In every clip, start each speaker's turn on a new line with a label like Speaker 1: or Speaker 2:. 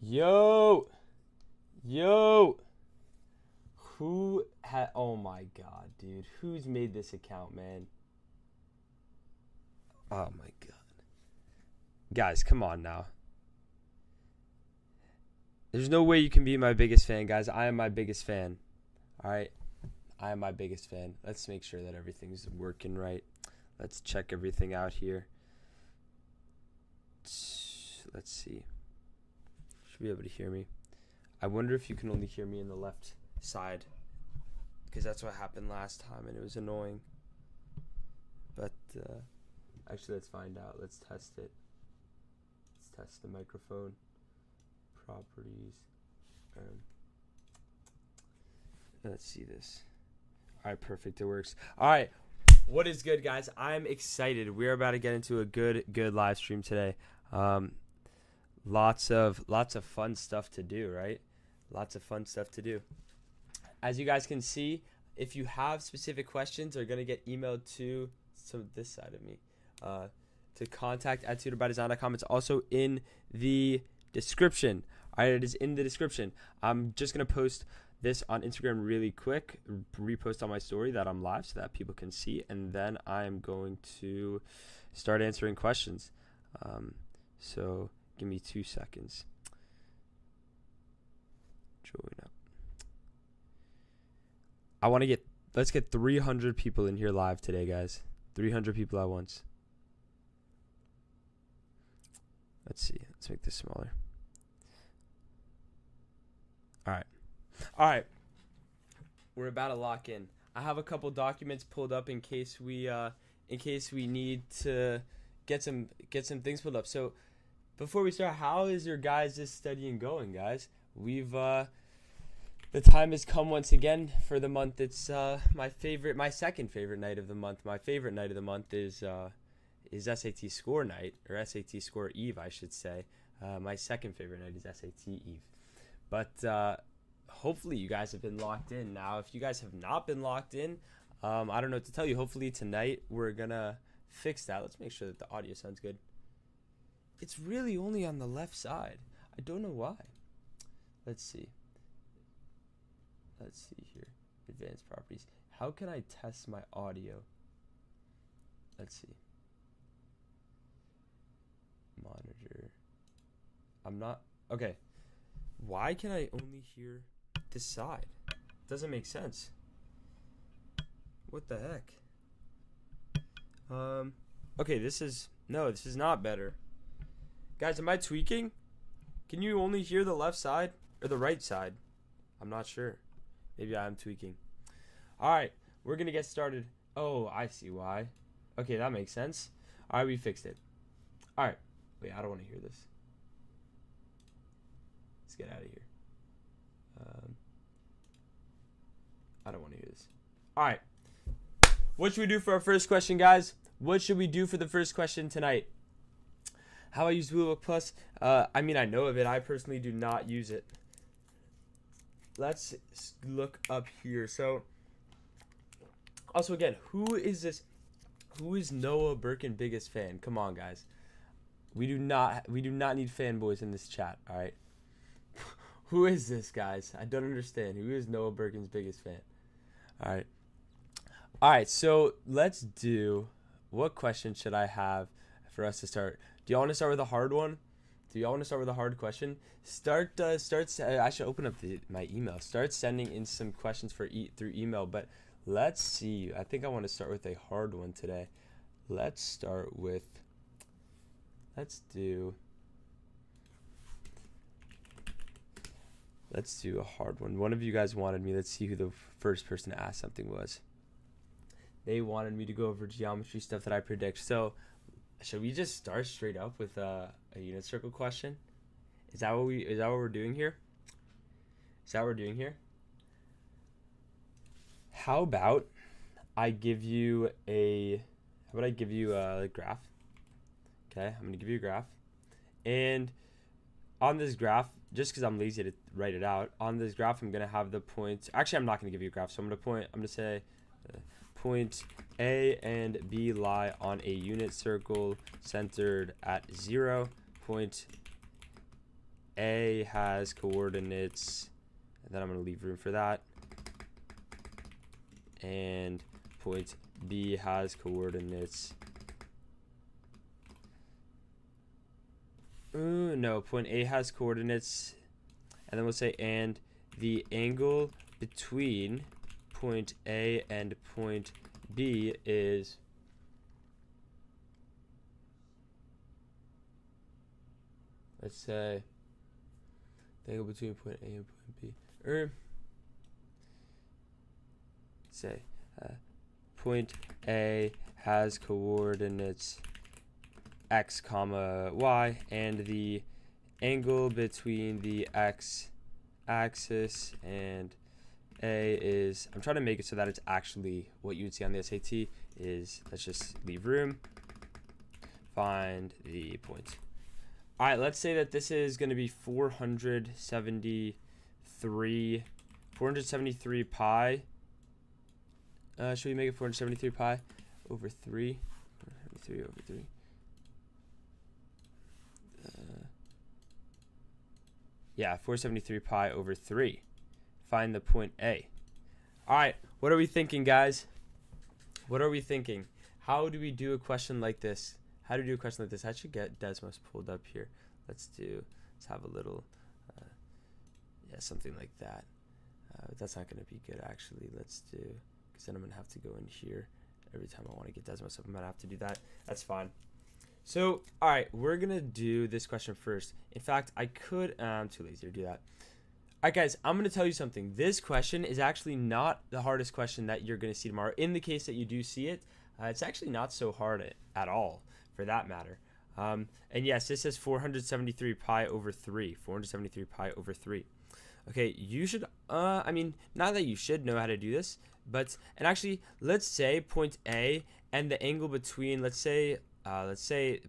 Speaker 1: Yo, yo, oh my god, dude, who's made this account, man? Oh my god. Guys, come on now. There's no way you can be my biggest fan, guys. I am my biggest fan. All right. I am my biggest fan. Let's make sure that everything's working right. Let's check everything out here. Let's see. Should be able to hear me. I wonder if you can only hear me in the left side, because that's what happened last time and it was annoying. But actually, let's find out. Let's test it. Let's test the microphone properties. Let's see this. All right, perfect. It works. All right. What is good, guys? I'm excited. We're about to get into a good live stream today. Lots of fun stuff to do, right? Lots of fun stuff to do. As you guys can see, if you have specific questions, they're gonna get emailed to this side of me, to contact@tutorbydesign.com. It's also in the description. All right, it is in the description. I'm just gonna post this on Instagram really quick, repost on my story that I'm live so that people can see, and then I'm going to start answering questions. So give me 2 seconds. Join up. Let's get 300 people in here live today, guys. 300 people at once. Let's see. Let's make this smaller. All right. We're about to lock in. I have a couple documents pulled up in case we need to get some things pulled up. So before we start, how is your guys' studying going, guys? The time has come once again for the month. It's my second favorite night of the month. My favorite night of the month is SAT score night, or SAT score eve, I should say. My second favorite night is SAT eve. But hopefully you guys have been locked in. Now, if you guys have not been locked in, I don't know what to tell you. Hopefully tonight we're gonna fix that. Let's make sure that the audio sounds good. It's really only on the left side. I don't know why. Let's see here. Advanced properties. How can I test my audio? Let's see. Monitor. Okay. Why can I only hear this side? Doesn't make sense. What the heck? Okay, this is not better. Guys, am I tweaking? Can you only hear the left side or the right side? I'm not sure. Maybe I'm tweaking. All right, we're going to get started. Oh, I see why. Okay, that makes sense. All right, we fixed it. All right. Wait, I don't want to hear this. Let's get out of here. I don't want to hear this. All right. What should we do for our first question, guys? What should we do for the first question tonight? How I use Bluebook Plus? I mean, I know of it. I personally do not use it. Let's look up here. So, also again, who is this? Who is Noah Birkin biggest fan? Come on, guys. We do not need fanboys in this chat. All right. Who is this, guys? I don't understand. Who is Noah Birkin's biggest fan? All right. So let's do. What question should I have for us to start? Do y'all want to start with a hard one? Do y'all want to start with a hard question? I should open up my email. Start sending in some questions through email. But let's see. I think I want to start with a hard one today. Let's do a hard one. One of you guys wanted me. Let's see who the first person to ask something was. They wanted me to go over geometry stuff that I predict. So, should we just start straight up with a unit circle question? Is that what we're doing here? How about I give you a graph? Okay, I'm gonna give you a graph, and on this graph, just because I'm lazy to write it out, on this graph I'm gonna have the points. Actually, I'm not gonna give you a graph, so I'm gonna say point A and B lie on a unit circle centered at 0. Point A has coordinates, and then I'm going to leave room for that, and point B has coordinates. No, point A has coordinates, and then we'll say and the angle between point A and point B is let's say the angle between point A and point B, or say point A has coordinates x comma y, and the angle between the x axis and A is, I'm trying to make it so that it's actually what you would see on the SAT, is, let's just leave room, find the point. All right, let's say that this is going to be 473 pi. Should we make it 473 pi over 3? 473 over 3. Yeah, 473 pi over 3. Find the point A. All right, what are we thinking, guys? What are we thinking? How do we do a question like this? How do we do a question like this? I should get Desmos pulled up here. Let's have a little, yeah, something like that. That's not going to be good, actually. Let's do, because then I'm going to have to go in here. Every time I want to get Desmos up, I'm going to have to do that. That's fine. So, all right, we're going to do this question first. In fact, I could, I'm too lazy to do that. All right, guys, I'm going to tell you something. This question is actually not the hardest question that you're going to see tomorrow. In the case that you do see it, it's actually not so hard at all, for that matter. And yes, this says 473 pi over 3. 473 pi over 3. Okay, you should, I mean, not that you should know how to do this, but, and actually, let's say point A and the angle between, let's say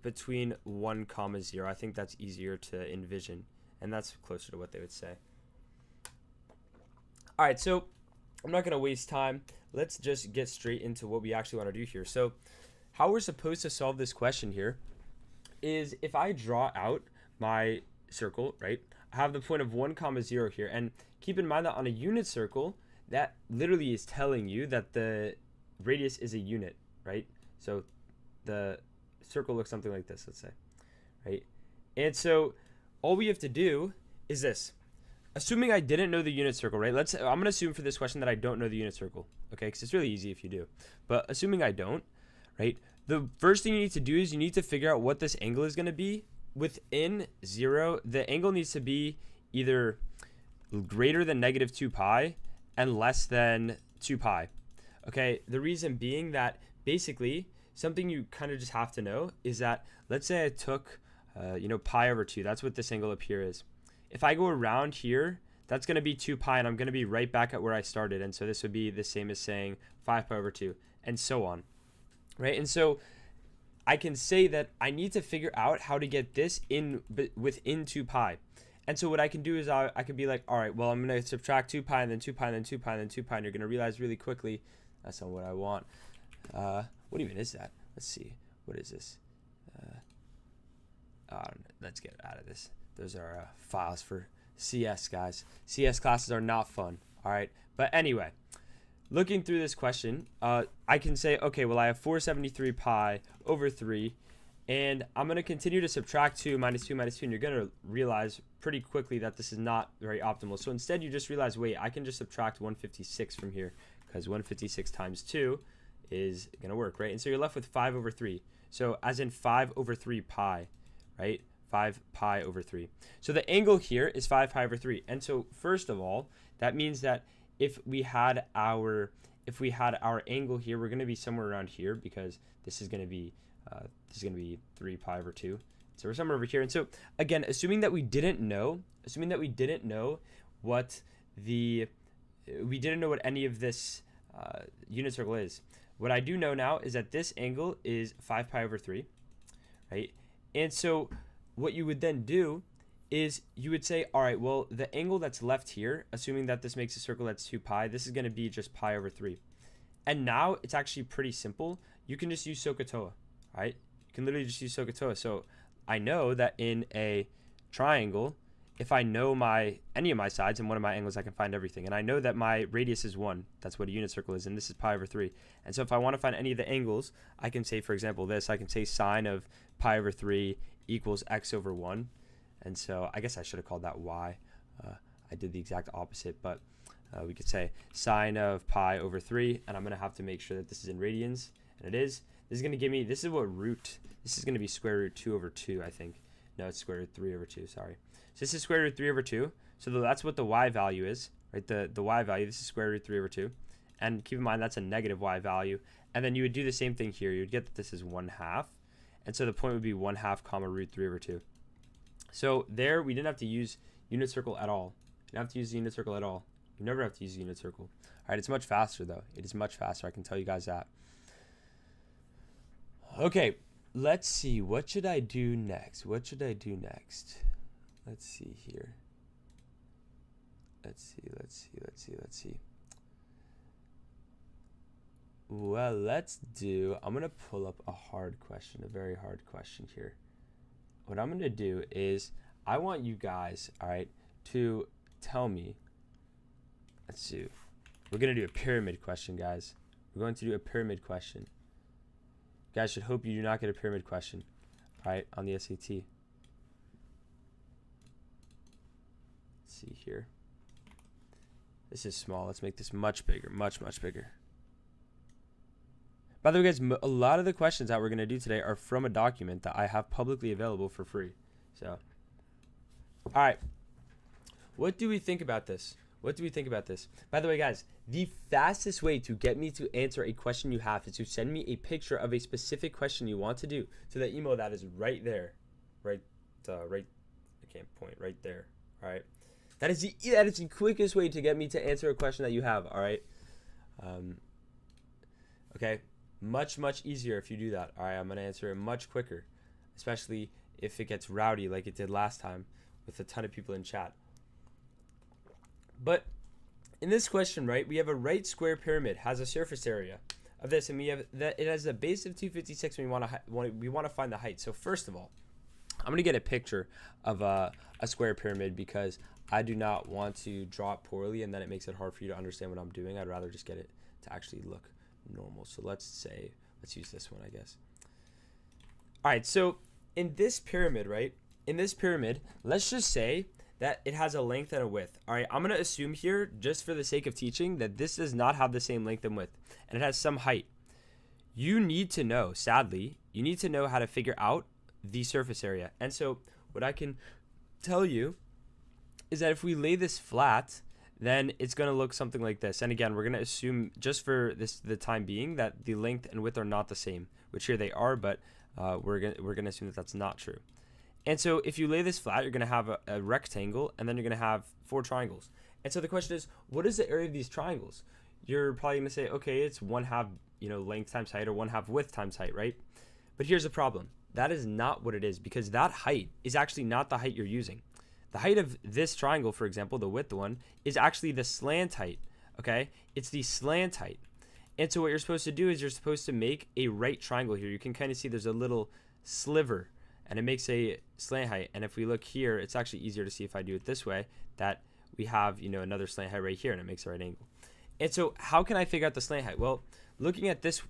Speaker 1: between 1 comma 0. I think that's easier to envision, and that's closer to what they would say. All right, so I'm not going to waste time. Let's just get straight into what we actually want to do here. So how we're supposed to solve this question here is if I draw out my circle, right, I have the point of 1 comma 0 here, and keep in mind that on a unit circle, that literally is telling you that the radius is a unit, right? So the circle looks something like this, let's say, right? And so all we have to do is this. Assuming I didn't know the unit circle, right? I'm going to assume for this question that I don't know the unit circle, okay? Because it's really easy if you do. But assuming I don't, right? The first thing you need to do is you need to figure out what this angle is going to be. Within 0, the angle needs to be either greater than negative 2 pi and less than 2 pi. Okay, the reason being that basically something you kind of just have to know is that, let's say I took, pi over 2. That's what this angle up here is. If I go around here, that's going to be 2 pi, and I'm going to be right back at where I started. And so this would be the same as saying 5 pi over 2, and so on, right? And so I can say that I need to figure out how to get this within 2 pi. And so what I can do is I could be like, all right, well, I'm going to subtract 2 pi, and then 2 pi, and then 2 pi, and then 2 pi, and you're going to realize really quickly that's not what I want. What even is that? Let's see. What is this? Let's get out of this. Those are files for CS, guys. CS classes are not fun, all right? But anyway, looking through this question, I can say, okay, well, I have 473 pi over 3, and I'm going to continue to subtract 2 minus 2 minus 2, and you're going to realize pretty quickly that this is not very optimal. So instead, you just realize, wait, I can just subtract 156 from here, because 156 times 2 is going to work, right? And so you're left with 5 over 3. So as in 5 over 3 pi, right? 5 pi over 3. So the angle here is 5 pi over 3. And so first of all, that means that if we had our angle here, we're going to be somewhere around here, because this is going to be 3 pi over 2. So we're somewhere over here. And so again, assuming that we didn't know what any of this unit circle is. What I do know now is that this angle is 5 pi over 3, right? And so what you would then do is you would say, all right, well, the angle that's left here, assuming that this makes a circle that's 2 pi, this is going to be just pi over 3. And now it's actually pretty simple. You can just use SOHCAHTOA, right? You can literally just use SOHCAHTOA. So I know that in a triangle, if I know any of my sides and one of my angles, I can find everything. And I know that my radius is 1. That's what a unit circle is, and this is pi over 3. And so if I want to find any of the angles, I can say, for example, I can say sine of pi over 3 equals x over 1. And so I guess I should have called that y. I did the exact opposite, but we could say sine of pi over 3, and I'm going to have to make sure that this is in radians, and it is. This is going to give me, this is going to be square root 2 over 2, I think. No, it's square root 3 over 2, sorry. So this is square root 3 over 2, so that's what the y value is, right? The y value, this is square root 3 over 2. And keep in mind, that's a negative y value. And then you would do the same thing here. You would get that this is 1/2. And so the point would be 1/2 comma root 3 over 2. So there, we didn't have to use unit circle at all. You don't have to use the unit circle at all. You never have to use the unit circle. All right, it's much faster, though. It is much faster. I can tell you guys that. Okay, let's see. What should I do next? Let's see here. Let's see. Well, I'm going to pull up a very hard question here. What I'm going to do is I want you guys, all right, to tell me. Let's see. We're going to do a pyramid question, guys. We're going to do a pyramid question. You guys should hope you do not get a pyramid question, all right, on the SAT. Let's see here. This is small. Let's make this much bigger, much bigger. By the way, guys, a lot of the questions that we're going to do today are from a document that I have publicly available for free. So, all right. What do we think about this? By the way, guys, the fastest way to get me to answer a question you have is to send me a picture of a specific question you want to do to the email that is right there. I can't point right there. All right. That is the quickest way to get me to answer a question that you have. All right. Okay. Much easier if you do that. All right. I'm going to answer it much quicker, especially if it gets rowdy like it did last time with a ton of people in chat. But in this question, right, we have a right square pyramid has a surface area of this, and we have that it has a base of 256, and we want to find the height. So first of all, I'm going to get a picture of a square pyramid because I do not want to draw it poorly, and then it makes it hard for you to understand what I'm doing. I'd rather just get it to actually look normal. So let's use this one, I guess. All right, so in this pyramid, right, let's just say that it has a length and a width. All right, I'm going to assume here, just for the sake of teaching, that this does not have the same length and width, and it has some height. You need to know, sadly, how to figure out the surface area. And so what I can tell you is that if we lay this flat, then it's going to look something like this. And again, we're going to assume, just for the time being, that the length and width are not the same, which here they are, but we're going to assume that that's not true. And so if you lay this flat, you're going to have a rectangle, and then you're going to have 4 triangles. And so the question is, what is the area of these triangles? You're probably going to say, okay, it's 1/2, length times height, or 1/2 width times height, right? But here's the problem. That is not what it is, because that height is actually not the height you're using. The height of this triangle, for example, the width one, is actually the slant height, okay? It's the slant height. And so what you're supposed to do is you're supposed to make a right triangle here. You can kind of see there's a little sliver, and it makes a slant height. And if we look here, it's actually easier to see if I do it this way, that we have, another slant height right here, and it makes a right angle. And so how can I figure out the slant height? Well, looking at this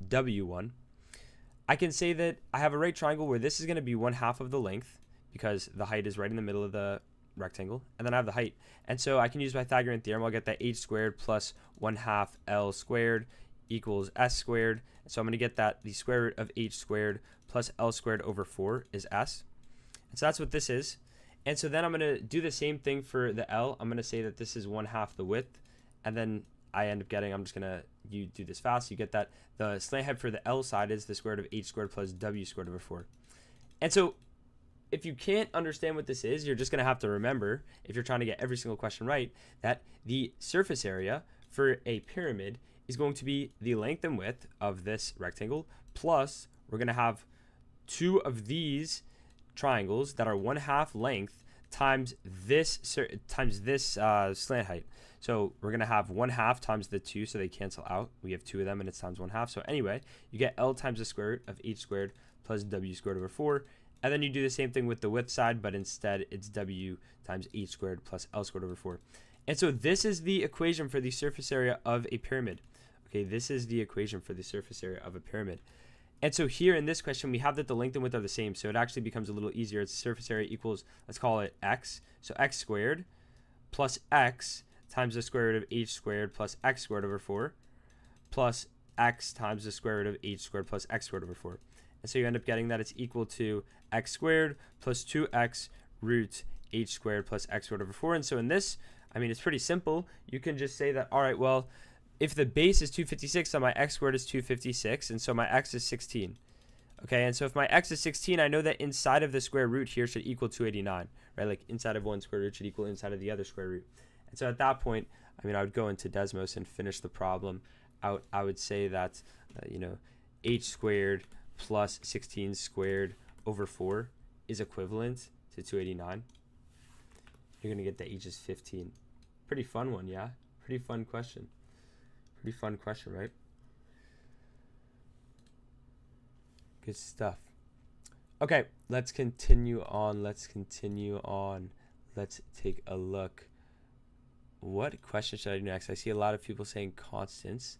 Speaker 1: W1, I can say that I have a right triangle where this is going to be 1/2 of the length, because the height is right in the middle of the rectangle, and then I have the height. And so I can use Pythagorean theorem. I'll get that h squared plus 1/2 L squared equals S squared. So I'm going to get that the square root of h squared plus L squared over 4 is S. And so that's what this is. And so then I'm going to do the same thing for the L. I'm going to say that this is 1/2 the width, and then I end up getting, you do this fast, you get that the slant height for the L side is the square root of h squared plus W squared over 4. And so if you can't understand what this is, you're just going to have to remember, if you're trying to get every single question right, that the surface area for a pyramid is going to be the length and width of this rectangle, plus we're going to have 2 of these triangles that are 1/2 length times this slant height. So we're going to have 1/2 times the 2, so they cancel out. We have 2 of them, and it's times 1/2. So anyway, you get L times the square root of h squared plus W squared over 4. And then you do the same thing with the width side, but instead it's w times h squared plus l squared over 4. And so this is the equation for the surface area of a pyramid. Okay, this is the equation for the surface area of a pyramid. And so here in this question, we have that the length and width are the same. So it actually becomes a little easier. It's surface area equals, let's call it x. So x squared plus x times the square root of h squared plus x squared over 4 plus x times the square root of h squared plus x squared over 4. And so you end up getting that it's equal to x squared plus 2x root h squared plus x squared over 4. And so in this, I mean, it's pretty simple. You can just say that, all right, well, if the base is 256, then my x squared is 256, and so my x is 16. Okay, and so if my x is 16, I know that inside of the square root here should equal 289, right? Like inside of one square root should equal inside of the other square root. And so at that point, I mean, I would go into Desmos and finish the problem out. I would say that, h squared plus 16 squared over 4 is equivalent to 289. You're going to get that h is 15. Pretty fun one, yeah? Pretty fun question. Pretty fun question, right? Good stuff. Okay, let's continue on. Let's take a look. What question should I do next? I see a lot of people saying constants.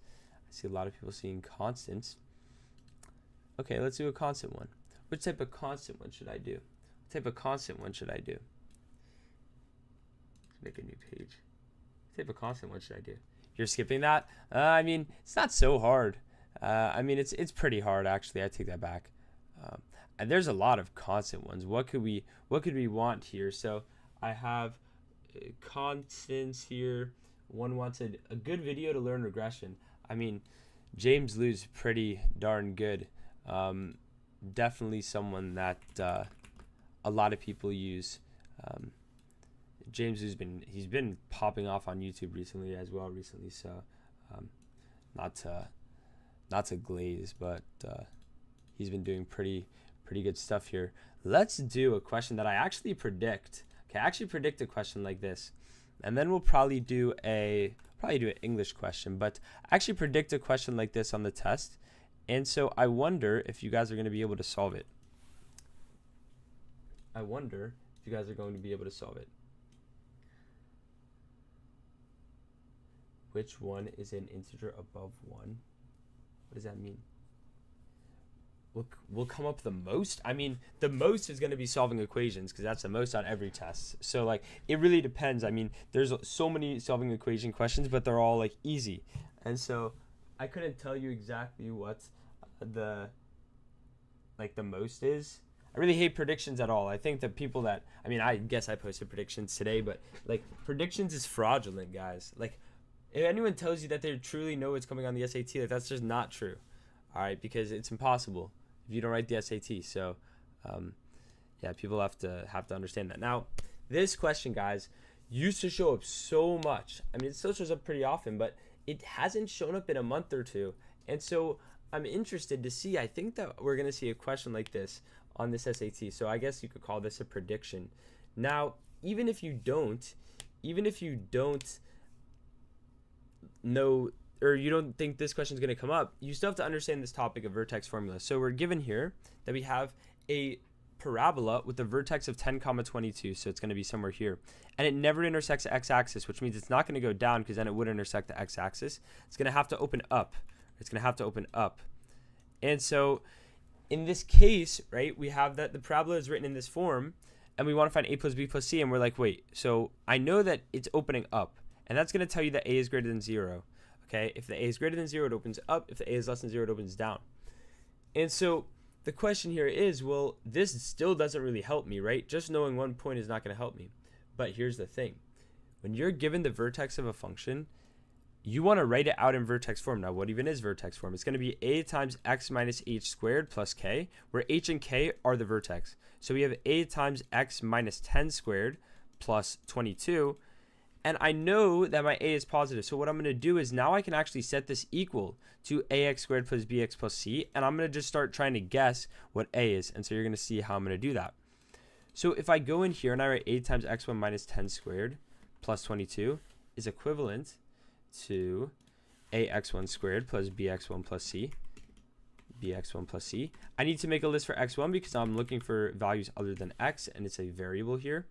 Speaker 1: Okay, let's do a constant one. Which type of constant one should I do? Make a new page. What type of constant one should I do? You're skipping that? I mean, it's not so hard. I mean, it's pretty hard actually. I take that back. And there's a lot of constant ones. What could we want here? So I have constants here. One wants a good video to learn regression. I mean, James Liu's pretty darn good. Definitely someone that a lot of people use. James he's been popping off on YouTube recently, so not to glaze, but he's been doing pretty good stuff here. Let's do a question that I actually predict. Okay, I actually predict a question like this, and then we'll probably do an English question, but I actually predict a question like this on the test, and so I wonder if you guys are going to be able to solve it. Which one is an integer above 1? What does that mean? We'll come up the most. I mean, the most is going to be solving equations because that's the most on every test. So, like, it really depends. I mean, there's so many solving equation questions, but they're all, like, easy. And so I couldn't tell you exactly what the most is. I really hate predictions at all. I think that people I guess I posted predictions today, but, like, predictions is fraudulent, guys. Like, if anyone tells you that they truly know what's coming on the SAT, like, that's just not true, all right? Because it's impossible if you don't write the SAT. So, yeah, people have to understand that. Now, this question, guys, used to show up so much. I mean, it still shows up pretty often, but it hasn't shown up in a month or two. And so I'm interested to see. I think that we're going to see a question like this on this SAT. So I guess you could call this a prediction. Now, even if you don't know, or you don't think this question is going to come up, you still have to understand this topic of vertex formula. So we're given here that we have a parabola with a vertex of 10, 22. So it's going to be somewhere here. And it never intersects the x-axis, which means it's not going to go down because then it would intersect the x-axis. It's going to have to open up. And so in this case, right, we have that the parabola is written in this form, and we want to find a plus b plus c, and we're like, wait, so I know that it's opening up. And that's going to tell you that a is greater than 0. Okay, if the a is greater than 0, it opens up. If the a is less than 0, it opens down. And so the question here is, well, this still doesn't really help me, right? Just knowing one point is not going to help me. But here's the thing. When you're given the vertex of a function, you want to write it out in vertex form. Now, what even is vertex form? It's going to be a times x minus h squared plus k, where h and k are the vertex. So we have a times x minus 10 squared plus 22. And I know that my a is positive. So what I'm going to do is now I can actually set this equal to ax squared plus bx plus c. And I'm going to just start trying to guess what a is. And so you're going to see how I'm going to do that. So if I go in here and I write a times x1 minus 10 squared plus 22 is equivalent to ax1 squared plus bx1 plus c. be x1 plus c. I need to make a list for x1 because I'm looking for values other than x, and it's a variable here.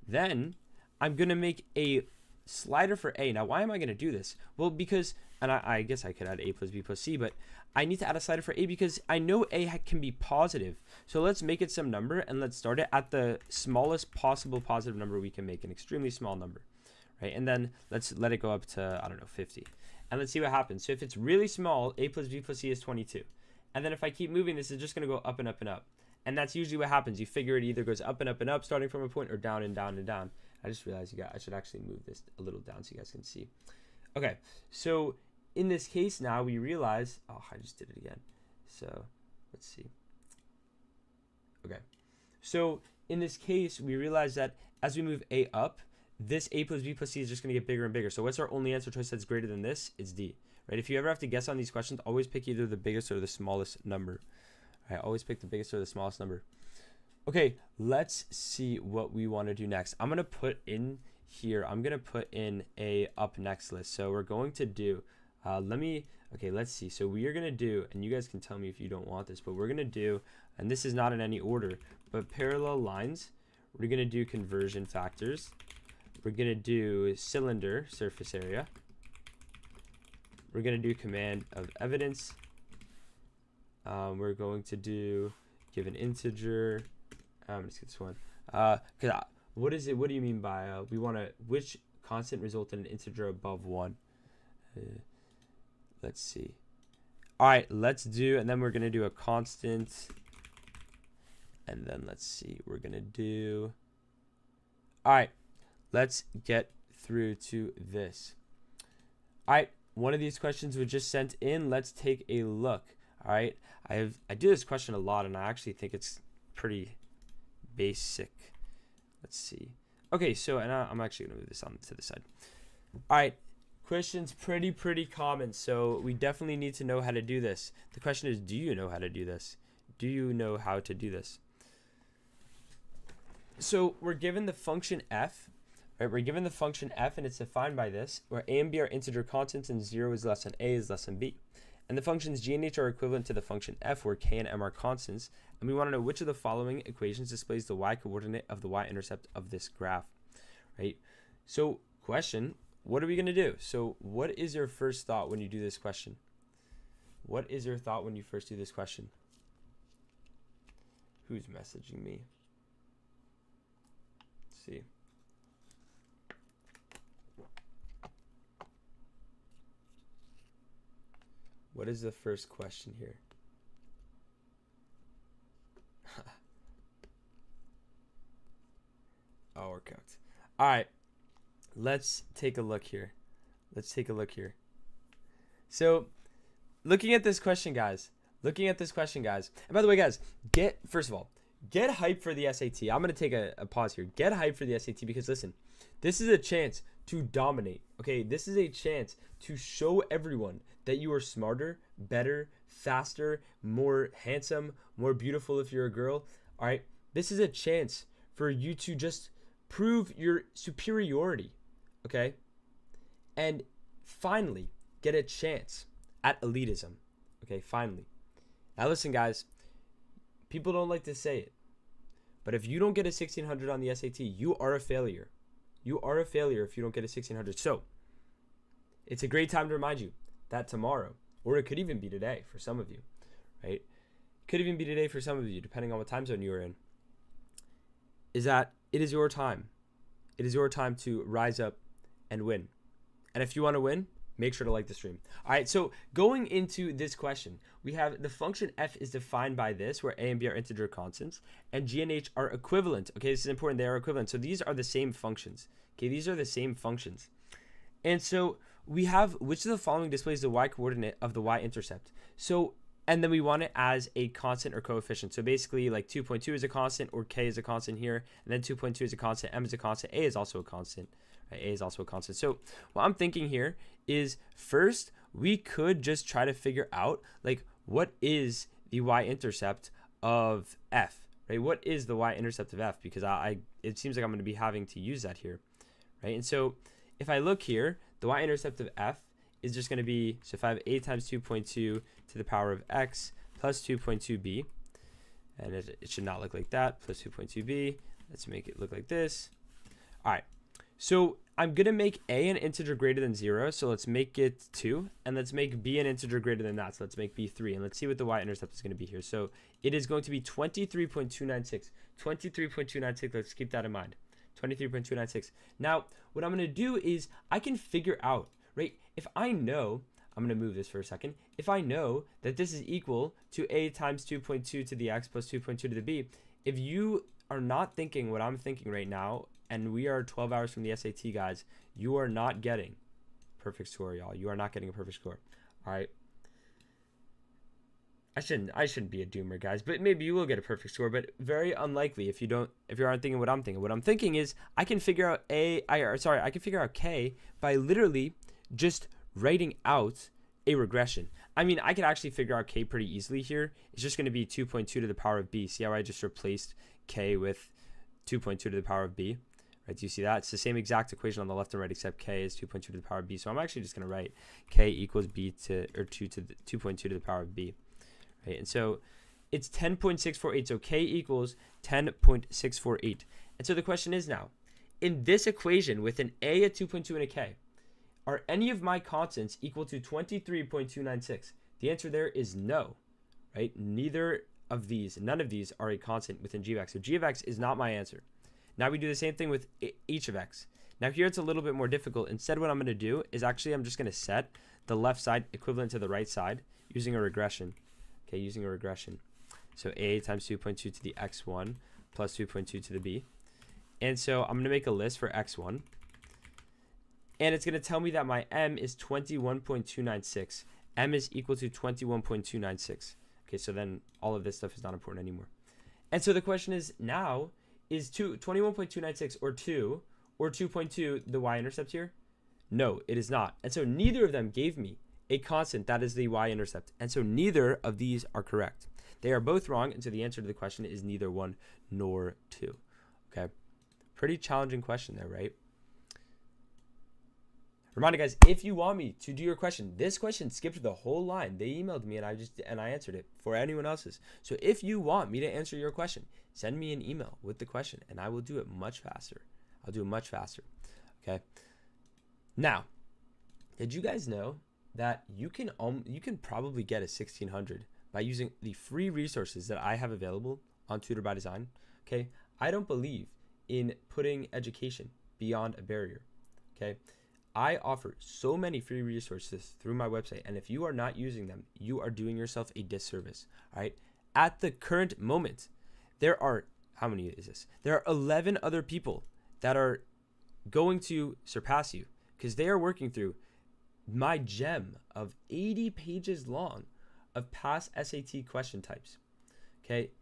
Speaker 1: Then I'm going to make a slider for a. Now, why am I going to do this? Well, because, and I guess I could add a plus b plus c, but I need to add a slider for a because I know a can be positive. So let's make it some number, and let's start it at the smallest possible positive number we can make, an extremely small number, right? And then let's let it go up to, I don't know, 50. And let's see what happens. So if it's really small, a plus b plus c is 22. And then if I keep moving, this is just going to go up and up and up. And that's usually what happens. You figure it either goes up and up and up, starting from a point, or down and down and down. I just realized I should actually move this a little down so you guys can see. Okay, so in this case now we realize, oh, I just did it again. So let's see. Okay, so in this case we realize that as we move a up, this a plus b plus c is just going to get bigger and bigger. So what's our only answer choice that's greater than this? It's D, right? If you ever have to guess on these questions, always pick either the biggest or the smallest number. All right, always pick the biggest or the smallest number. Okay, let's see what we want to do next. I'm going to put in here, I'm going to put in a up next list. So we're going to do, let's see. So we are going to do, and you guys can tell me if you don't want this, but we're going to do, and this is not in any order, but parallel lines. We're going to do conversion factors. We're going to do cylinder surface area. We're going to do command of evidence. We're going to do give an integer. Let's get this one. What is it? What do you mean by we want to, which constant result in an integer above 1? Let's see. All right, let's do, and then we're going to do a constant. And then let's see, we're going to do, all right, let's get through to this. All right, one of these questions was just sent in. Let's take a look. All right, I do this question a lot, and I actually think it's pretty basic. Let's see. Okay, so, and I'm actually going to move this on to the side. All right, question's pretty common, so we definitely need to know how to do this. The question is, do you know how to do this? Do you know how to do this? So we're given the function f, right? We're given the function f, and it's defined by this, where a and b are integer constants and 0 is less than a is less than b. And the functions g and h are equivalent to the function f, where k and m are constants. And we want to know which of the following equations displays the y-coordinate of the y-intercept of this graph, right? So question, what are we going to do? So what is your first thought when you do this question? What is your thought when you first do this question? Who's messaging me? Let's see. What is the first question here? Oh, we're cooked. All right, let's take a look here. So, looking at this question, guys. And by the way, guys, first of all, get hyped for the SAT. I'm going to take a pause here. Get hyped for the SAT because, listen, this is a chance to dominate, okay? This is a chance to show everyone that you are smarter, better, faster, more handsome, more beautiful if you're a girl, all right? This is a chance for you to just prove your superiority, okay? And finally get a chance at elitism, okay? Finally. Now listen, guys, people don't like to say it, but if you don't get a 1600 on the SAT, you are a failure. You are a failure if you don't get a 1600. So it's a great time to remind you that tomorrow, or it could even be today for some of you, right? Could even be today for some of you, depending on what time zone you are in, is that it is your time. It is your time to rise up and win. And if you want to win, make sure to like the stream. All right, so going into this question, we have the function f is defined by this, where a and b are integer constants, and g and h are equivalent. Okay, this is important. They are equivalent. So these are the same functions. Okay, these are the same functions. And so we have which of the following displays the y-coordinate of the y-intercept. So, and then we want it as a constant or coefficient. So basically, like 2.2 is a constant, or k is a constant here, and then 2.2 is a constant, m is a constant, a is also a constant. Right? A is also a constant. So what I'm thinking here is, first, we could just try to figure out, like, what is the y-intercept of f, right? What is the y-intercept of f? Because it seems like I'm going to be having to use that here, right? And so if I look here, the y-intercept of f is just going to be, so if I have a times 2.2 to the power of x plus 2.2b. And it should not look like that, plus 2.2b. Let's make it look like this. All right, so I'm gonna make a an integer greater than 0, so let's make it 2, and let's make b an integer greater than that, so let's make b 3, and let's see what the y-intercept is gonna be here. So it is going to be 23.296. 23.296, let's keep that in mind. 23.296. Now, what I'm gonna do is I can figure out, right, if I know, I'm going to move this for a second. If I know that this is equal to a times 2.2 to the x plus 2.2 to the b, if you are not thinking what I'm thinking right now, and we are 12 hours from the SAT, guys, you are not getting perfect score, y'all. You are not getting a perfect score. All right. I shouldn't be a doomer, guys, but maybe you will get a perfect score, but very unlikely if you aren't thinking what I'm thinking. What I'm thinking is I can figure out I can figure out k by literally just writing out a regression. I mean, I could actually figure out k pretty easily here. It's just going to be 2.2 to the power of b. See how I just replaced k with 2.2 to the power of b? Right? Do you see that? It's the same exact equation on the left and right, except k is 2.2 to the power of b. So I'm actually just going to write k equals b to, or 2.2 to the power of b. Right? And so it's 10.648. So k equals 10.648. And so the question is now, in this equation with an a, a 2.2, and a k, are any of my constants equal to 23.296? The answer there is no, right? None of these are a constant within g of x. So g of x is not my answer. Now we do the same thing with h of x. Now here it's a little bit more difficult. Instead, what I'm going to do is actually I'm just going to set the left side equivalent to the right side using a regression. Okay, using a regression. So a times 2.2 to the x1 plus 2.2 to the b. And so I'm going to make a list for x1. And it's going to tell me that my m is 21.296. M is equal to 21.296. Okay, so then all of this stuff is not important anymore. And so the question is now, is 21.296 or 2 or 2.2 the y-intercept here? No, it is not. And so neither of them gave me a constant that is the y-intercept. And so neither of these are correct. They are both wrong, and so the answer to the question is neither 1 nor 2. Okay, pretty challenging question there, right? Reminder, guys, if you want me to do your question, this question skipped the whole line. They emailed me and I answered it for anyone else's. So if you want me to answer your question, send me an email with the question and I will do it much faster. I'll do it much faster. Okay. Now, did you guys know that you can probably get a 1600 by using the free resources that I have available on Tutor by Design? Okay. I don't believe in putting education beyond a barrier. Okay. I offer so many free resources through my website, and if you are not using them, you are doing yourself a disservice. All right. At the current moment, there are, how many is this? There are 11 other people that are going to surpass you because they are working through my gem of 80 pages long of past SAT question types. Okay.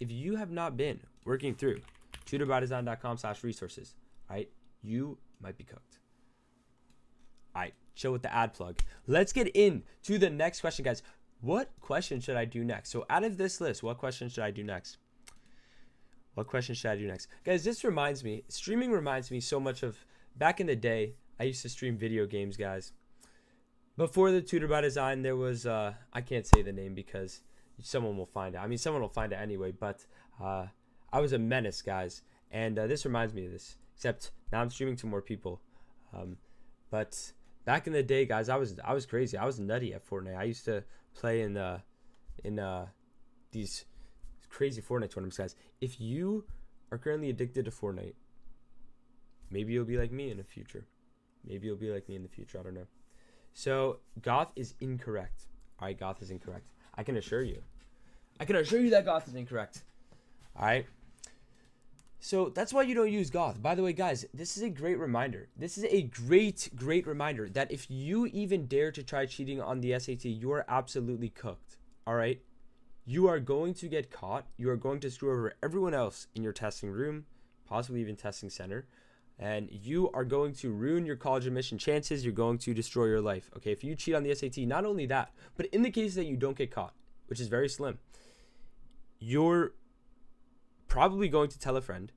Speaker 1: If you have not been working through tutorbydesign.com/resources, right, you might be cooked. All right, chill with the ad plug. Let's get into the next question, guys. What question should I do next? So out of this list, what question should I do next? What question should I do next? Guys, streaming reminds me so much of back in the day. I used to stream video games, guys. Before the Tutor by Design, there was, I can't say the name because someone will find it. I mean, someone will find it anyway, but I was a menace, guys. And this reminds me of this, except now I'm streaming to more people. But back in the day, guys, I was crazy. I was nutty at Fortnite. I used to play in these crazy Fortnite tournaments, guys. If you are currently addicted to Fortnite, maybe you'll be like me in the future. I don't know. So Goth is incorrect. All right, Goth is incorrect. I can assure you that Goth is incorrect. All right. So that's why you don't use Goth. By the way, guys, this is a great reminder. This is a great reminder that if you even dare to try cheating on the SAT, you are absolutely cooked. All right? You are going to get caught. You are going to screw over everyone else in your testing room, possibly even testing center. And you are going to ruin your college admission chances. You're going to destroy your life. Okay? If you cheat on the SAT, not only that, but in the case that you don't get caught, which is very slim, you're probably going to tell a friend.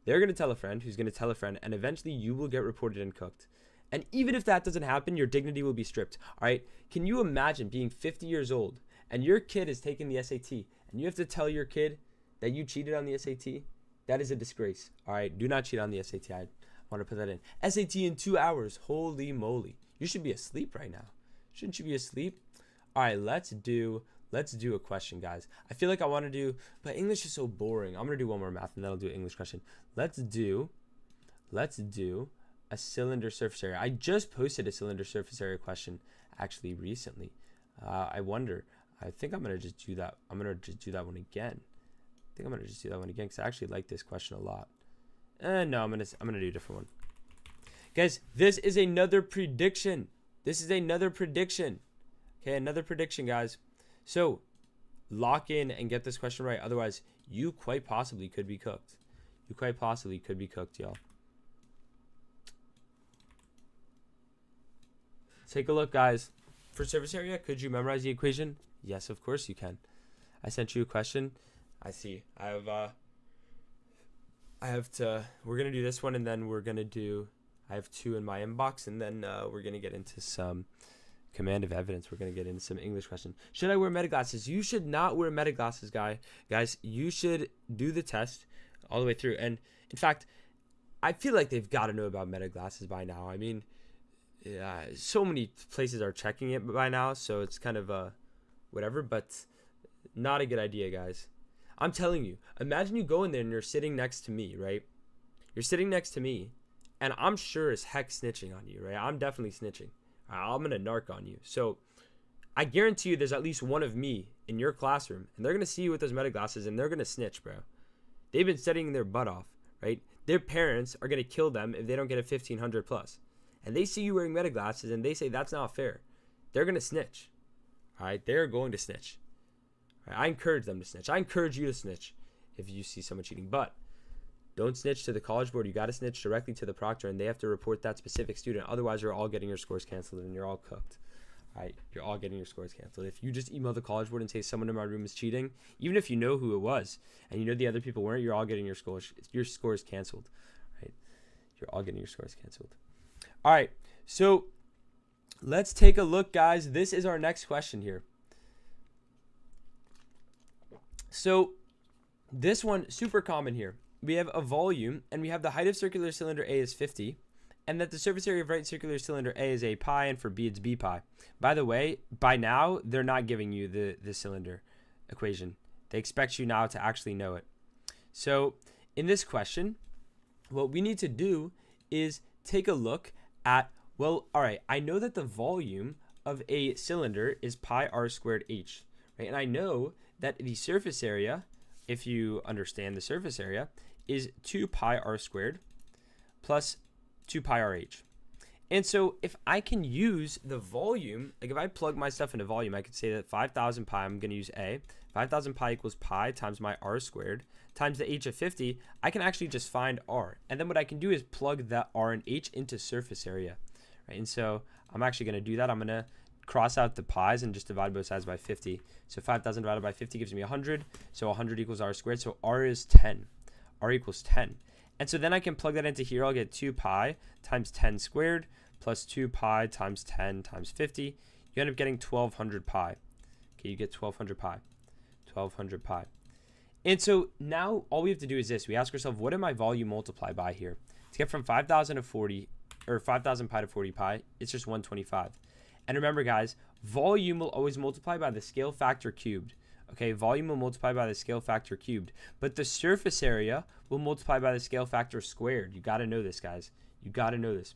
Speaker 1: They're going to tell a friend who's going to tell a friend, and eventually you will get reported and cooked. And even if that doesn't happen, your dignity will be stripped. All right. Can you imagine being 50 years old and your kid is taking the SAT, and you have to tell your kid that you cheated on the SAT, that is a disgrace. All right, do not cheat on the SAT. I want to put that in. SAT in 2 hours. Holy moly. You should be asleep right now. Shouldn't you be asleep? All right, let's do a question, guys. I feel like I want to do, but English is so boring. I'm going to do one more math and then I'll do an English question. Let's do a cylinder surface area. I just posted a cylinder surface area question actually recently. I wonder. I think I'm going to just do that. I'm going to just do that one again. Because I actually like this question a lot. No, I'm gonna do a different one. Guys, this is another prediction. Okay, another prediction, guys. So lock in and get this question right. Otherwise, you quite possibly could be cooked. Y'all. Take a look, guys. For surface area, could you memorize the equation? Yes, of course you can. I sent you a question. I see. I have to. We're gonna do this one, and then I have 2 in my inbox, and then we're gonna get into some command of evidence. We're gonna get into some English question. Should I wear meta glasses? You should not wear meta glasses, guys. You should do the test all the way through. And in fact, I feel like they've got to know about meta glasses by now. I mean, so many places are checking it by now, so it's kind of whatever. But not a good idea, guys. I'm telling you, imagine you go in there and you're sitting next to me, right? You're sitting next to me, and I'm sure as heck snitching on you, right? I'm definitely snitching. I'm going to narc on you. So I guarantee you there's at least one of me in your classroom, and they're going to see you with those meta glasses, and they're going to snitch, bro. They've been studying their butt off, right? Their parents are going to kill them if they don't get a 1500 plus. And they see you wearing meta glasses, and they say that's not fair. They're going to snitch, all right? They're going to snitch. I encourage them to snitch. I encourage you to snitch if you see someone cheating. But don't snitch to the College Board. You got to snitch directly to the proctor, and they have to report that specific student. Otherwise, you're all getting your scores canceled, and you're all cooked. All right, you're all getting your scores canceled. If you just email the College Board and say someone in my room is cheating, even if you know who it was, and you know the other people weren't, you're all getting your scores canceled. Right? You're all getting your scores canceled. All right, so let's take a look, guys. This is our next question here. So this one, super common here. We have a volume, and we have the height of circular cylinder A is 50, and that the surface area of right circular cylinder A is A pi, and for B it's B pi. By the way, by now, they're not giving you the cylinder equation. They expect you now to actually know it. So in this question, what we need to do is take a look at, well, all right, I know that the volume of a cylinder is pi r squared h, right? And I know that the surface area, if you understand the surface area, is 2 pi r squared plus 2 pi r h. And so if I can use the volume, like if I plug my stuff into volume, I could say that 5,000 pi, I'm going to use A. 5,000 pi equals pi times my r squared times the h of 50. I can actually just find r. And then what I can do is plug that r and h into surface area. Right? And so I'm actually going to do that. I'm going to cross out the pi's and just divide both sides by 50. So 5,000 divided by 50 gives me 100. So 100 equals r squared. So r is 10. R equals 10. And so then I can plug that into here. I'll get 2 pi times 10 squared plus 2 pi times 10 times 50. You end up getting 1,200 pi. Okay, you get 1,200 pi. 1,200 pi. And so now all we have to do is this. We ask ourselves, what did my volume multiply by here? To get from 5,000 to 40, or 5,000 pi to 40 pi, it's just 125. And remember, guys, volume will always multiply by the scale factor cubed. Okay, volume will multiply by the scale factor cubed. But the surface area will multiply by the scale factor squared. You got to know this, guys. You got to know this.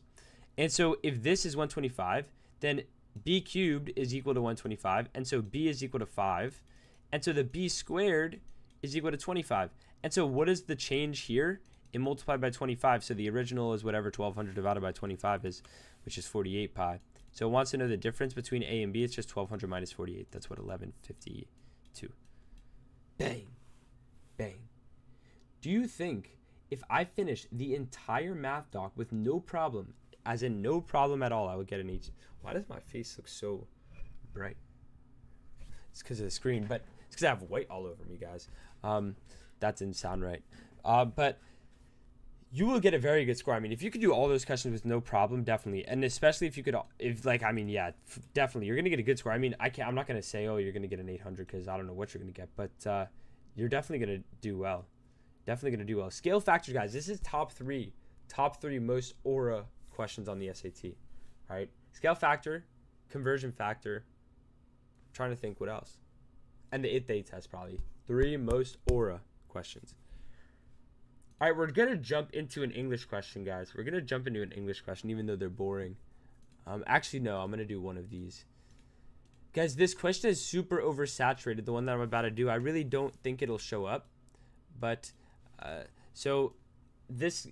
Speaker 1: And so if this is 125, then b cubed is equal to 125. And so b is equal to 5. And so the b squared is equal to 25. And so what is the change here? It multiplied by 25. So the original is whatever 1,200 divided by 25 is, which is 48 pi. So it wants to know the difference between A and B. It's just 1,200 minus 48. That's what 1152. Bang. Bang. Do you think if I finish the entire math doc with no problem, as in no problem at all, I would get an H? Why does my face look so bright? It's because of the screen, but it's because I have white all over me, guys. That didn't sound right. But you will get a very good score. I mean, if you could do all those questions with no problem, definitely. And especially if you could, if like, I mean, yeah, definitely. You're going to get a good score. I mean, I'm not going to say, oh, you're going to get an 800 because I don't know what you're going to get. But you're definitely going to do well. Definitely going to do well. Scale factors, guys. This is top three most aura questions on the SAT. All right. Scale factor, conversion factor. I'm trying to think what else. And the they test probably. 3 most aura questions. All right, we're going to jump into an English question, guys. We're going to jump into an English question, even though they're boring. Actually, no, I'm going to do one of these. Guys, this question is super oversaturated, the one that I'm about to do. I really don't think it'll show up. But, so this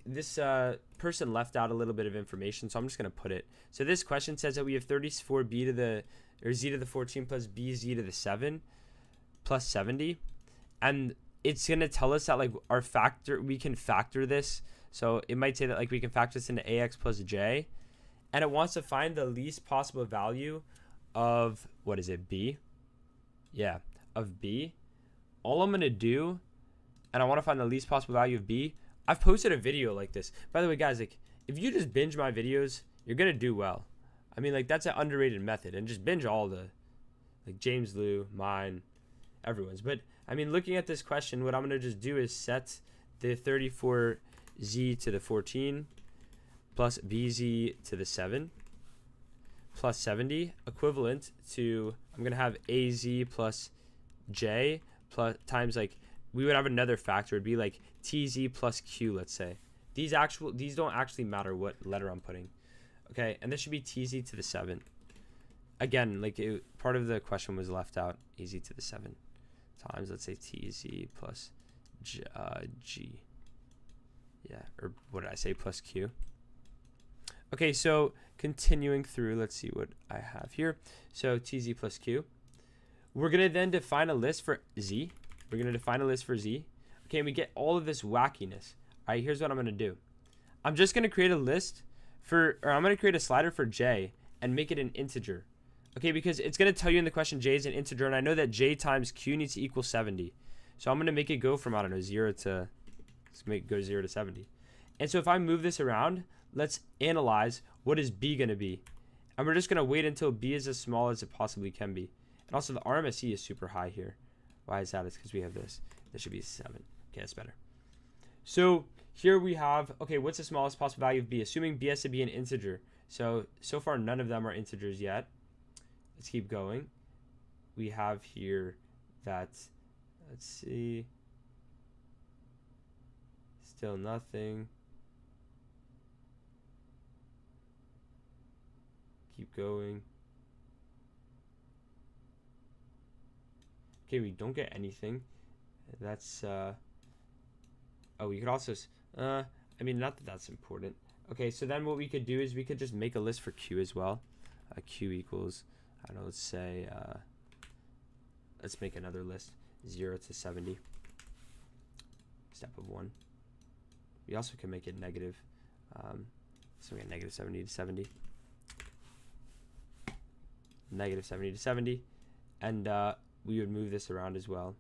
Speaker 1: person left out a little bit of information, so I'm just going to put it. So this question says that we have 34b to the, or z to the 14 plus bz to the 7 plus 70. And it's going to tell us that like our factor, we can factor this. So it might say that like we can factor this into ax plus j. And it wants to find the least possible value of, what is it, b? Yeah, of b. All I'm going to do, and I want to find the least possible value of b. I've posted a video like this. By the way, guys, like if you just binge my videos, you're going to do well. I mean, like that's an underrated method. And just binge all the, like James Liu, mine, everyone's. But I mean, looking at this question, what I'm going to just do is set the 34z to the 14 plus bz to the 7 plus 70 equivalent to, I'm going to have az plus j plus times, like we would have another factor. It'd be like tz plus q, let's say. These don't actually matter what letter I'm putting. Okay, and this should be tz to the 7. Again, like part of the question was left out, az to the 7. Times, let's say tz plus g, yeah, or what did I say, plus q. Okay, so continuing through, let's see what I have here. So tz plus q. We're going to then define a list for z. We're going to define a list for z. Okay, and we get all of this wackiness. All right, here's what I'm going to do. I'm just going to create a list for, or I'm going to create a slider for j and make it an integer. Okay, because it's going to tell you in the question j is an integer, and I know that j times q needs to equal 70. So I'm going to make it go from, I don't know, 0 to, let's make it go 0 to 70. And so if I move this around, let's analyze what is b going to be. And we're just going to wait until b is as small as it possibly can be. And also the RMSE is super high here. Why is that? It's because we have this. This should be 7. Okay, that's better. So here we have, okay, what's the smallest possible value of b? Assuming b has to be an integer. So far none of them are integers yet. Let's keep going. We have here that, let's see, still nothing. Keep going. Okay, we don't get anything. That's, oh, we could also, I mean, not that that's important. Okay, so then what we could do is we could just make a list for q as well. Q equals, I don't know, let's say, let's make another list, 0 to 70, step of 1. We also can make it negative, so we get negative 70 to 70, negative 70 to 70, and we would move this around as well.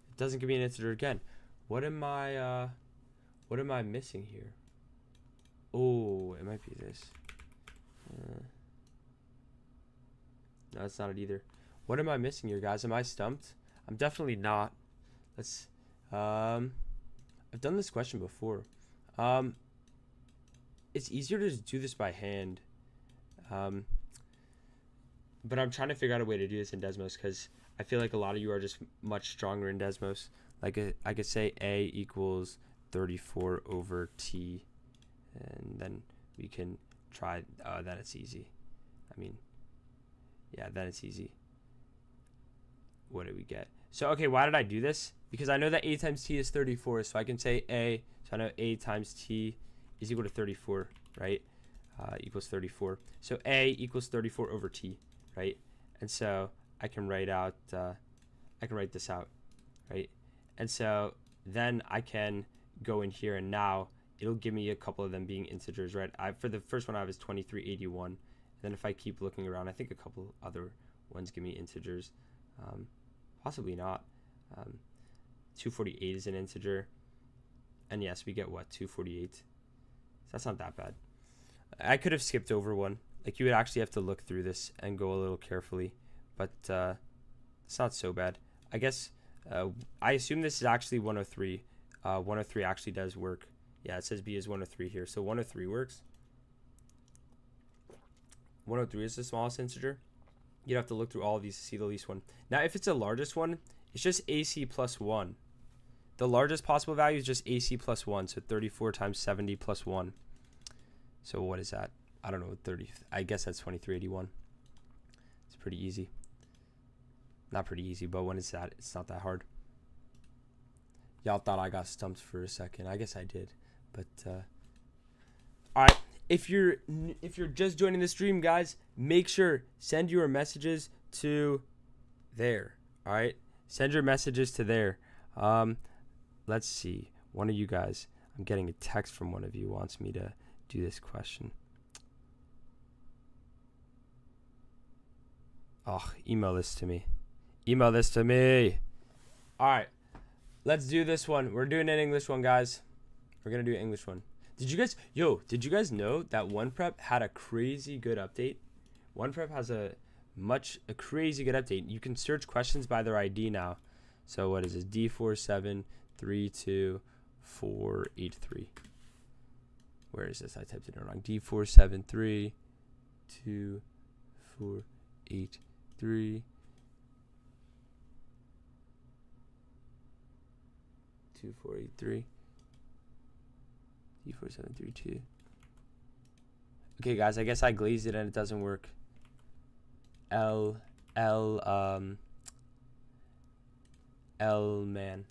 Speaker 1: It doesn't give me an integer again. What am I missing here? Oh, it might be this. No, that's not it either. What am I missing here, guys? Am I stumped? I'm definitely not. Let's, I've done this question before. It's easier to do this by hand. But I'm trying to figure out a way to do this in Desmos because I feel like a lot of you are just much stronger in Desmos. Like I could say a equals 34 over t, and then we can try, then it's easy. I mean, yeah, then it's easy. What did we get? So, okay, why did I do this? Because I know that a times t is 34, so I can say a, so I know a times t is equal to 34, right? Equals 34. So a equals 34 over t, right? And so I can write out, I can write this out, right? And so then I can go in here, and now it'll give me a couple of them being integers, right? For the first one I have is 2381. And then if I keep looking around, I think a couple other ones give me integers. Possibly not. 248 is an integer. And yes, we get what? 248. So that's not that bad. I could have skipped over one. Like, you would actually have to look through this and go a little carefully. But it's not so bad. I guess I assume this is actually 103. 103 actually does work. Yeah, it says B is 103 here. So 103 works. 103 is the smallest integer. You'd have to look through all of these to see the least one. Now, if it's the largest one, it's just AC plus 1. The largest possible value is just AC plus 1. So 34 times 70 plus 1. So what is that? I don't know. 30. I guess that's 2381. It's pretty easy. Not pretty easy, but when it's that, it's not that hard. Y'all thought I got stumped for a second. I guess I did. But all right. If you're just joining the stream, guys, make sure send your messages to there. All right, send your messages to there. Let's see. One of you guys, I'm getting a text from one of you, wants me to do this question. Oh, email this to me. Email this to me. All right, let's do this one. We're doing an English one, guys. We're gonna do an English one. Did you guys know that OnePrep had a crazy good update? OnePrep has a crazy good update. You can search questions by their ID now. So what is this? D4732483. Where is this? I typed it in wrong. D4732483. 2483. D4732. Okay, guys, I guess I glazed it and it doesn't work. L man.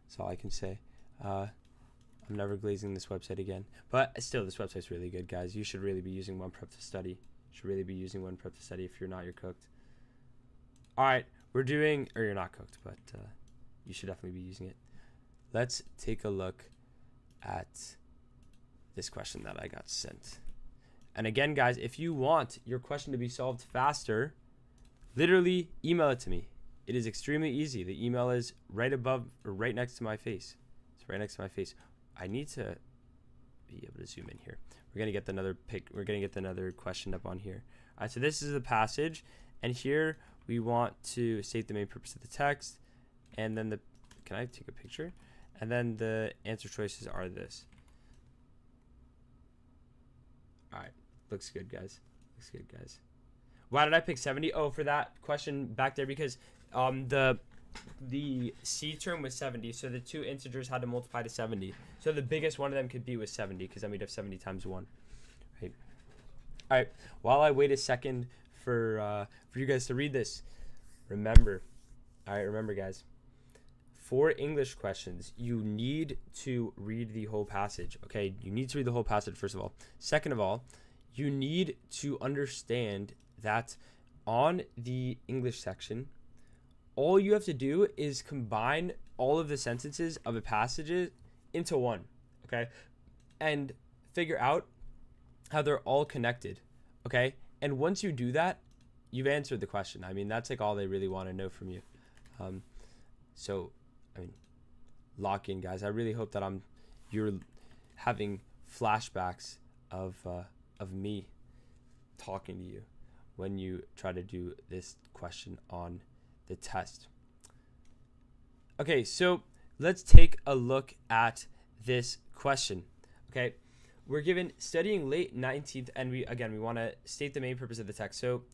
Speaker 1: That's all I can say. I'm never glazing this website again. But still, this website's really good, guys. You should really be using OnePrep to study. You should really be using OnePrep to study. If you're not, you're cooked. All right, we're doing, or you're not cooked, but you should definitely be using it. Let's take a look at this question that I got sent. And again, guys, if you want your question to be solved faster, literally email it to me. It is extremely easy. The email is right above or right next to my face. It's right next to my face. I need to be able to zoom in here. We're gonna get another question up on here. All right, so this is the passage, and here we want to state the main purpose of the text, and then can I take a picture? And then the answer choices are this. All right, looks good, guys. Looks good, guys. Why did I pick 70? Oh, for that question back there, because the C term was 70, so the two integers had to multiply to 70. So the biggest one of them could be was 70, because then we'd have 70 times 1. Right. All right. While I wait a second for you guys to read this, remember. All right, remember, guys. For English questions, you need to read the whole passage, okay? You need to read the whole passage, first of all. Second of all, you need to understand that on the English section, all you have to do is combine all of the sentences of a passage into one, okay? And figure out how they're all connected, okay? And once you do that, you've answered the question. I mean, that's like all they really want to know from you. So, I mean, lock in, guys. I really hope that you're having flashbacks of me talking to you when you try to do this question on the test. Okay, so let's take a look at this question. Okay, we're given studying late 19th, and we want to state the main purpose of the text. So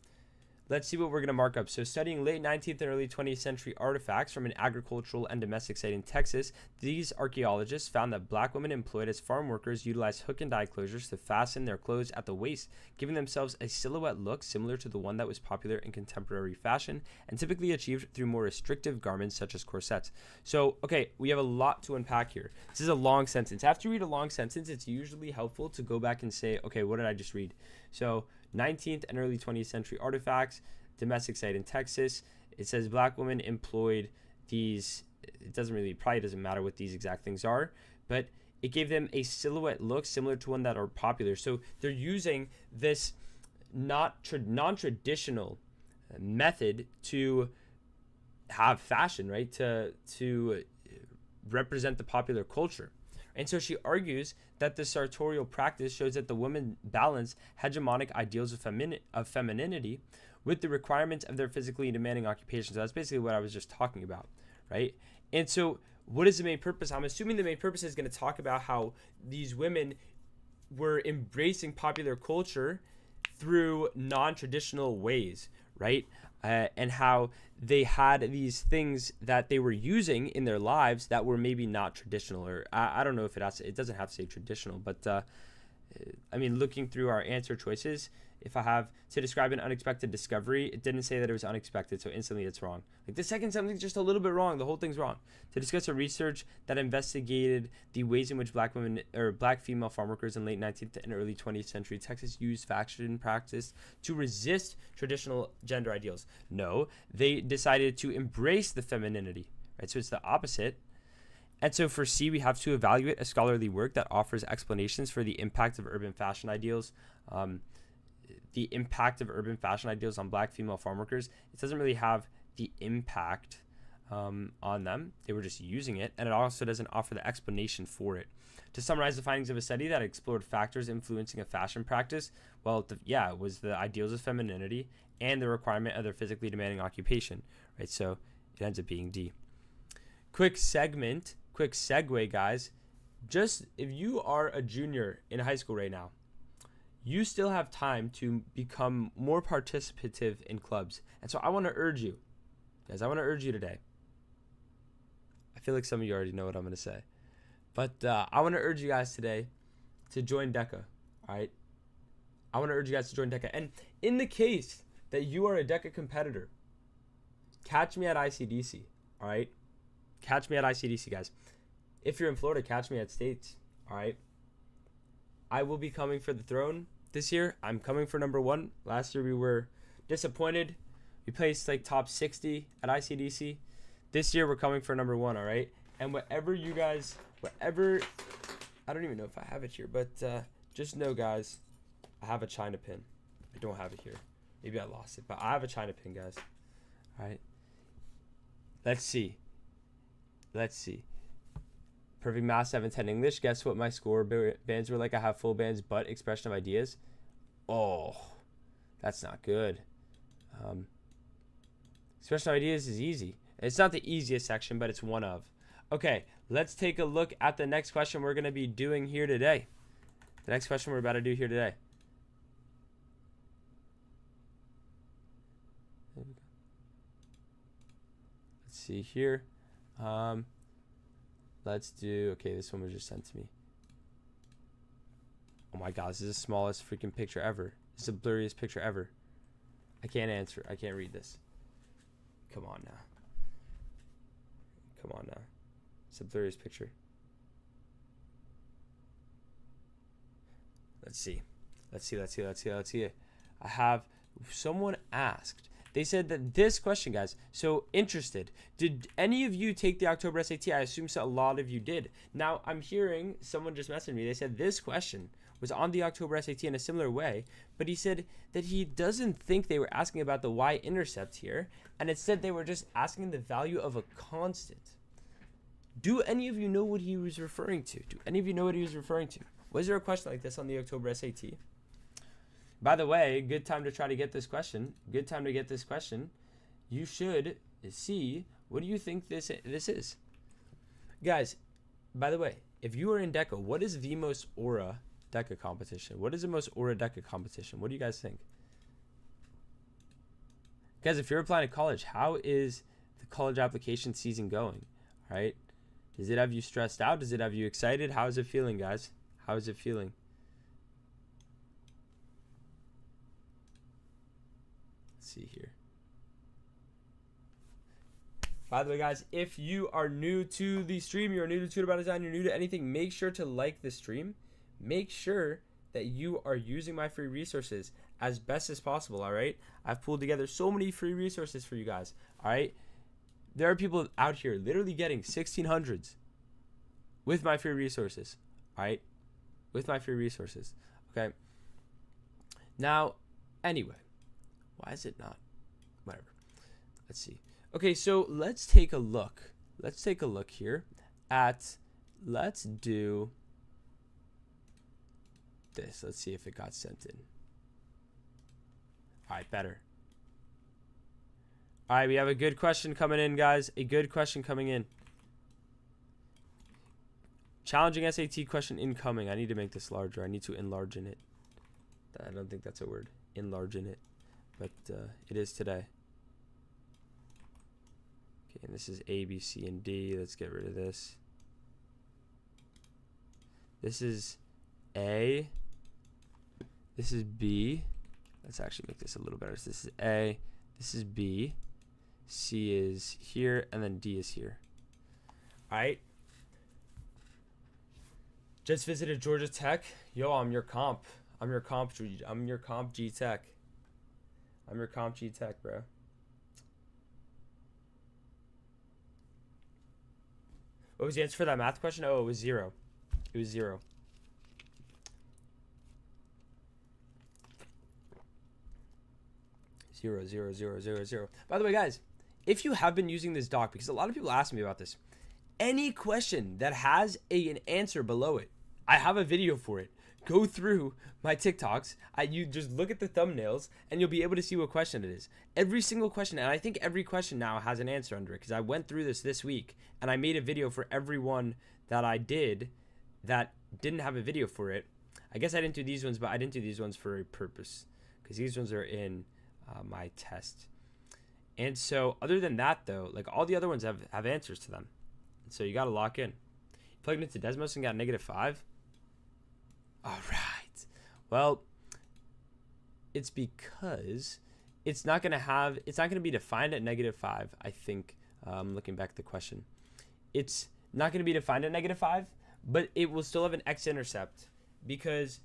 Speaker 1: let's see what we're going to mark up. So studying late 19th and early 20th century artifacts from an agricultural and domestic site in Texas, these archaeologists found that black women employed as farm workers utilized hook and eye closures to fasten their clothes at the waist, giving themselves a silhouette look similar to the one that was popular in contemporary fashion and typically achieved through more restrictive garments such as corsets. So, okay, we have a lot to unpack here. This is a long sentence. After you read a long sentence, it's usually helpful to go back and say, okay, what did I just read? So 19th and early 20th century artifacts, domestic site in Texas. It says black women employed these. It probably doesn't matter what these exact things are, but it gave them a silhouette look similar to one that are popular. So they're using this non-traditional method to have fashion, right? To represent the popular culture. And so she argues that the sartorial practice shows that the women balance hegemonic ideals of femininity with the requirements of their physically demanding occupations. So that's basically what I was just talking about, right? And so what is the main purpose? I'm assuming the main purpose is going to talk about how these women were embracing popular culture through non-traditional ways, right? And how they had these things that they were using in their lives that were maybe not traditional, or I don't know if it doesn't have to say traditional, but I mean, looking through our answer choices, if I have to describe an unexpected discovery, it didn't say that it was unexpected, so instantly it's wrong. Like the second something's just a little bit wrong, the whole thing's wrong. To discuss a research that investigated the ways in which black women or black female farm workers in late 19th and early 20th century Texas used fashion practice to resist traditional gender ideals. No, they decided to embrace the femininity, right? So it's the opposite. And so for C, we have to evaluate a scholarly work that offers explanations for the impact of urban fashion ideals. The impact of urban fashion ideals on black female farm workers. It doesn't really have the impact on them. They were just using it. And it also doesn't offer the explanation for it. To summarize the findings of a study that explored factors influencing a fashion practice, well, it was the ideals of femininity and the requirement of their physically demanding occupation, right? So it ends up being D. Quick segue, guys. Just if you are a junior in high school right now, you still have time to become more participative in clubs. And so I want to urge you, guys, today. I feel like some of you already know what I'm going to say. But I want to urge you guys today to join DECA, all right? I want to urge you guys to join DECA. And in the case that you are a DECA competitor, catch me at ICDC, all right? Catch me at ICDC, guys. If you're in Florida, catch me at States, all right? I will be coming for the throne this year. I'm coming for number 1. Last year we were disappointed. We placed like top 60 at ICDC. This year we're coming for number 1, all right? And whatever, I don't even know if I have it here, but just know, guys, I have a China pin. I don't have it here. Maybe I lost it, but I have a China pin, guys. All right? Let's see. Perfect math, 710 English. Guess what my score bands were like? I have full bands, but expression of ideas. Oh, that's not good. Expression of ideas is easy. It's not the easiest section, but it's one of. Okay, let's take a look at the next question we're going to be doing here today. The next question we're about to do here today. There we go. Let's see here. Let's do, okay, this one was just sent to me. Oh my God, this is the smallest freaking picture ever. This is the blurriest picture ever. I can't answer. I can't read this. Come on now. It's the blurriest picture. Let's see. I have, someone asked. They said that this question, guys, so interested. Did any of you take the October SAT? I assume so, a lot of you did. Now, I'm hearing someone just messaged me. They said this question was on the October SAT in a similar way, but he said that he doesn't think they were asking about the y-intercept here, and instead they were just asking the value of a constant. Do any of you know what he was referring to? Was there a question like this on the October SAT? By the way, good time to try to get this question. You should see, what do you think this is? Guys, by the way, if you are in DECA, what is the most aura DECA competition? What is the most aura DECA competition? What do you guys think? Guys, if you're applying to college, how is the college application season going? All right? Does it have you stressed out? Does it have you excited? How is it feeling, guys? How is it feeling? See here. By the way, guys, if you are new to the stream, you're new to Tutor by Design, you're new to anything, make sure to like the stream. Make sure that you are using my free resources as best as possible, all right? I've pulled together so many free resources for you guys, all right? There are people out here literally getting 1600s with my free resources, All right, with my free resources. Okay. Now, anyway, why is it not? Whatever. Let's see. Okay, so let's take a look. Let's take a look here at, let's do this. Let's see if it got sent in. All right, better. All right, we have a good question coming in, guys. A good question coming in. Challenging SAT question incoming. I need to make this larger. I need to enlarge in it. I don't think that's a word. Enlarge in it. But it is today. Okay, and this is A, B, C, and D. Let's get rid of this. This is A. This is B. Let's actually make this a little better. So this is A. This is B. C is here. And then D is here. All right. Just visited Georgia Tech. Yo, I'm your comp. I'm your comp G Tech. I'm your comp G Tech, bro. What was the answer for that math question? Oh, it was 0. It was 0. Zero, zero, zero, zero, zero. By the way, guys, if you have been using this doc, because a lot of people ask me about this, any question that has an answer below it, I have a video for it. Go through my TikToks. You just look at the thumbnails and you'll be able to see what question it is. Every single question, and I think every question now has an answer under it because I went through this week and I made a video for everyone that I did that didn't have a video for it. I guess I didn't do these ones, but I didn't do these ones for a purpose because these ones are in my test. And so other than that, though, like all the other ones have answers to them. So you got to lock in. Plugged into Desmos and got -5. All right. Well, it's because it's not going to be defined at -5. I think, looking back at the question, it's not going to be defined at -5, but it will still have an x-intercept because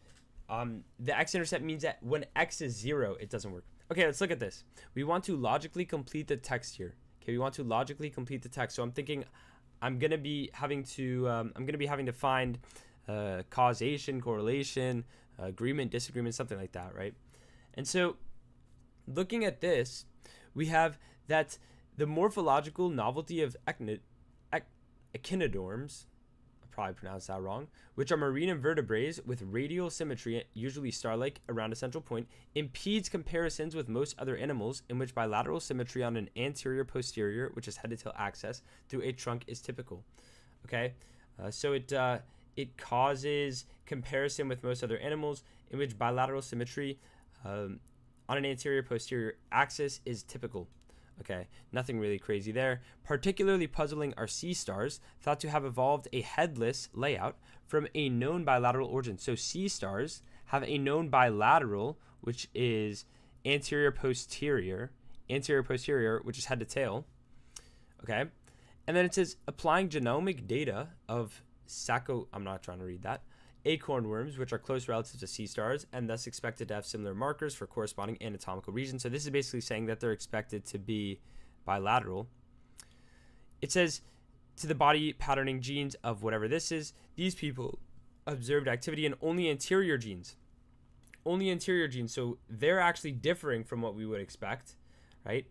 Speaker 1: the x-intercept means that when x is 0, it doesn't work. Okay, let's look at this. We want to logically complete the text here. Okay, we want to logically complete the text. So I'm thinking I'm going to be having to find causation, correlation, agreement, disagreement, something like that, right? And so looking at this, we have that the morphological novelty of echinoderms, I probably pronounced that wrong, which are marine invertebrates with radial symmetry, usually star-like, around a central point, impedes comparisons with most other animals in which bilateral symmetry on an anterior-posterior, which is head-to-tail axis, through a trunk is typical. Okay, so it causes comparison with most other animals in which bilateral symmetry on an anterior-posterior axis is typical. Okay, nothing really crazy there. Particularly puzzling are sea stars, thought to have evolved a headless layout from a known bilateral origin. So sea stars have a known bilateral, which is anterior-posterior, which is head to tail. Okay, and then it says applying genomic data of I'm not trying to read that. Acorn worms, which are close relatives to sea stars and thus expected to have similar markers for corresponding anatomical regions. So this is basically saying that they're expected to be bilateral. It says to the body patterning genes of whatever this is, these people observed activity in only anterior genes. Only anterior genes. So they're actually differing from what we would expect, right?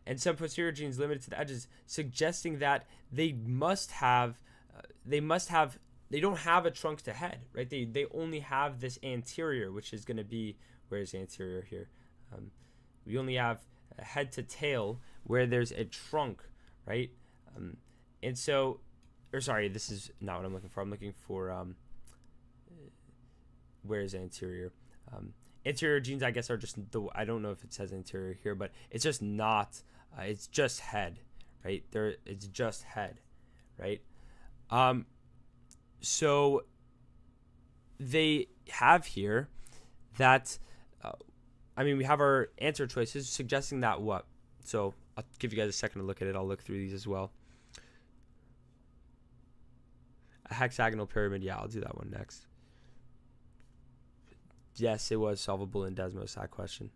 Speaker 1: And some posterior genes limited to the edges, suggesting that they don't have a trunk to head, right? They only have this anterior, which is going to be, where's anterior here? We only have a head to tail where there's a trunk, right? And so, or sorry, this is not what I'm looking for. I'm looking for, where's anterior? Anterior genes, I guess, are just I don't know if it says anterior here, but it's just not, it's just head, right? It's just head, right? So they have here that, we have our answer choices suggesting that what? So I'll give you guys a second to look at it. I'll look through these as well. A hexagonal pyramid. Yeah, I'll do that one next. Yes, it was solvable in Desmos, that question.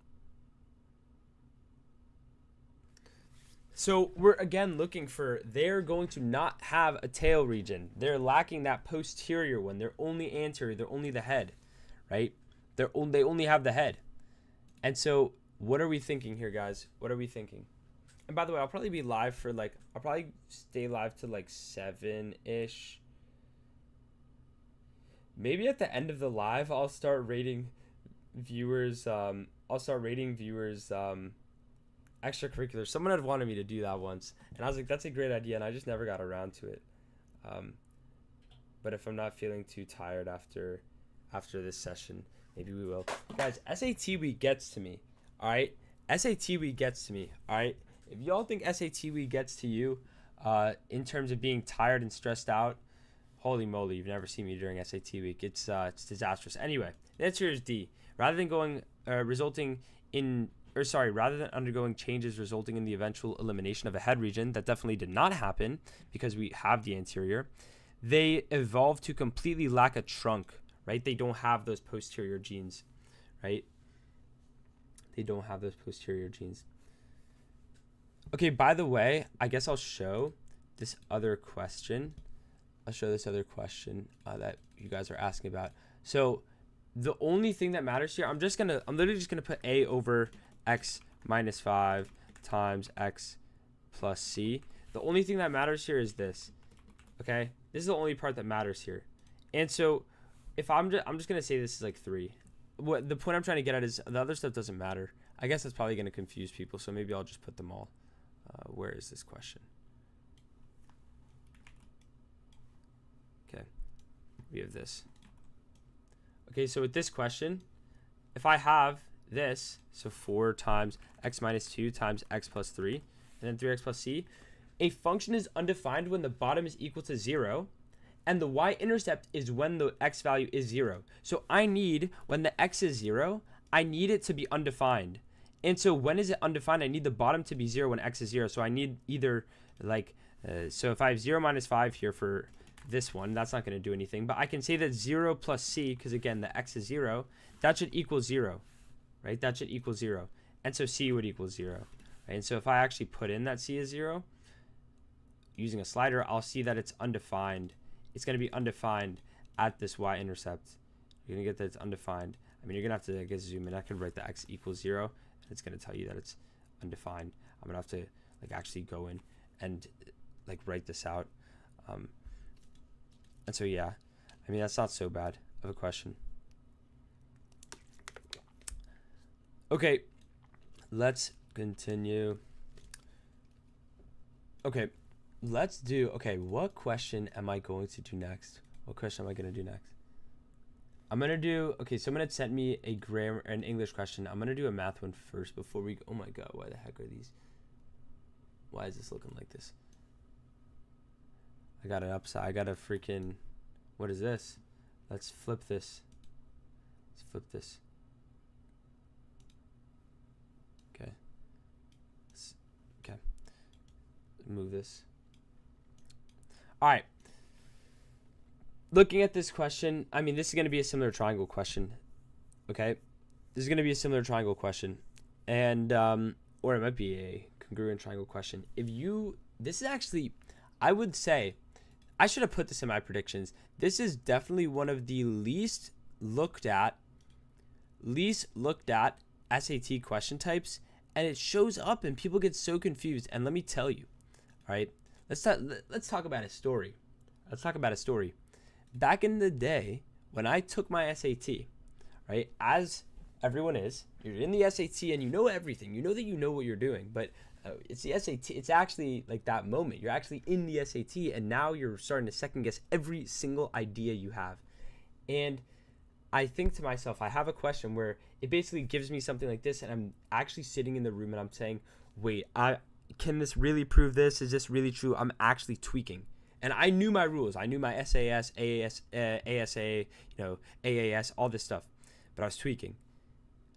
Speaker 1: So we're again looking for, they're going to not have a tail region. They're lacking that posterior one. They're only anterior. They're only the head, right? They only have the head. And so what are we thinking here, guys? What are we thinking? And by the way, I'll probably be live for like, I'll probably stay live to like 7-ish. Maybe at the end of the live, I'll start rating viewers. Extracurriculars. Someone had wanted me to do that once, and I was like, that's a great idea, and I just never got around to it. But if I'm not feeling too tired after this session, maybe we will. Guys, SAT week gets to me. All right, SAT week gets to me. All right, if y'all think SAT week gets to you, in terms of being tired and stressed out, holy moly, you've never seen me during SAT week. It's disastrous. Anyway, the answer is D. Rather than undergoing changes resulting in the eventual elimination of a head region, that definitely did not happen because we have the anterior. They evolved to completely lack a trunk, right? They don't have those posterior genes, right? They don't have those posterior genes. Okay, by the way, I guess I'll show this other question. That you guys are asking about. So the only thing that matters here, I'm literally just gonna put A over x minus 5 times x plus c. The only thing that matters here is this. Okay, this is the only part that matters here. And so if I'm just gonna say this is like 3. What the point I'm trying to get at is the other stuff doesn't matter. I guess that's probably gonna confuse people, so maybe I'll just put them all. Where is this question? Okay, we have this. Okay, so with this question, if I have this, so 4 times x minus 2 times x plus 3, and then 3x plus c, a function is undefined when the bottom is equal to 0, and the y-intercept is when the x value is 0. So I need, when the x is 0, I need it to be undefined. And so when is it undefined? I need the bottom to be 0 when x is 0. So I need either like, so if I have 0 minus 5 here for this one, that's not going to do anything. But I can say that 0 plus c, because again, the x is 0, that should equal 0, right? That should equal 0. And so c would equal 0. Right? And so if I actually put in that c is 0, using a slider, I'll see that it's undefined. It's going to be undefined at this y-intercept. You're going to get that it's undefined. I mean, you're going to have to, I guess, zoom in. I could write the x equals 0, and it's going to tell you that it's undefined. I'm going to have to like actually go in and like write this out. And so, yeah, I mean, that's not so bad of a question. Okay, let's continue. Okay, let's do, okay, what question am I going to do next? What question am I going to do next? I'm going to do, okay, someone had sent me an English question. I'm going to do a math one first before we, oh my God, why the heck are these? Why is this looking like this? I got it upside. I got a freaking, what is this? Let's flip this. Let's flip this. Okay. Okay. Move this. All right. Looking at this question, I mean, this is going to be a similar triangle question. Okay. This is going to be a similar triangle question. And, or it might be a congruent triangle question. This is actually, I would say, I should have put this in my predictions. This is definitely one of the least looked at SAT question types, and it shows up and people get so confused. And let me tell you, all right, let's talk about a story. Let's talk about a story. Back in the day when I took my SAT, right, as everyone is, you're in the SAT and you know everything. You know that you know what you're doing, but it's the SAT. It's actually like that moment. You're actually in the SAT, and now you're starting to second guess every single idea you have. And I think to myself, I have a question where it basically gives me something like this, and I'm actually sitting in the room and I'm saying, wait, can this really prove this? Is this really true? I'm actually tweaking. And I knew my rules. I knew my SAS, AS, ASA, AAS, all this stuff. But I was tweaking.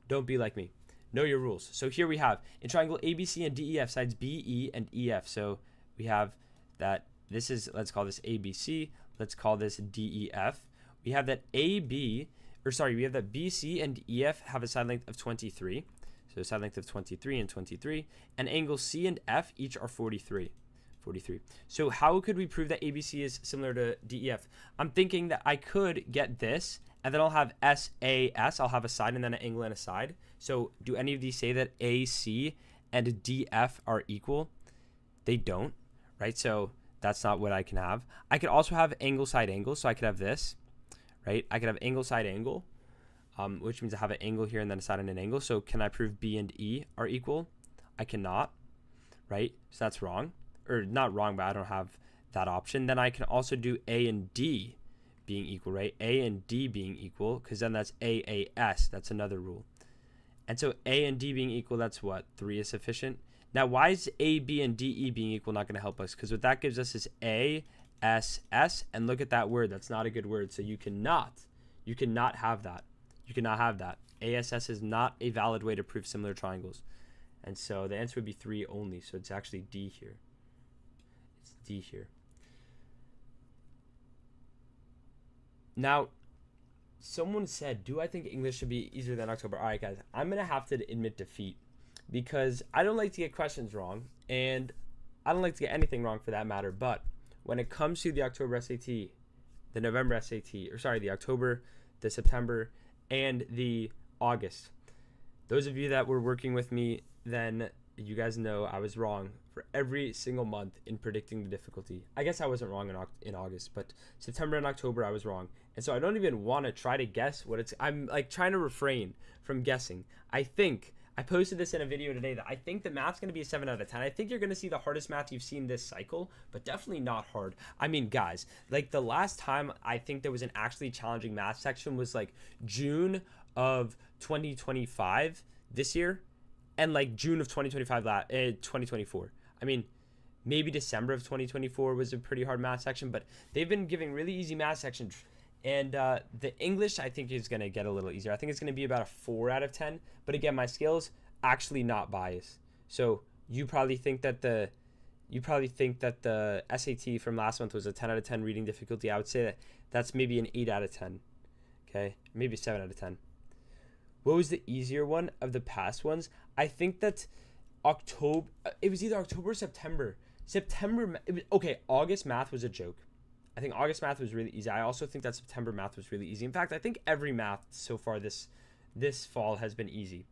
Speaker 1: Don't be like me. Know your rules. So here we have, in triangle ABC and DEF, sides B, E, and EF. So we have that, this is, let's call this ABC. Let's call this DEF. We have that we have that BC and EF have a side length of 23. So side length of 23 and 23. And angles C and F each are 43. 43. So how could we prove that ABC is similar to DEF? I'm thinking that I could get this, and then I'll have SAS. I'll have a side and then an angle and a side. So do any of these say that AC and DF are equal? They don't, right? So that's not what I can have. I could also have angle side angle. So I could have this, right? I could have angle side angle, which means I have an angle here and then a side and an angle. So can I prove B and E are equal? I cannot, right? So that's wrong. Or not wrong, but I don't have that option. Then I can also do A and D being equal, right? A and D being equal, because then that's AAS. That's another rule. And so A and D being equal, that's what? 3 is sufficient. Now, why is A, B, and DE being equal not going to help us? Because what that gives us is A, S, S. And look at that word. That's not a good word. So you cannot have that. You cannot have that. ASS is not a valid way to prove similar triangles. And so the answer would be 3 only. So it's actually D here. It's D here. Now, someone said, do I think English should be easier than October? All right, guys, I'm going to have to admit defeat because I don't like to get questions wrong, and I don't like to get anything wrong for that matter. But when it comes to the October SAT, the November SAT, or sorry, the October, the September, and the August, those of you that were working with me then, you guys know I was wrong for every single month in predicting the difficulty. I guess I wasn't wrong in August, but September and October I was wrong. And so I don't even want to try to guess what it's, I'm like trying to refrain from guessing. I posted this in a video today that I think the math's going to be a 7 out of 10. I think you're going to see the hardest math you've seen this cycle, but definitely not hard. I mean, guys, like the last time I think there was an actually challenging math section was like June of 2025 this year, and like June of 2024. I mean, maybe December of 2024 was a pretty hard math section, but they've been giving really easy math sections. And the English, I think, is going to get a little easier. I think it's going to be about a 4 out of 10. But again, my scale's actually not biased. So you probably think that the SAT from last month was a 10 out of 10 reading difficulty. I would say that that's maybe an 8 out of 10. Okay, maybe 7 out of 10. What was the easier one of the past ones? I think that October, it was either October or September. August math was a joke. I think August math was really easy. I also think that September math was really easy. In fact, I think every math so far this fall has been easy.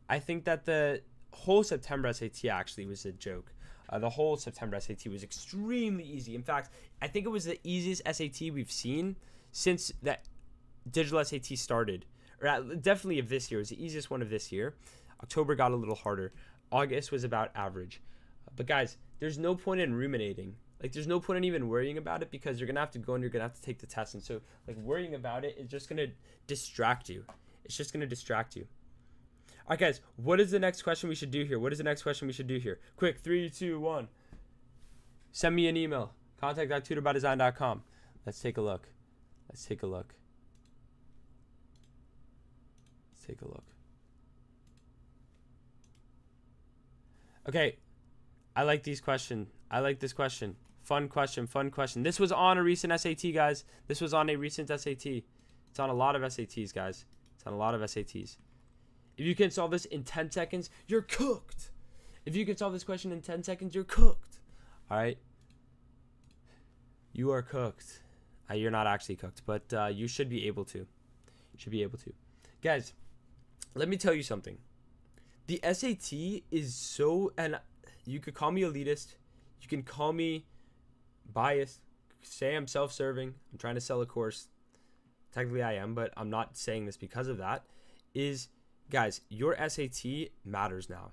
Speaker 1: I think that the whole September SAT actually was a joke. The whole September SAT was extremely easy. In fact, I think it was the easiest SAT we've seen since that digital SAT started. Definitely of this year. It was the easiest one of this year. October got a little harder. August was about average. But guys, there's no point in ruminating. Like, there's no point in even worrying about it because you're going to have to go and you're going to have to take the test. And so, like, worrying about it is just going to distract you. It's just going to distract you. All right, guys, what is the next question we should do here? Quick, 3, 2, 1. Send me an email. contact.tutorbydesign.com. Let's take a look. Okay, I like this question. Fun question. This was on a recent SAT, guys. It's on a lot of SATs, guys. If you can solve this in 10 seconds, you're cooked. All right? You are cooked. You're not actually cooked, but you should be able to. Guys, let me tell you something. The SAT is so, and you could call me elitist, you can call me biased, say I'm self-serving, I'm trying to sell a course. Technically I am, but I'm not saying this because of that. Guys, your SAT matters now.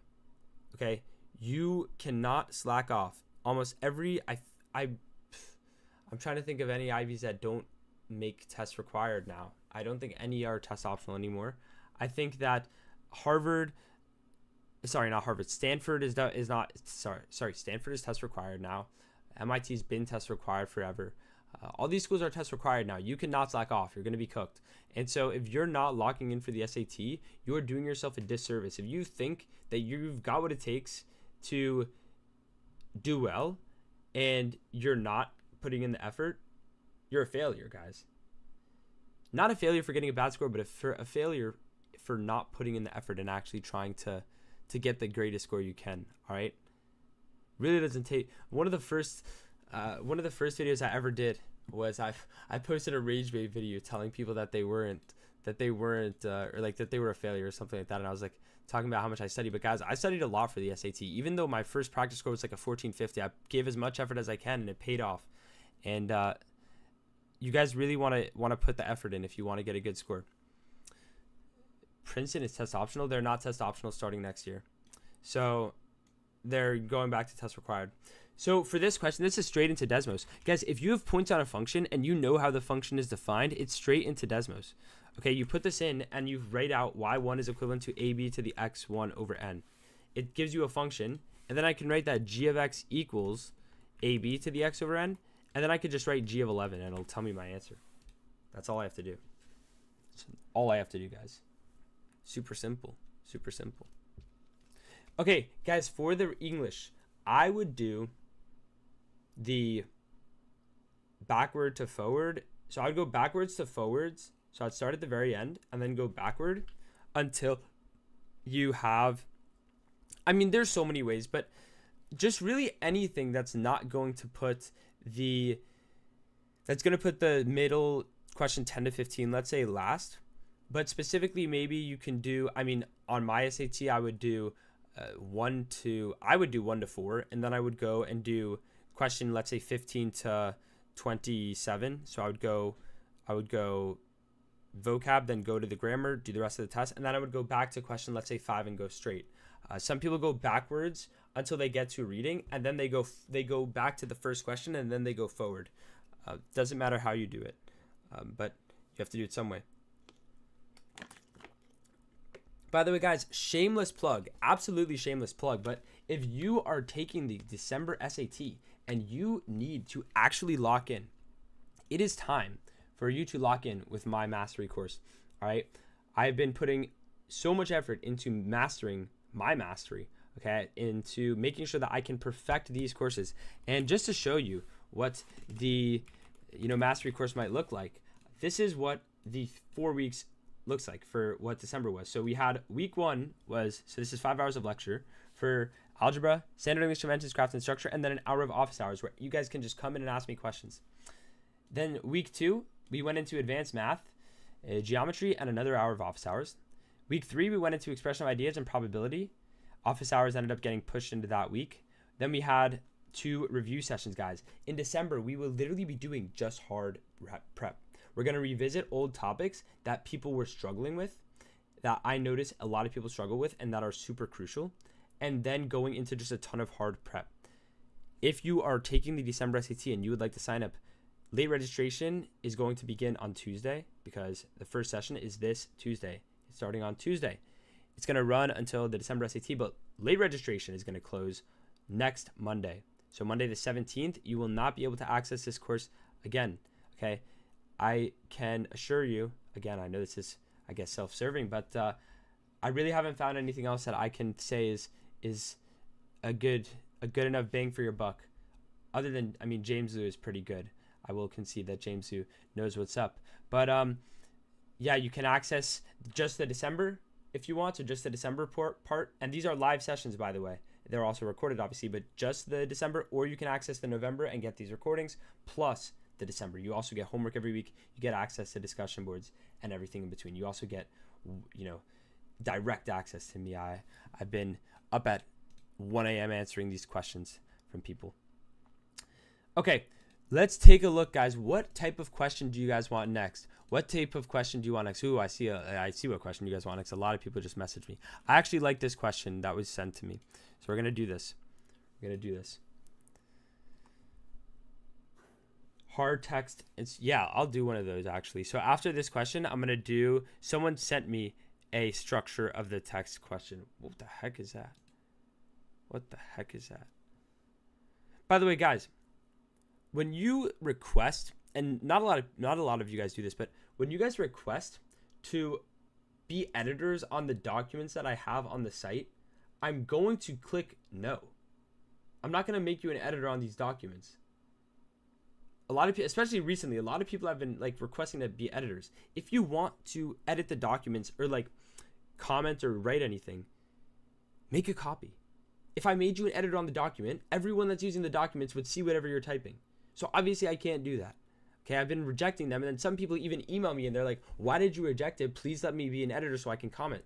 Speaker 1: Okay? You cannot slack off. Almost every, I'm trying to think of any Ivies that don't make tests required now. I don't think any are test optional anymore. I think that Stanford is test required now. MIT's been test required forever. All these schools are test required now. You cannot slack off. You're going to be cooked. And so if you're not locking in for the SAT, you are doing yourself a disservice. If you think that you've got what it takes to do well and you're not putting in the effort, you're a failure, guys. Not a failure for getting a bad score, but a failure for not putting in the effort and actually trying to to get the greatest score you can. All right. Really doesn't take. One of the first videos I ever did was I posted a rage bait video telling people that they weren't or like that they were a failure or something like that, and I was like talking about how much I studied. But guys, I studied a lot for the SAT. Even though my first practice score was like a 1450, I gave as much effort as I can, and it paid off. And you guys really want to put the effort in if you want to get a good score. Princeton is test optional. They're not test optional starting next year, so they're going back to test required. So for this question, this is straight into Desmos. Guys, if you have points on a function and you know how the function is defined, it's straight into Desmos. Okay, you put this in and you write out y1 is equivalent to ab to the x1 over n. It gives you a function, and then I can write that g of x equals ab to the x over n, and then I could just write g of 11 and it'll tell me my answer. That's all I have to do. That's all I have to do, guys. Super simple. Super simple. Okay, guys, for the English, I would do the backward to forward. So I'd go backwards to forwards. So I'd start at the very end and then go backward until you have, I mean, there's so many ways, but just really anything that's not going to put that's going to put the middle question 10 to 15, let's say last. But specifically, maybe you can do, I mean, on my SAT, I would do 1 to 4, and then I would go and do question, let's say 15 to 27. So I would go vocab, then go to the grammar, do the rest of the test, and then I would go back to question, let's say 5, and go straight. Some people go backwards until they get to reading, and then they go back to the first question, and then they go forward. Doesn't matter how you do it, but you have to do it some way. By the way, guys, shameless plug, absolutely shameless plug, but if you are taking the December SAT and you need to actually lock in, it is time for you to lock in with my mastery course. All right. I've been putting so much effort into mastering my mastery, okay, into making sure that I can perfect these courses. And just to show you what the mastery course might look like, this is what the 4 weeks looks like for what December was. So we had week 1 was, so this is 5 hours of lecture for algebra, standard English conventions, craft and structure, and then an hour of office hours where you guys can just come in and ask me questions. Then week 2, we went into advanced math, geometry, and another hour of office hours. Week 3, we went into expression of ideas and probability. Office hours ended up getting pushed into that week. Then we had 2 review sessions, guys. In December, we will literally be doing just hard prep. We're going to revisit old topics that people were struggling with, that I noticed a lot of people struggle with, and that are super crucial, and then going into just a ton of hard prep. If you are taking the December SAT and you would like to sign up, late registration is going to begin on Tuesday because the first session is this Tuesday. It's starting on Tuesday. It's going to run until the December SAT, but late registration is going to close next Monday. So Monday the 17th, you will not be able to access this course again, okay? I can assure you, again, I know this is, I guess, self-serving, but I really haven't found anything else that I can say is a good enough bang for your buck. Other than, I mean, James Liu is pretty good. I will concede that James Liu knows what's up. But yeah, you can access just the December if you want, so just the December part. And these are live sessions, by the way. They're also recorded, obviously, but just the December, or you can access the November and get these recordings, plus the December. You also get homework every week. You get access to discussion boards and everything in between. You also get, direct access to me. I've been up at 1 a.m. answering these questions from people. Okay, let's take a look, guys. What type of question do you guys want next? What type of question do you want next? Ooh, I see what question you guys want next. A lot of people just messaged me. I actually like this question that was sent to me. So we're going to do this. Hard text. I'll do one of those actually. So after this question, I'm going to do, someone sent me a structure of the text question. What the heck is that? By the way, guys, when you request, and not a lot of you guys do this, but when you guys request to be editors on the documents that I have on the site, I'm going to click no. I'm not going to make you an editor on these documents. A lot of people, especially recently, a lot of people have been requesting to be editors. If you want to edit the documents or comment or write anything, make a copy. If I made you an editor on the document, everyone that's using the documents would see whatever you're typing. So obviously I can't do that. Okay, I've been rejecting them, and then some people even email me and they're like, why did you reject it? Please let me be an editor so I can comment.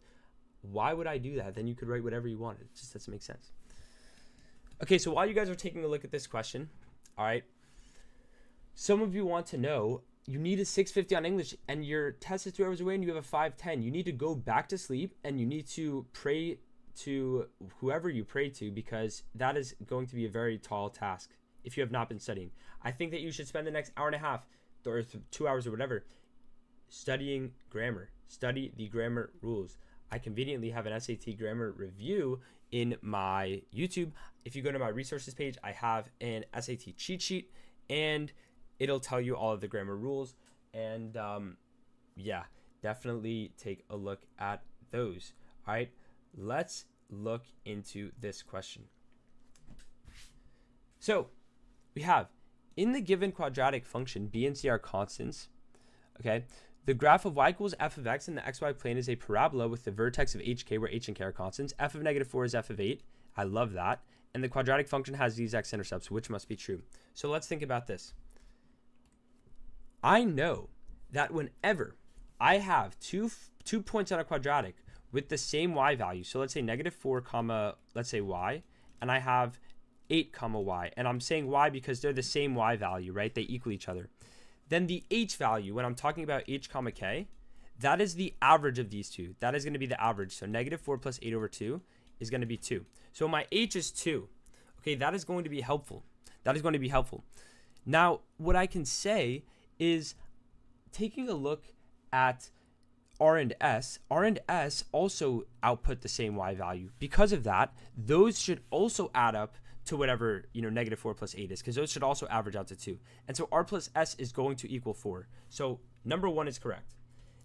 Speaker 1: Why would I do that? Then you could write whatever you wanted. It just doesn't make sense. Okay, so while you guys are taking a look at this question, all right, some of you want to know, you need a 650 on English and your test is 3 hours away and you have a 510. You need to go back to sleep and you need to pray to whoever you pray to, because that is going to be a very tall task if you have not been studying. I think that you should spend the next hour and a half or 2 hours or whatever studying grammar. Study the grammar rules. I conveniently have an SAT grammar review in my YouTube. If you go to my resources page, I have an SAT cheat sheet and it'll tell you all of the grammar rules. And yeah, definitely take a look at those. All right, let's look into this question. So we have, in the given quadratic function, b and c are constants. Okay, the graph of y equals f of x in the xy plane is a parabola with the vertex of hk, where h and k are constants. F of -4 is f of 8. I love that. And the quadratic function has these x-intercepts, which must be true. So let's think about this. I know that whenever I have two points on a quadratic with the same y value, so let's say -4 comma, let's say y, and I have 8 comma y, and I'm saying y because they're the same y value, right? They equal each other. Then the h value, when I'm talking about h comma k, that is the average of these two. That is going to be the average. So -4 plus 8 over 2 is going to be 2. So my h is 2. Okay, that is going to be helpful. That is going to be helpful. Now, what I can say is, taking a look at R and S also output the same y value. Because of that, those should also add up to whatever, -4 plus 8 is, because those should also average out to 2. And so R plus S is going to equal 4. So number 1 is correct.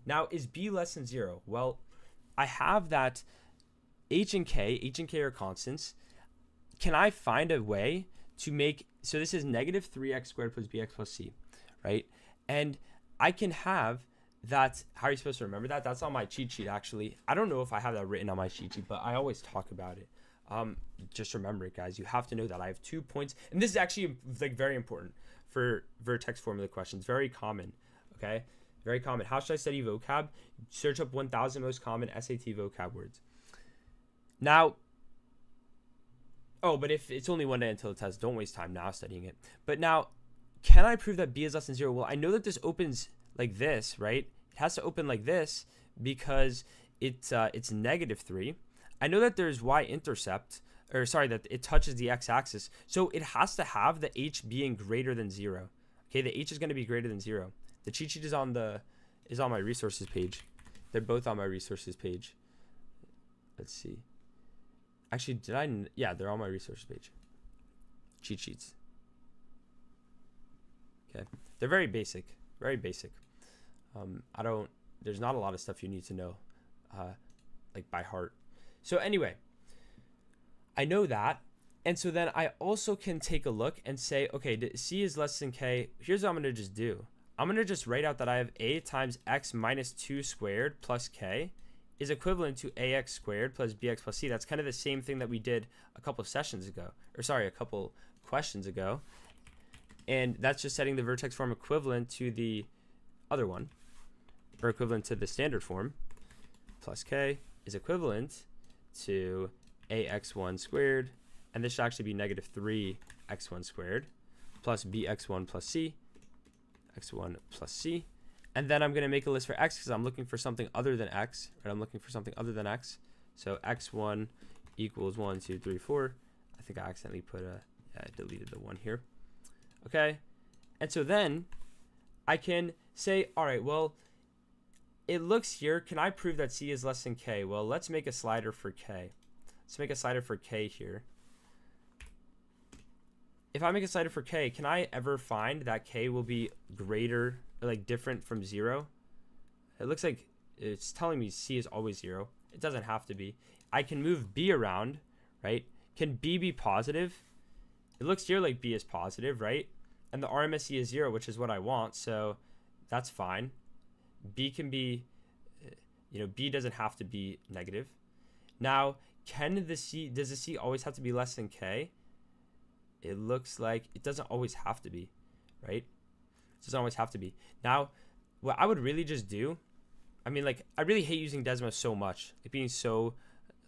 Speaker 1: Now, is B less than 0? Well, I have that H and K are constants. Can I find a way to make, so this is -3x squared plus bx plus c, right? And I can have that, how are you supposed to remember that? That's on my cheat sheet, actually. I don't know if I have that written on my cheat sheet, but I always talk about it. Just remember it, guys. You have to know that I have 2 points, and this is actually like very important for vertex formula questions. Very common, okay? Very common. How should I study vocab? Search up 1,000 most common SAT vocab words. Now, but if it's only one day until the test, don't waste time now studying it. But now, can I prove that b is less than 0? Well, I know that this opens like this, right? It has to open like this because it's -3. I know that there's y-intercept, that it touches the x-axis. So it has to have the h being greater than 0. Okay, the h is going to be greater than 0. The cheat sheet is on my resources page. They're both on my resources page. Let's see. Actually, yeah, they're on my resources page. Cheat sheets. Okay, they're very basic, very basic. There's not a lot of stuff you need to know, like by heart. So anyway, I know that. And so then I also can take a look and say, okay, C is less than K. Here's what I'm going to just do. I'm going to just write out that I have A times X minus 2 squared plus K is equivalent to AX squared plus BX plus C. That's kind of the same thing that we did a couple questions ago. And that's just setting the vertex form equivalent to the other one, or equivalent to the standard form. Plus K is equivalent to AX1 squared, and this should actually be -3x1 squared plus bx1 plus c, x1 plus c. And then I'm going to make a list for x because I'm looking for something other than x, right? I'm looking for something other than x. So x1 equals 1, 2, 3, 4. I think I accidentally I deleted the 1 here. Okay, and so then I can say, all right, well, it looks here, can I prove that C is less than K? Well, let's make a slider for K. Let's make a slider for K here. If I make a slider for K, can I ever find that K will be greater, or like different from 0? It looks like it's telling me C is always 0. It doesn't have to be. I can move B around, right? Can B be positive? It looks here like B is positive, right? And the RMSE is 0, which is what I want, so that's fine. B can be, B doesn't have to be negative. Now, does the C always have to be less than K? It looks like it doesn't always have to be, right? It doesn't always have to be. Now, what I would really just do, I mean, like, I really hate using Desmos so much, like being so,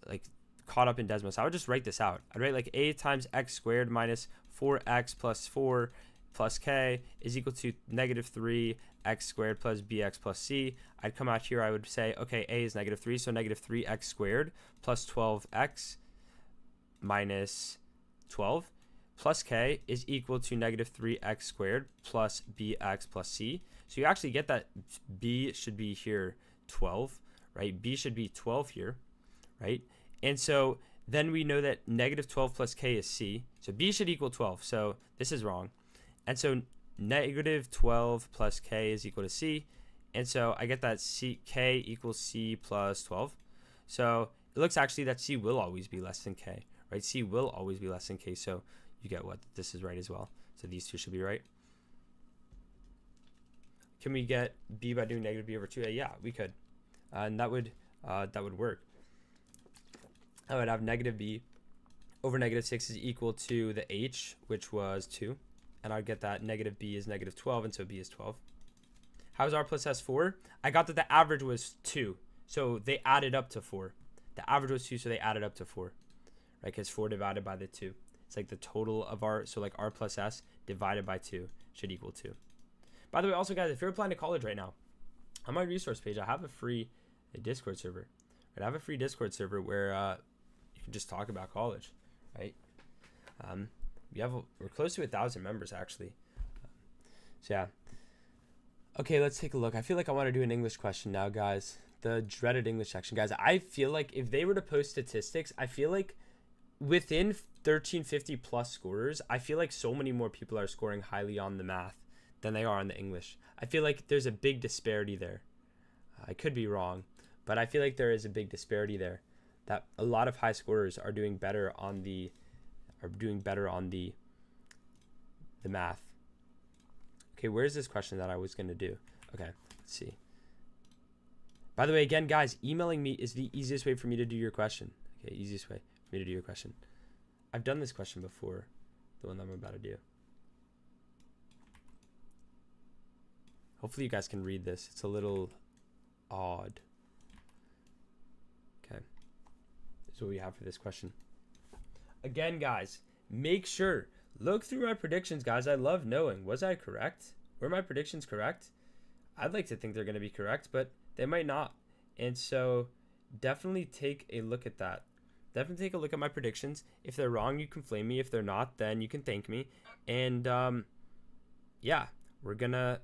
Speaker 1: like, caught up in Desmos. I would just write this out. I'd write like a times x squared minus 4x plus 4 plus k is equal to negative 3 x squared plus bx plus c. I'd come out here, I would say, okay, a is negative 3, so negative 3x squared plus 12x minus 12 plus k is equal to negative 3x squared plus bx plus c. So you actually get that b should be here 12, right? B should be 12 here, right? And so then we know that negative 12 plus k is c. So b should equal 12. So this is wrong. And so negative 12 plus k is equal to c. And so I get that k equals c plus 12. So it looks actually that c will always be less than k, right? C will always be less than k. So you get what? This is right as well. So these two should be right. Can we get b by doing negative b over 2a? Yeah, we could. And that would work. I would have negative b over negative 6 is equal to the h, which was 2. And I'd get that negative b is negative 12, and so b is 12. How is r plus s 4? I got that the average was 2, so they added up to 4. The average was 2, so they added up to 4, right? Because 4 divided by the 2. It's like the total of r, so like r plus s divided by 2 should equal 2. By the way, also, guys, if you're applying to college right now, on my resource page, I have a free Discord server. Right? I have a free Discord server where you can just talk about college, right? We're close to 1,000 members, actually. So yeah. Okay, let's take a look. I feel like I want to do an English question now, guys. The dreaded English section, guys. I feel like if they were to post statistics, I feel like within 1350 plus scorers, I feel like so many more people are scoring highly on the math than they are on the English. I feel like there's a big disparity there. I could be wrong, but I feel like there is a big disparity there. That a lot of high scorers are doing better on the math. Okay, where's this question that I was gonna do? Okay, let's see. By the way, again, guys, emailing me is the easiest way for me to do your question. Okay, easiest way for me to do your question. I've done this question before, the one that I'm about to do. Hopefully you guys can read this. It's a little odd. Okay, that's what we have for this question. Again, guys, make sure, look through my predictions, guys. I love knowing, was I correct? Were my predictions correct? I'd like to think they're going to be correct, but they might not. And so definitely take a look at that. Definitely take a look at my predictions. If they're wrong, you can flame me. If they're not, then you can thank me. And yeah, we're going to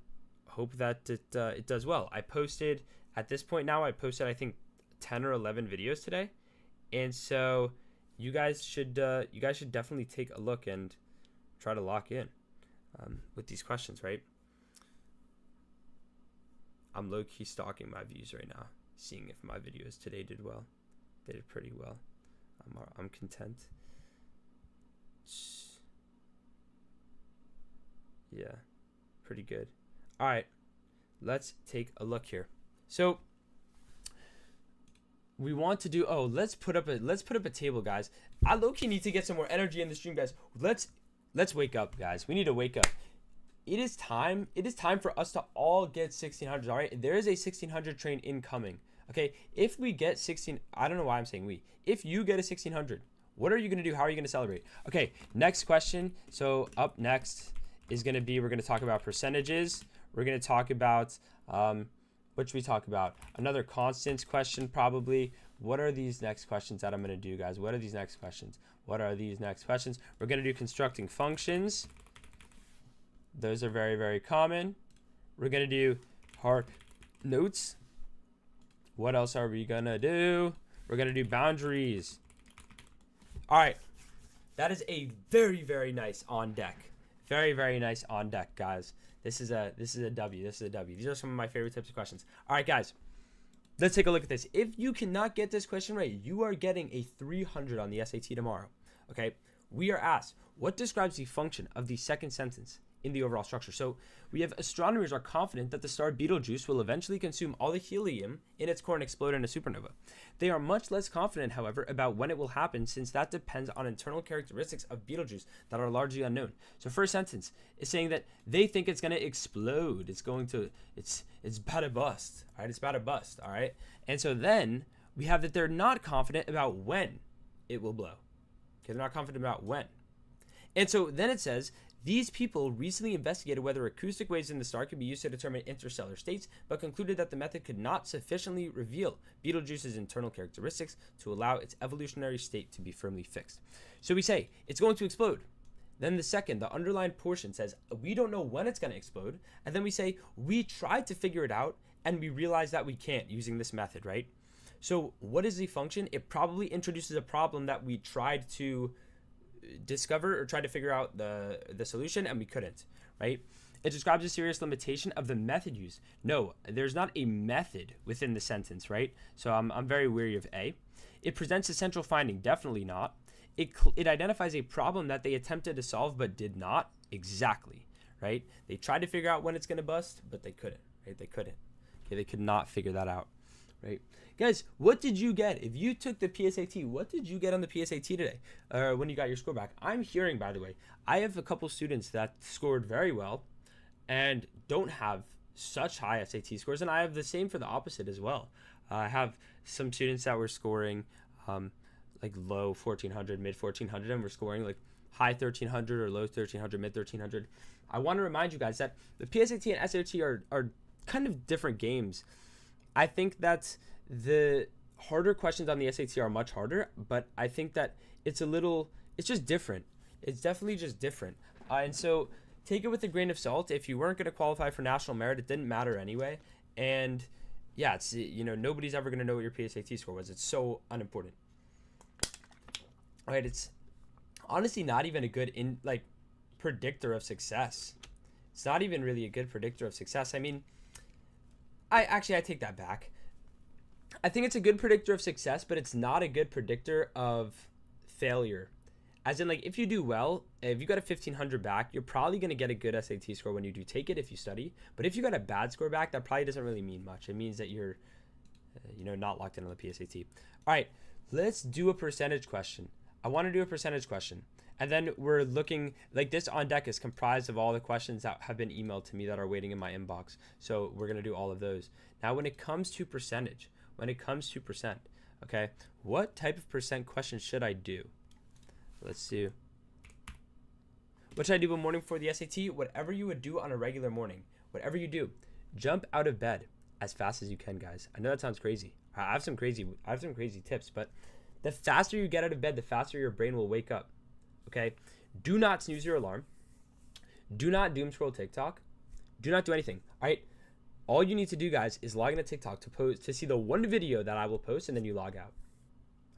Speaker 1: hope that it does well. I posted, at this point now, I posted, I think, 10 or 11 videos today. And so you guys should definitely take a look and try to lock in with these questions, right? I'm low-key stalking my views right now, seeing if my videos today did well. They did pretty well. I'm content. Yeah, pretty good. All right, let's take a look here. So we want to do, let's put up a table, guys. I low-key need to get some more energy in the stream, guys. Let's wake up, guys. We need to wake up. It is time for us to all get 1600s. All right, there is a 1600 train incoming. Okay, if we get 16, I don't know why I'm saying we. If you get a 1600, what are you gonna do? How are you gonna celebrate? Okay, next question. So up next is gonna be, we're gonna talk about percentages. We're gonna talk about what should we talk about? Another constants question, probably. What are these next questions that I'm gonna do, guys? What are these next questions? What are these next questions? We're gonna do constructing functions. Those are very, very common. We're gonna do hard notes. What else are we gonna do? We're gonna do boundaries. All right, that is a very, very nice on deck. Very, very nice on deck, guys. This is a W. This is a W. These are some of my favorite types of questions. All right, guys, let's take a look at this. If you cannot get this question right, you are getting a 300 on the SAT tomorrow. Okay, we are asked, what describes the function of the second sentence in the overall structure. So we have astronomers are confident that the star Betelgeuse will eventually consume all the helium in its core and explode in a supernova. They are much less confident, however, about when it will happen, since that depends on internal characteristics of Betelgeuse that are largely unknown. So first sentence is saying that they think it's going to explode. It's about to bust. All right, it's about to bust. All right, and so then we have that they're not confident about when it will blow. Okay, they're not confident about when. And so then it says, these people recently investigated whether acoustic waves in the star could be used to determine interstellar states, but concluded that the method could not sufficiently reveal Betelgeuse's internal characteristics to allow its evolutionary state to be firmly fixed. So we say, it's going to explode. Then the underlined portion says, we don't know when it's going to explode. And then we say, we tried to figure it out, and we realized that we can't using this method, right? So what is the function? It probably introduces a problem that we tried to discover or try to figure out the solution, and we couldn't, right? It describes a serious limitation of the method used. No, there's not a method within the sentence, right? So I'm very wary of A. It presents a central finding. Definitely not. It identifies a problem that they attempted to solve but did not. Exactly, right? They tried to figure out when it's going to bust, but they couldn't, right? They couldn't. Okay, they could not figure that out, right? Guys, what did you get? If you took the PSAT, what did you get on the PSAT today? When you got your score back? I'm hearing, by the way, I have a couple students that scored very well and don't have such high SAT scores, and I have the same for the opposite as well. I have some students that were scoring like low 1400, mid 1400, and we're scoring like high 1300 or low 1300, mid 1300. I want to remind you guys that the PSAT and SAT are kind of different games. I think that the harder questions on the SAT are much harder, but I think that it's just different. It's definitely just different. And so take it with a grain of salt. If you weren't going to qualify for national merit, it didn't matter anyway. And yeah, it's, nobody's ever going to know what your PSAT score was. It's so unimportant. All right, it's honestly not even a good predictor of success. It's not even really a good predictor of success. I mean, I take that back. I think it's a good predictor of success, but it's not a good predictor of failure. As in, if you do well, if you got a 1500 back, you're probably going to get a good SAT score when you do take it if you study. But if you got a bad score back, that probably doesn't really mean much. It means that you're, not locked in on the PSAT. All right, let's do a percentage question. I want to do a percentage question. And then we're looking, this on deck is comprised of all the questions that have been emailed to me that are waiting in my inbox. So we're going to do all of those. Now, when it comes to percent, okay, what type of percent question should I do? Let's do. What should I do in the morning before the SAT? Whatever you would do on a regular morning. Whatever you do, jump out of bed as fast as you can, guys. I know that sounds crazy. I have some crazy tips, but the faster you get out of bed, the faster your brain will wake up. Okay? Do not snooze your alarm. Do not doom scroll TikTok. Do not do anything. All right? All you need to do, guys, is log into TikTok to see the one video that I will post, and then you log out.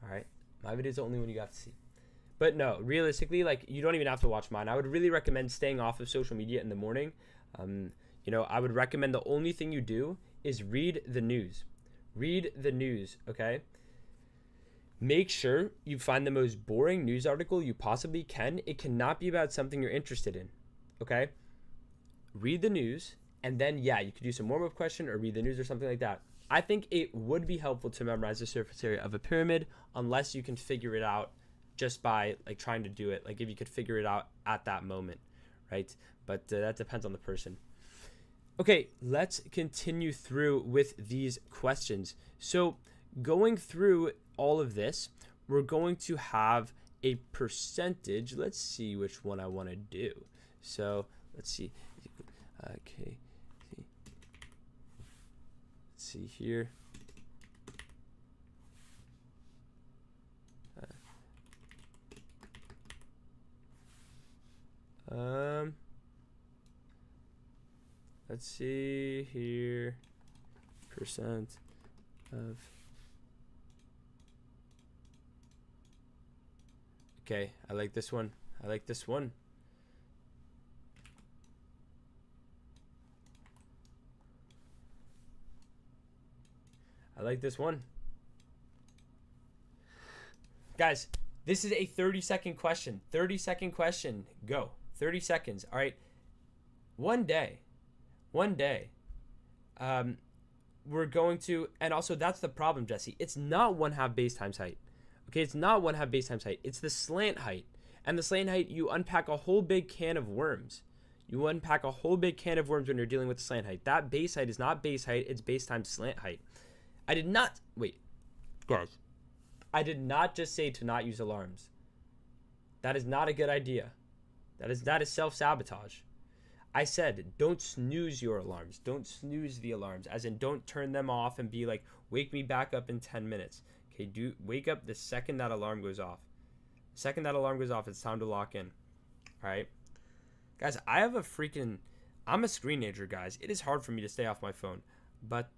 Speaker 1: All right? My video is the only one you have to see. But no, realistically, you don't even have to watch mine. I would really recommend staying off of social media in the morning. I would recommend the only thing you do is read the news. Read the news, okay? Make sure you find the most boring news article you possibly can. It cannot be about something you're interested in, okay? Read the news, and then, yeah, you could do some warm-up question or read the news or something like that. I think it would be helpful to memorize the surface area of a pyramid unless you can figure it out just by trying to do it, if you could figure it out at that moment, right? But that depends on the person. Okay, let's continue through with these questions. So going through all of this, we're going to have a percentage. Let's see which one I want to do. So let's see. Okay, let's see here. Let's see here, percent of, okay, I like this one. I like this one. I like this one. Guys, this is a 30-second question. 30-second question. Go. 30 seconds. All right. one day, we're going to, and also that's the problem, Jesse. It's not 1/2 base times height. Okay, it's not 1/2 base times height. It's the slant height. And the slant height, you unpack a whole big can of worms. You unpack a whole big can of worms when you're dealing with the slant height. That base height is not base height, it's base times slant height. I did not, wait, guys. I did not just say to not use alarms. That is not a good idea. That is self-sabotage. I said, don't snooze your alarms. Don't snooze the alarms, as in don't turn them off and be like, wake me back up in 10 minutes. Okay, wake up the second that alarm goes off. The second that alarm goes off, it's time to lock in. All right? Guys, I'm a screenager, guys. It is hard for me to stay off my phone, but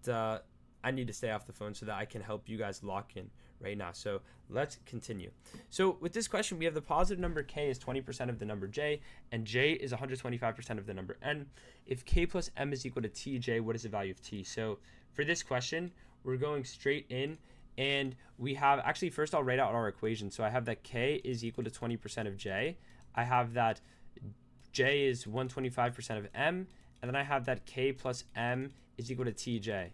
Speaker 1: I need to stay off the phone so that I can help you guys lock in right now. So let's continue. So with this question, we have the positive number k is 20% of the number j, and j is 125% of the number n. If k plus m is equal to tj, what is the value of t? So for this question, we're going straight in, and we have, actually first I'll write out our equation. So I have that k is equal to 20% of j. I have that j is 125% of m, and then I have that k plus m is equal to tj.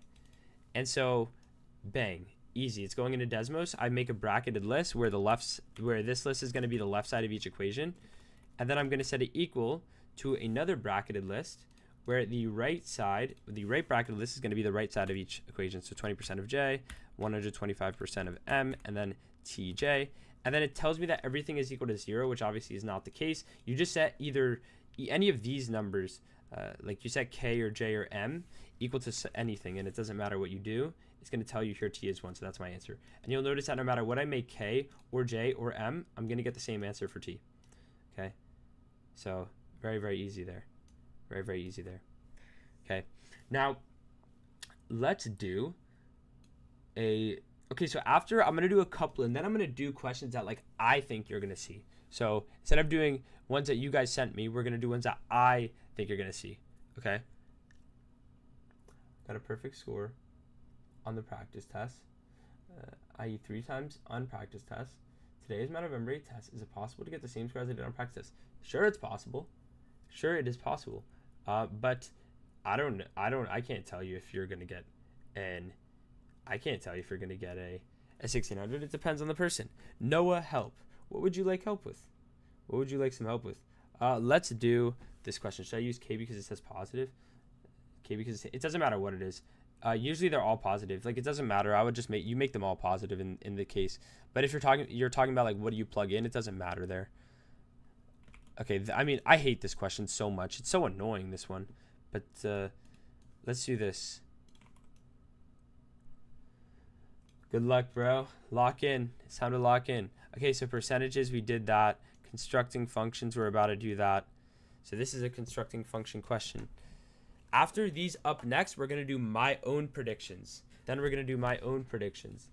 Speaker 1: And so, bang, easy. It's going into Desmos. I make a bracketed list where this list is going to be the left side of each equation, and then I'm going to set it equal to another bracketed list where the right bracketed list is going to be the right side of each equation. So 20% of j, 125% of m, and then tj. And then it tells me that everything is equal to 0, which obviously is not the case. You just set either any of these numbers, like you set k or j or m, equal to anything, and it doesn't matter what you do. It's going to tell you here t is 1, so that's my answer. And you'll notice that no matter what I make k or j or m, I'm going to get the same answer for t. Okay? So very, very easy there. Very, very easy there. Okay? Now, let's do okay, so after, I'm going to do a couple, and then I'm going to do questions that, like, I think you're going to see. So instead of doing ones that you guys sent me, we're going to do ones that I think you're going to see. Okay? Got a perfect score on the practice test, i.e. 3 times on practice test. Today's amount of memory test. Is it possible to get the same score as I did on practice test? Sure, it's possible. Sure, it is possible. But I can't tell you if you're going to get a 1600. It depends on the person. Noah, help. What would you like help with? What would you like some help with? Let's do this question. Should I use k because it says positive? K because it doesn't matter what it is. Usually they're all positive. Like, it doesn't matter. I would just make them all positive in the case. But if you're talking about like what do you plug in, it doesn't matter there. Okay, I mean, I hate this question so much. It's so annoying, this one. But let's do this. Good luck, bro. Lock in. It's time to lock in. Okay, so percentages, we did that. Constructing functions, we're about to do that. So this is a constructing function question. After these up next, we're going to do my own predictions. Then we're going to do my own predictions.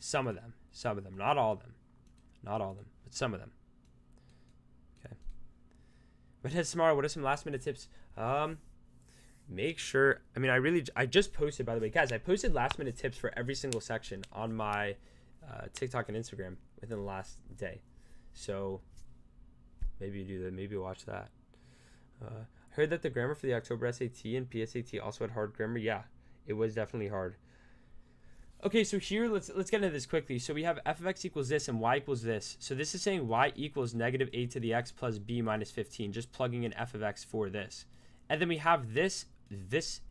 Speaker 1: Some of them, not all of them, but some of them. Okay. But tomorrow, what are some last minute tips? Make sure, I just posted, by the way, guys, I posted last minute tips for every single section on my TikTok and Instagram within the last day. So maybe you do that. Maybe watch that. Heard that the grammar for the October SAT and PSAT also had hard grammar. Yeah, it was definitely hard. Okay, so here, let's get into this quickly. So we have f of x equals this and y equals this. So this is saying y equals negative a to the x plus b minus 15, just plugging in f of x for this. And then we have this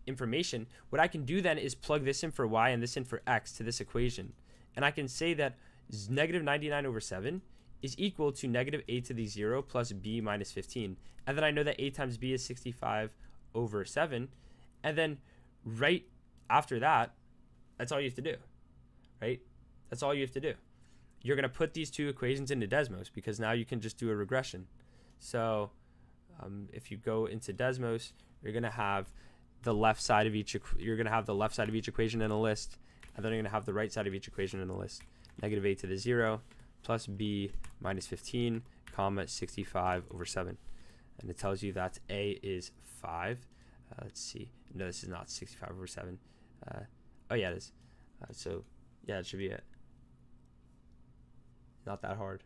Speaker 1: information. What I can do then is plug this in for y and this in for x to this equation. And I can say that negative 99 over 7 is equal to negative a to the 0 plus b minus 15. And then I know that a times b is 65 over 7. And then right after that, that's all you have to do, right? That's all you have to do. You're going to put these two equations into Desmos because now you can just do a regression. So if you go into Desmos, you're going to have the left side of each equation in a list, and then you're going to have the right side of each equation in a list. Negative a to the 0 plus b minus 15, comma 65 over 7. And it tells you that a is 5. Let's see. No, this is not 65 over 7. Oh, yeah, it is. So, yeah, it should be it. Not that hard.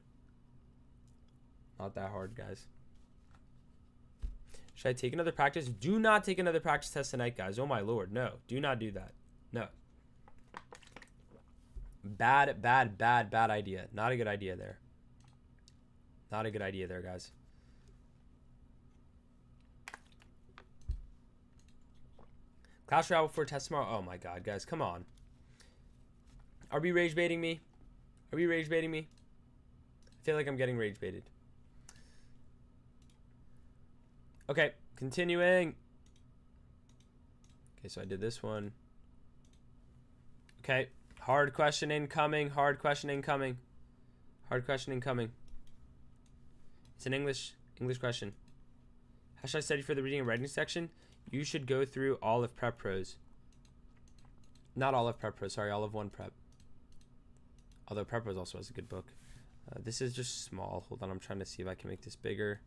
Speaker 1: Not that hard, guys. Should I take another practice? Do not take another practice test tonight, guys. Oh my lord, no. Do not do that. No. Bad idea. Not a good idea there. Not a good idea there, guys. Class travel for test tomorrow. Oh my god, guys, come on. Are we rage baiting me? Are we rage baiting me? I feel like I'm getting rage baited. Okay, continuing. Okay, so I did this one. Okay, hard question incoming. Hard question incoming. Hard question incoming. It's an English question. How should I study for the reading and writing section? You should go through all of Prep Pros. Not all of Prep Pros, sorry, all of One Prep. Although Prep Pros also has a good book. This is just small. Hold on, I'm trying to see if I can make this bigger.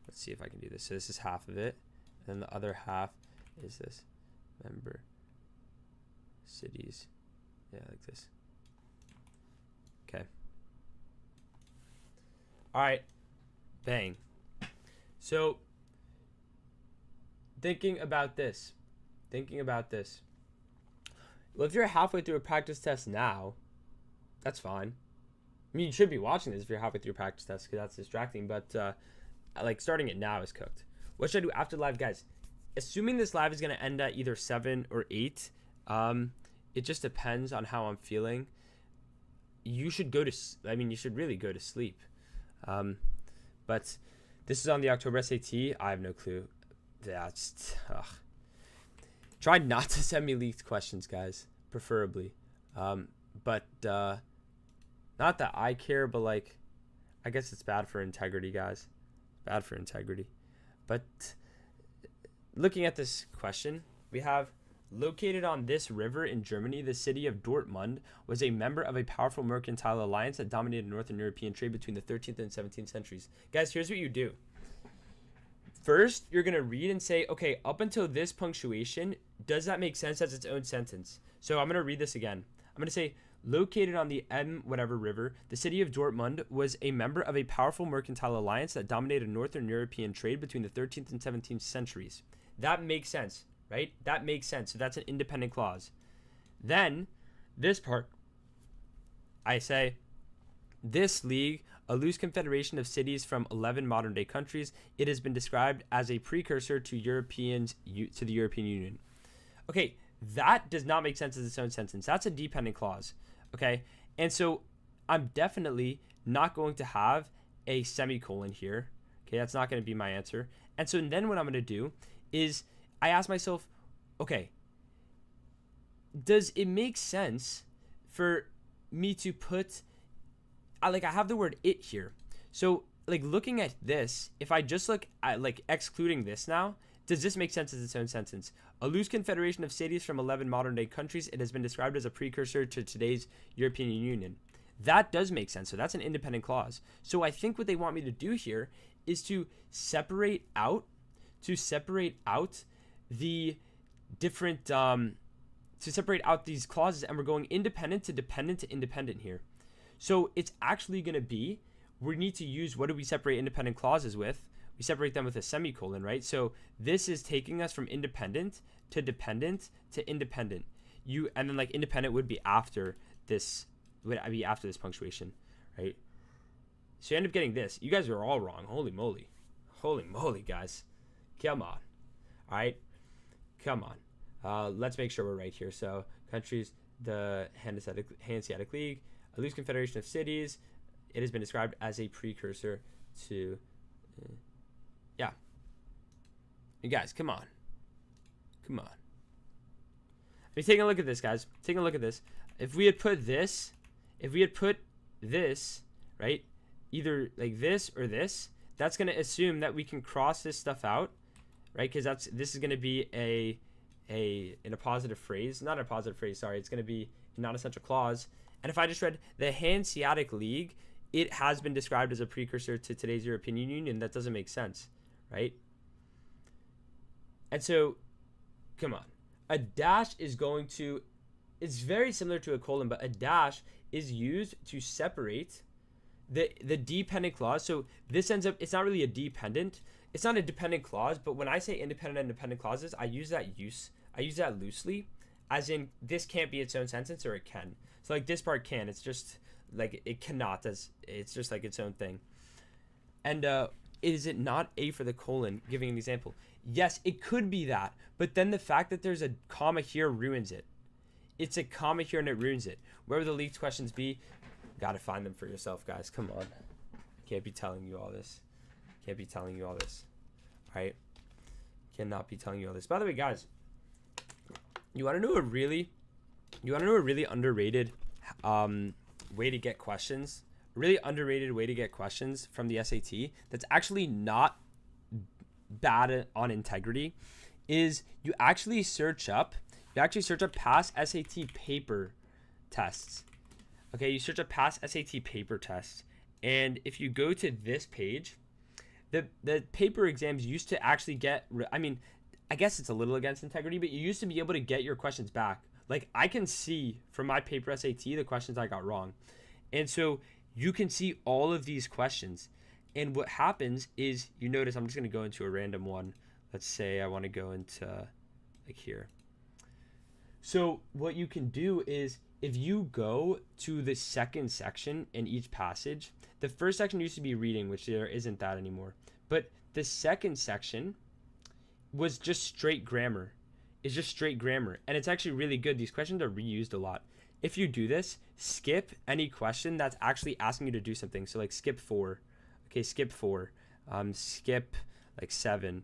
Speaker 1: Let's see if I can do this. So this is half of it. And then the other half is this. Member cities. Yeah, like this. Okay. All right. Bang. So thinking about this. Well, if you're halfway through a practice test now, that's fine. I mean, you should be watching this if you're halfway through a practice test because that's distracting. But like starting it now is cooked. What should I do after the live, guys? Assuming this live is going to end at either 7 or 8, it just depends on how I'm feeling. You should you should really go to sleep. But this is on the October SAT. I have no clue. That's try not to send me leaked questions, guys, preferably. But not that I care, but like, I guess it's bad for integrity, guys. Bad for integrity. But looking at this question, we have located on this river in Germany, the city of Dortmund was a member of a powerful mercantile alliance that dominated Northern European trade between the 13th and 17th centuries. Guys, here's what you do. First, you're going to read and say, okay, up until this punctuation, does that make sense as its own sentence? So I'm going to read this again. I'm going to say, located on the M whatever river, the city of Dortmund was a member of a powerful mercantile alliance that dominated Northern European trade between the 13th and 17th centuries. That makes sense, right? That makes sense. So that's an independent clause. Then, this part, I say, this league, a loose confederation of cities from 11 modern-day countries, it has been described as a precursor to the European Union. Okay, that does not make sense as its own sentence. That's a dependent clause, okay? And so I'm definitely not going to have a semicolon here, okay? That's not going to be my answer. And so then what I'm going to do is I ask myself, okay, does it make sense for me to put, I have the word it here. So like looking at this, if I just look at like excluding this now, does this make sense as its own sentence? A loose confederation of cities from 11 modern day countries, it has been described as a precursor to today's European Union. That does make sense. So that's an independent clause. So I think what they want me to do here is to separate out the different, to separate out these clauses, and we're going independent to dependent to independent here. So it's actually going to be, we need to use, what do we separate independent clauses with? We separate them with a semicolon, right? So this is taking us from independent to dependent to independent. And then like independent would be after this, punctuation, right? So you end up getting this. You guys are all wrong. Holy moly, guys. Come on. All right. Come on. Let's make sure we're right here. So countries, the Hanseatic League, a loose confederation of cities. It has been described as a precursor to, yeah. You guys, come on. I mean, taking a look at this, guys. Taking a look at this. If we had put this, right, either like this or this, that's going to assume that we can cross this stuff out, right? Because this is going to be in a positive phrase, not a positive phrase. Sorry, it's going to be a non-essential clause. And if I just read the Hanseatic League, it has been described as a precursor to today's European Union. That doesn't make sense, right? And so, come on. A dash is going to, it's very similar to a colon, but a dash is used to separate the dependent clause. So this ends up, it's not really a dependent, it's not a dependent clause, but when I say independent and dependent clauses, I use that loosely, as in this can't be its own sentence, or it can. So like this part can, it's just like it cannot, it's just like its own thing. And is it not A for the colon, giving an example? Yes, it could be that, but then the fact that there's a comma here ruins it. It's a comma here and it ruins it. Where would the leaked questions be? Gotta find them for yourself, guys. Come on. Can't be telling you all this. Can't be telling you all this. All right? Cannot be telling you all this. By the way, guys, you want to know a really underrated way to get questions? A really underrated way to get questions from the SAT that's actually not bad on integrity is you actually search up past SAT paper tests. Okay, you search up past SAT paper tests, and if you go to this page, the paper exams used to actually get, I mean, I guess it's a little against integrity, but you used to be able to get your questions back. Like, I can see from my paper SAT the questions I got wrong. And so you can see all of these questions. And what happens is, you notice, I'm just going to go into a random one. Let's say I want to go into like here. So what you can do is, if you go to the second section in each passage, the first section used to be reading, which there isn't that anymore. But the second section was just straight grammar. It's just straight grammar. And it's actually really good. These questions are reused a lot. If you do this, skip any question that's actually asking you to do something. So like skip 4. Okay, skip 4. Skip like 7.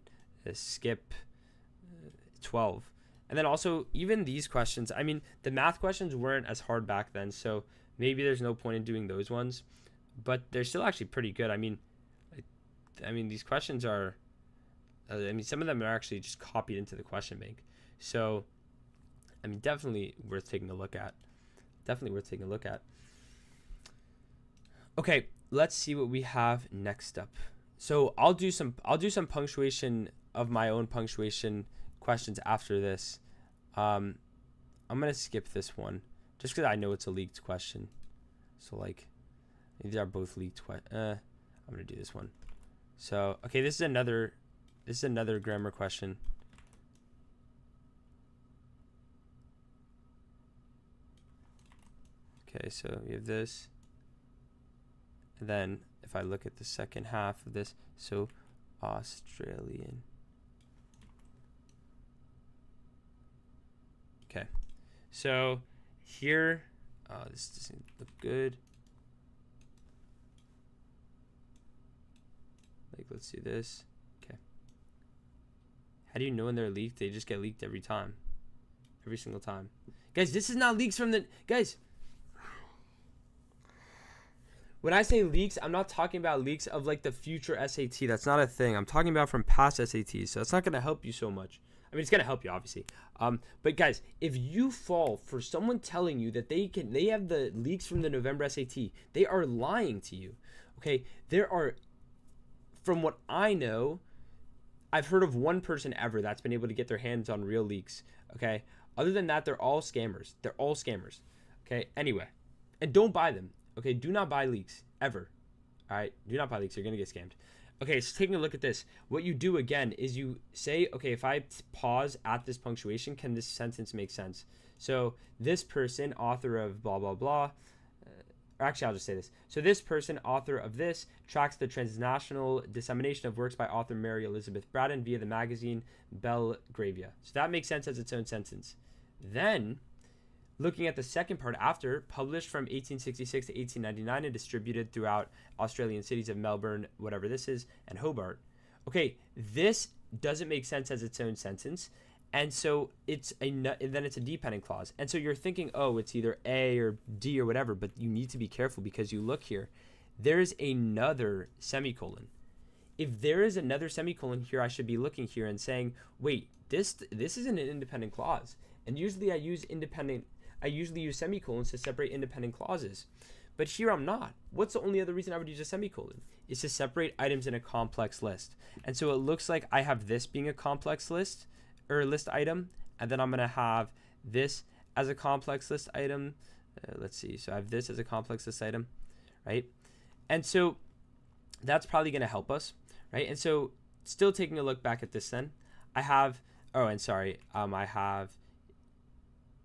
Speaker 1: Skip 12. And then also, even these questions, I mean, the math questions weren't as hard back then, so maybe there's no point in doing those ones, but they're still actually pretty good. I mean, these questions are, some of them are actually just copied into the question bank. So, I mean, definitely worth taking a look at. Okay, let's see what we have next up. So I'll do some punctuation of my own punctuation questions after this. I'm gonna skip this one just because I know it's a leaked question. So like, these are both leaked. I'm gonna do this one. So okay, this is another grammar question. Okay, so we have this, and then if I look at the second half of this, so Australian. Okay, so here, this doesn't look good. Like, let's do this. Okay. How do you know when they're leaked? They just get leaked every time. Every single time. Guys, this is not leaks from the... Guys, when I say leaks, I'm not talking about leaks of like the future SAT. That's not a thing. I'm talking about from past SATs. So it's not going to help you so much. I mean, it's going to help you, obviously. But guys, if you fall for someone telling you that they have the leaks from the November SAT, they are lying to you. Okay? There are, from what I know, I've heard of one person ever that's been able to get their hands on real leaks. Okay? Other than that, they're all scammers. Okay? Anyway, and don't buy them. Okay? Do not buy leaks ever. All right? Do not buy leaks. You're going to get scammed. Okay, so taking a look at this, what you do again is you say, okay, if I pause at this punctuation, can this sentence make sense? So this person, author of blah, blah, blah, or actually I'll just say this. So this person, author of this, tracks the transnational dissemination of works by author Mary Elizabeth Braddon via the magazine Belgravia. So that makes sense as its own sentence. Then, looking at the second part after, published from 1866 to 1899 and distributed throughout Australian cities of Melbourne, whatever this is, and Hobart. Okay, this doesn't make sense as its own sentence, and so then it's a dependent clause. And so you're thinking, oh, it's either A or D or whatever, but you need to be careful because you look here. There's another semicolon. If there is another semicolon here, I should be looking here and saying, wait, this isn't an independent clause. And usually I usually use semicolons to separate independent clauses. But here I'm not. What's the only other reason I would use a semicolon? Is to separate items in a complex list. And so it looks like I have this being a complex list, or list item, and then I'm going to have this as a complex list item. let's see. So I have this as a complex list item, right? And so that's probably going to help us, right? And so still taking a look back at this then, I have, I have,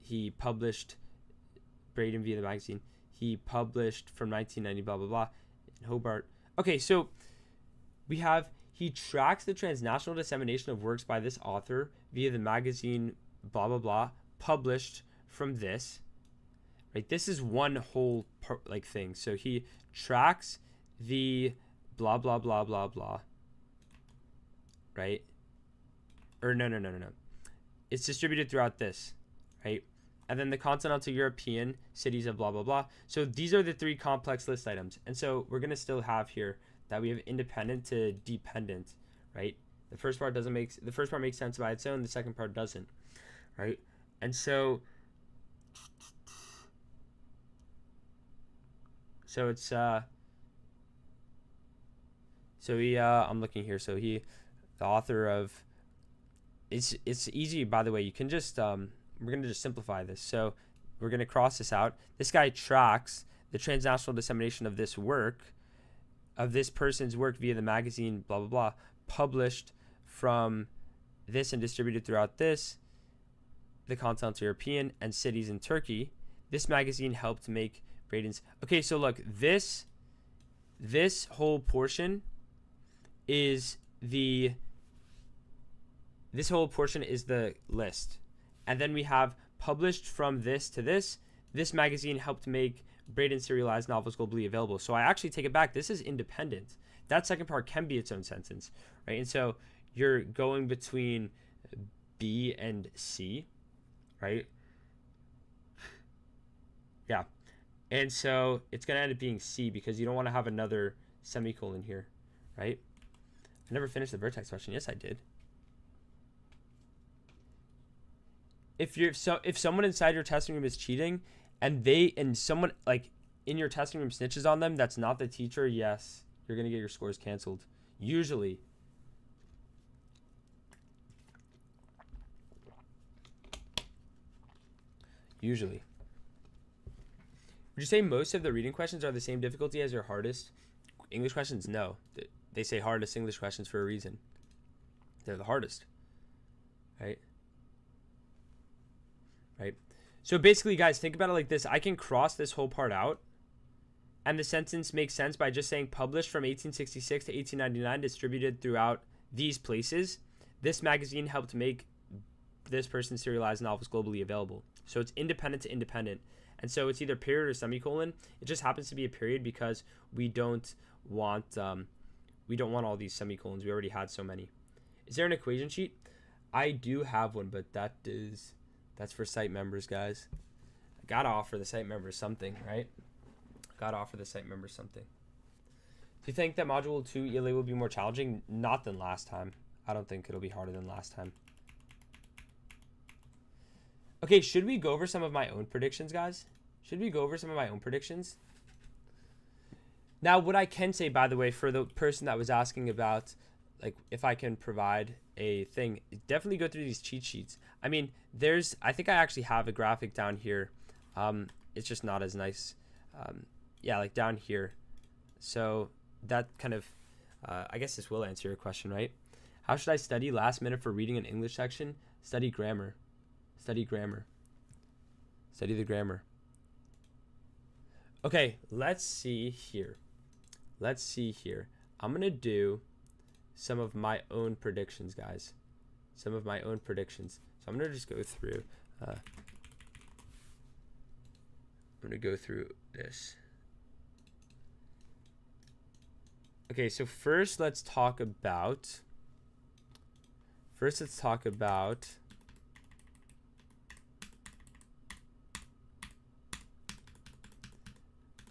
Speaker 1: he published Braden via the magazine. He published from 1990, blah, blah, blah, in Hobart. Okay, so we have, he tracks the transnational dissemination of works by this author via the magazine, blah, blah, blah, published from this, right? This is one whole thing. So he tracks the blah, blah, blah, blah, blah, right? Or no. It's distributed throughout this, right? And then the continental European cities of blah, blah, blah. So these are the three complex list items. And so we're going to still have here that we have independent to dependent, right? The first part makes sense by its own. The second part doesn't, right? And so it's, I'm looking here. So the author of, it's easy, by the way. You can just, we're going to just simplify this. So we're going to cross this out. This guy tracks the transnational dissemination of this work, of this person's work via the magazine, blah, blah, blah, published from this and distributed throughout this, the continental European and cities in Turkey. This magazine helped make Braden's. Okay, so look, this whole portion is the list. And then we have published from this to this. This magazine helped make Braden's serialized novels globally available. So I actually take it back. This is independent. That second part can be its own sentence, right? And so you're going between B and C, right? Yeah. And so it's going to end up being C because you don't want to have another semicolon here, right? I never finished the vertex question. Yes, I did. If someone inside your testing room is cheating and someone like in your testing room snitches on them, that's not the teacher, yes, you're going to get your scores canceled. Usually. Would you say most of the reading questions are the same difficulty as your hardest English questions? No. They say hardest English questions for a reason. They're the hardest. Right? Right? So basically, guys, think about it like this. I can cross this whole part out, and the sentence makes sense by just saying published from 1866 to 1899, distributed throughout these places. This magazine helped make this person's serialized novels globally available. So it's independent to independent. And so it's either period or semicolon. It just happens to be a period because we don't want all these semicolons. We already had so many. Is there an equation sheet? I do have one, but that's for site members, guys. I gotta offer the site members something, right? Gotta offer the site members something. Do you think that module 2 ELA will be more challenging? Not than last time. I don't think it'll be harder than last time. Okay, should we go over some of my own predictions, guys? Should we go over some of my own predictions? Now, what I can say, by the way, for the person that was asking about, like, if I can provide a thing, definitely go through these cheat sheets. I mean, I think I actually have a graphic down here. It's just not as nice. Yeah, like down here. So that kind of, I guess this will answer your question, right? How should I study last minute for reading an English section? Study grammar. Study grammar. Study the grammar. Okay, let's see here. I'm going to do some of my own predictions, guys. Some of my own predictions. So I'm going to just go through. I'm going to go through this. Okay, so first let's talk about.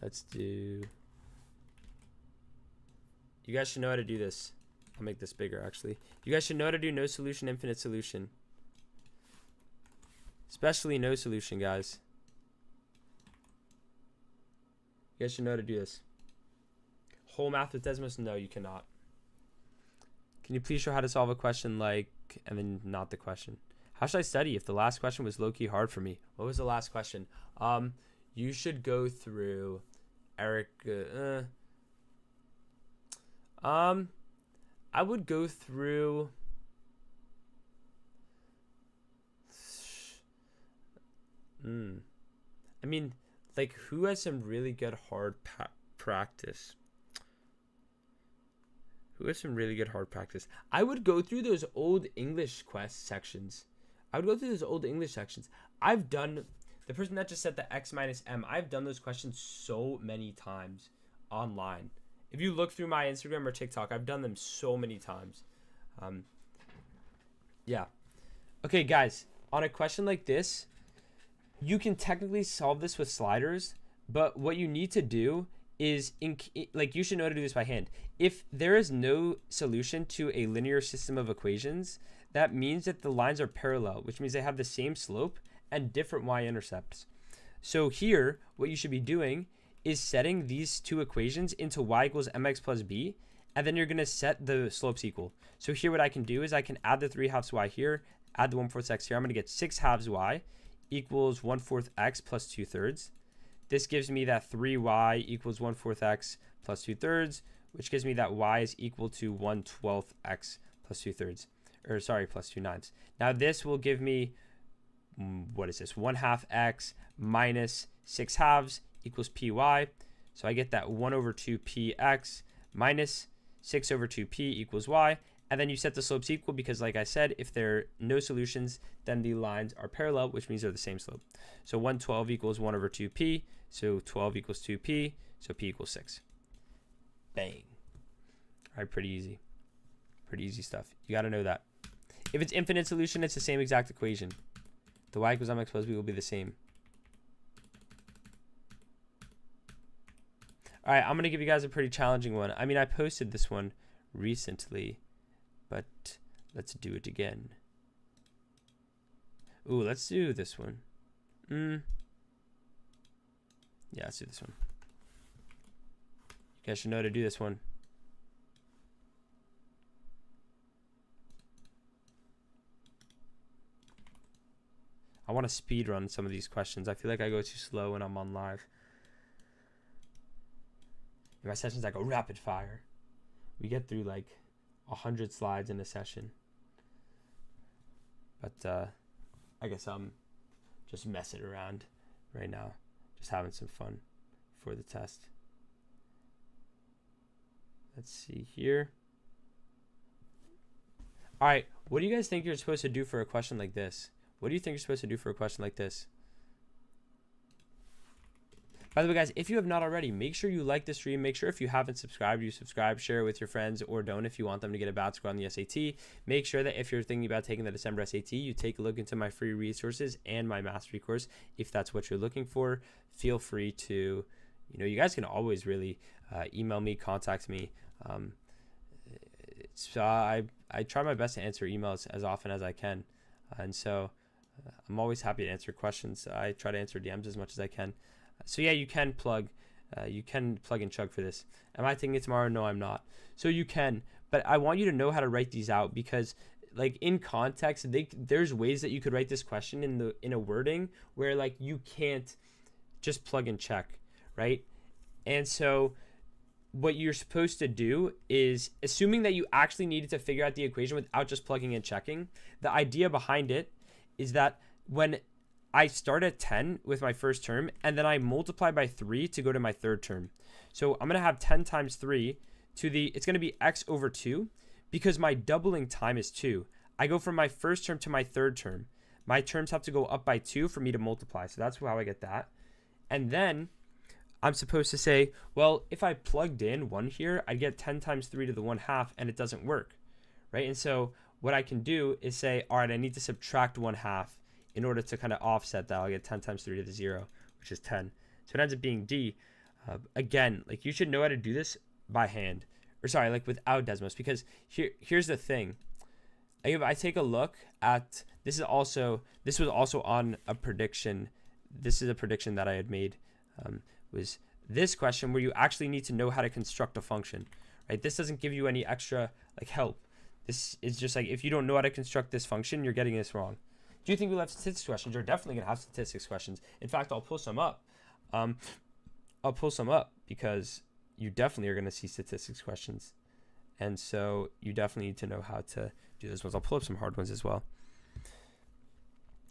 Speaker 1: Let's do. You guys should know how to do this. I'll make this bigger, actually. You guys should know how to do no solution, infinite solution. Especially no solution, guys. You guys should know how to do this. Whole math with Desmos? No, you cannot. Can you please show how to solve a question like, and then not the question. How should I study if the last question was low-key hard for me? What was the last question? you should go through Eric. I would go through. I mean, like, who has some really good hard practice? Who has some really good hard practice? I would go through those old English quest sections. I've done, the person that just said the x minus m, I've done those questions so many times online. If you look through my Instagram or TikTok, I've done them so many times. Yeah. Okay, guys, on a question like this, you can technically solve this with sliders, but what you need to do is, you should know how to do this by hand. If there is no solution to a linear system of equations, that means that the lines are parallel, which means they have the same slope and different y-intercepts. So here, what you should be doing is setting these two equations into y equals mx plus b, and then you're going to set the slopes equal. So here what I can do is I can add the 3/2 y here, add the 1/4 x here. I'm going to get 6/2 y equals 1/4 x plus 2/3. This gives me that 3y equals 1/4 x plus 2/3, which gives me that y is equal to 1/12 x plus 2/3, plus 2/9. Now this will give me, what is this? 1/2 x minus 6/2 equals py. So I get that 1/2 px minus 6/2 p equals y. And then you set the slopes equal because, like I said, if there are no solutions, then the lines are parallel, which means they're the same slope. So 112 equals 1/2 p. So 12 equals 2p. So p equals 6. Bang. All right, pretty easy. Pretty easy stuff. You got to know that. If it's infinite solution, it's the same exact equation. The y equals mx plus b will be the same. All right, I'm going to give you guys a pretty challenging one. I mean, I posted this one recently, but let's do it again. Ooh, let's do this one. Yeah, let's do this one. You guys should know how to do this one. I want to speed run some of these questions. I feel like I go too slow when I'm on live. In my sessions, I go rapid fire. We get through like 100 slides in a session. But I guess I'm just messing around right now. Just having some fun for the test. Let's see here. All right, what do you guys think you're supposed to do for a question like this? What do you think you're supposed to do for a question like this? By the way, guys, if you have not already, make sure you like the stream. Make sure if you haven't subscribed, you subscribe, share it with your friends, or don't if you want them to get a bad score on the SAT. Make sure that if you're thinking about taking the December SAT, you take a look into my free resources and my mastery course. If that's what you're looking for, feel free to, you guys can always really email me, contact me. I try my best to answer emails as often as I can. And so I'm always happy to answer questions. I try to answer DMs as much as I can. So yeah, you can plug and chug for this. Am I taking it tomorrow? No, I'm not. So you can, but I want you to know how to write these out because, like, in context, there's ways that you could write this question in a wording where, like, you can't just plug and check, right? And so what you're supposed to do is, assuming that you actually needed to figure out the equation without just plugging and checking, the idea behind it is that when I start at 10 with my first term, and then I multiply by 3 to go to my third term. So I'm going to have 10 times 3 it's going to be x over 2 because my doubling time is 2. I go from my first term to my third term. My terms have to go up by 2 for me to multiply. So that's how I get that. And then I'm supposed to say, well, if I plugged in 1 here, I'd get 10 times 3 to the 1/2, and it doesn't work, right? And so what I can do is say, all right, I need to subtract 1/2. In order to kind of offset that, I'll get 10 times 3 to the 0, which is 10. So it ends up being D. Again, like, you should know how to do this by hand. Or sorry, like without Desmos. Because here's the thing. If I take a look at, this was also on a prediction. This is a prediction that I had made. Was this question where you actually need to know how to construct a function. Right? This doesn't give you any extra like help. This is just like, if you don't know how to construct this function, you're getting this wrong. Do you think we'll have statistics questions? You're definitely going to have statistics questions. In fact, I'll pull some up. I'll pull some up because you definitely are going to see statistics questions. And so you definitely need to know how to do those ones. I'll pull up some hard ones as well.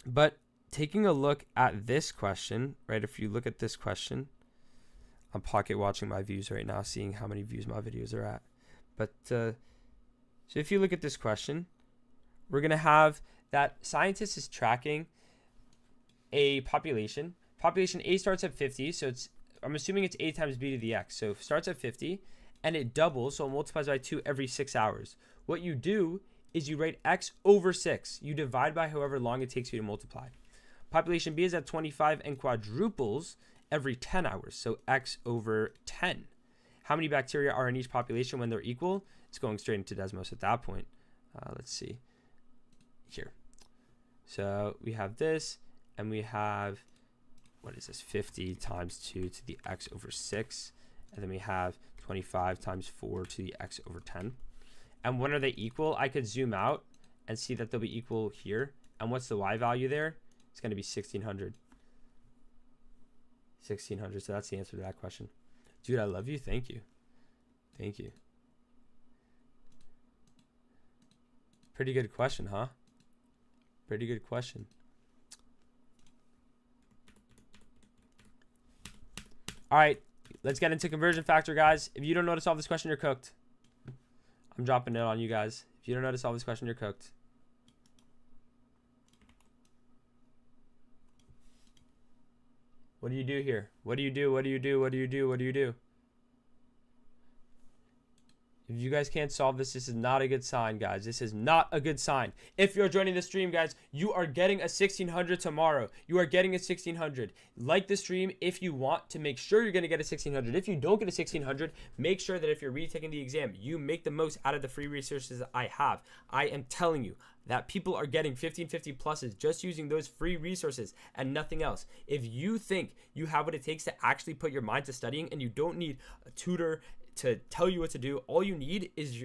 Speaker 1: But taking a look at this question, right? If you look at this question, I'm pocket watching my views right now, seeing how many views my videos are at. But so if you look at this question, we're going to have that scientist is tracking a population. Population A starts at 50, so I'm assuming it's A times B to the X. So it starts at 50, and it doubles, so it multiplies by 2 every 6 hours. What you do is you write X over 6. You divide by however long it takes you to multiply. Population B is at 25 and quadruples every 10 hours, so X over 10. How many bacteria are in each population when they're equal? It's going straight into Desmos at that point. Let's see here. So we have this, and we have, what is this, 50 times 2 to the X over 6. And then we have 25 times 4 to the X over 10. And when are they equal? I could zoom out and see that they'll be equal here. And what's the Y value there? It's going to be 1600. 1600. So that's the answer to that question. Dude, I love you. Thank you. Thank you. Pretty good question, huh? Pretty good question. All right, let's get into conversion factor, guys. If you don't know how to solve this question, you're cooked. I'm dropping it on you guys. If you don't know how to solve this question, you're cooked. What do you do here? What do you do? What do you do? What do you do? What do you do? If you guys can't solve this, this is not a good sign, guys. This is not a good sign. If you're joining the stream, guys, you are getting a 1600 tomorrow. You are getting a 1600. Like the stream if you want to make sure you're going to get a 1600. If you don't get a 1600, make sure that if you're retaking the exam, you make the most out of the free resources that I have. I am telling you that people are getting 1550 pluses just using those free resources and nothing else. If you think you have what it takes to actually put your mind to studying and you don't need a tutor to tell you what to do, all you need is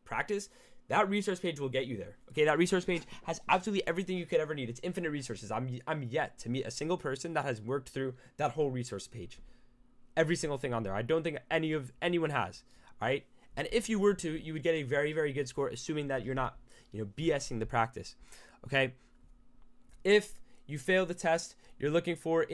Speaker 1: practice. That resource page will get you there. Okay, that resource page has absolutely everything you could ever need. It's infinite resources. I'm yet to meet a single person that has worked through that whole resource page. Every single thing on there. I don't think anyone has. All right, and if you were to, you would get a very, very good score, assuming that you're not, BSing the practice. Okay, if you fail the test, you're looking for